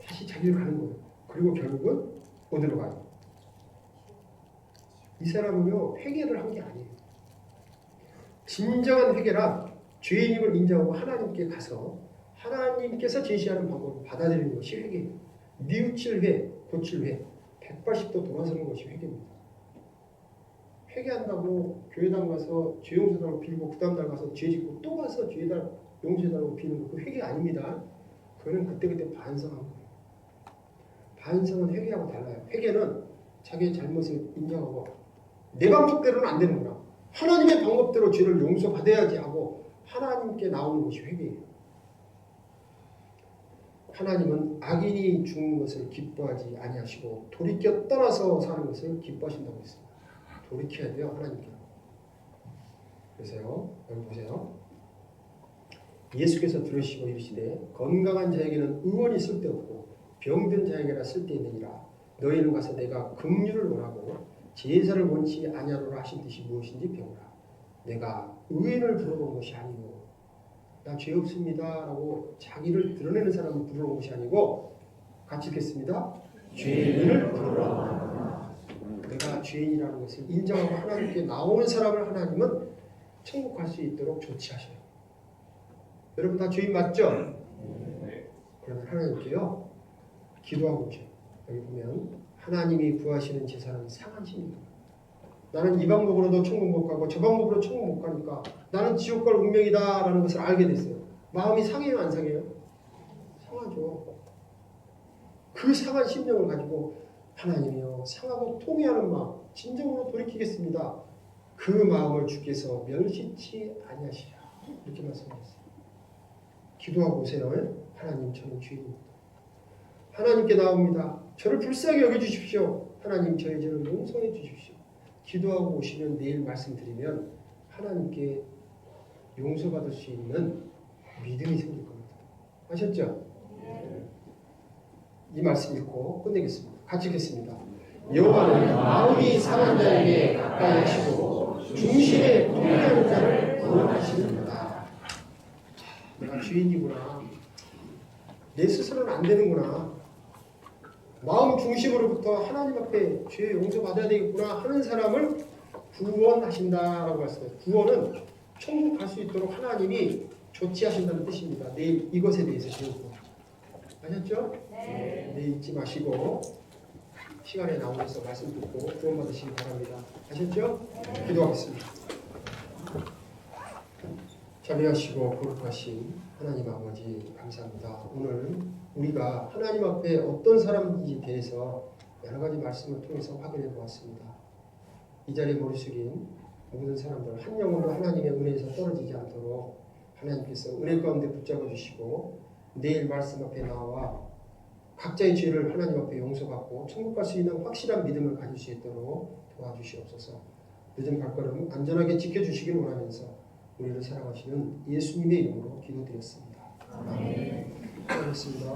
다시 자기를 가는 거예요. 그리고 결국은 어디로 가요? 이 사람은요, 회개를 한 게 아니에요. 진정한 회개란 죄인임을 인정하고 하나님께 가서 하나님께서 제시하는 방법을 받아들이는 것이 회개예요. 뉘우칠 회, 고칠 회, 180도 돌아서는 것이 회개입니다. 회개한다고 교회당 가서 죄 용서달라고 빌고 그 다음 날 가서 죄 짓고 또 가서 죄 용서달라고 비는 거 그 회개 아닙니다. 그거는 그때그때 반성한 거예요. 반성은 회개하고 달라요. 회개는 자기의 잘못을 인정하고 내 방법대로는 안 되는구나. 하나님의 방법대로 죄를 용서받아야지 하고 하나님께 나오는 것이 회개예요. 하나님은 악인이 죽는 것을 기뻐하지 아니하시고 돌이켜 떠나서 사는 것을 기뻐하신다고 했습니다. 돌이켜야 돼요, 하나님께. 그래서요, 여기 보세요. 예수께서 들으시고 이르시되 건강한 자에게는 의원이 쓸데없고 병든 자에게나 쓸데있느니라. 너희는 가서 내가 긍휼을 원하고 제사를 원치 아니하노라 하신 뜻이 무엇인지 배우라. 내가 의인을 불러온 것이 아니고 나 죄 없습니다 라고 자기를 드러내는 사람을 부르는 것이 아니고 같이 읽겠습니다. 죄인을 부르라. 다 죄인이라는 것을 인정하고 하나님께 나오는 사람을 하나님은 천국 갈 수 있도록 조치하셔요. 여러분 다 죄인 맞죠? 그러면 하나님께요 기도하고 오셔요. 여기 보면 하나님이 구하시는 제사는 상한 심입니다. 나는 이 방법으로도 천국 못 가고 저 방법으로 천국 못 가니까 나는 지옥 갈 운명이다라는 것을 알게 됐어요. 마음이 상해요, 안 상해요? 상하죠. 그 상한 심령을 가지고 하나님이요 상하고 통회하는 마음, 진정으로 돌이키겠습니다. 그 마음을 주께서 멸시치 아니하시라. 이렇게 말씀하셨어요. 기도하고 오세요. 하나님, 저는 죄인입니다. 하나님께 나옵니다. 저를 불쌍히 여겨주십시오. 하나님, 저의 죄를 용서해 주십시오. 기도하고 오시면 내일 말씀드리면 하나님께 용서받을 수 있는 믿음이 생길 겁니다. 아셨죠? 이 말씀 읽고 끝내겠습니다. 같이 읽겠습니다. 여호와는 마음이 상한 자에게 가까이 하시고 중심에 통회하는 자를 구원하시는구나. 내가 죄인이구나. 내 스스로는 안 되는구나. 마음 중심으로부터 하나님 앞에 죄 용서받아야 되겠구나 하는 사람을 구원하신다라고 했어요. 구원은 천국 갈 수 있도록 하나님이 조치하신다는 뜻입니다. 내일 이것에 대해서 배우고. 아셨죠? 네. 잊지 마시고 시간에 나오셔서 말씀 듣고 구원받으시기 바랍니다. 아셨죠? 기도하겠습니다. 자비하시고 거룩하신 하나님 아버지 감사합니다. 오늘 우리가 하나님 앞에 어떤 사람인지에 대해서 여러 가지 말씀을 통해서 확인해 보았습니다. 이 자리에 머리 숙인 모든 사람들 한 영혼도 하나님의 은혜에서 떨어지지 않도록 하나님께서 은혜 가운데 붙잡아 주시고 내일 말씀 앞에 나와 각자의 죄를 하나님 앞에 용서받고 천국 갈 수 있는 확실한 믿음을 가질 수 있도록 도와주시옵소서. 늦은 발걸음 안전하게 지켜주시길 원하면서 우리를 사랑하시는 예수님의 이름으로 기도드렸습니다. 아멘. 고맙습니다.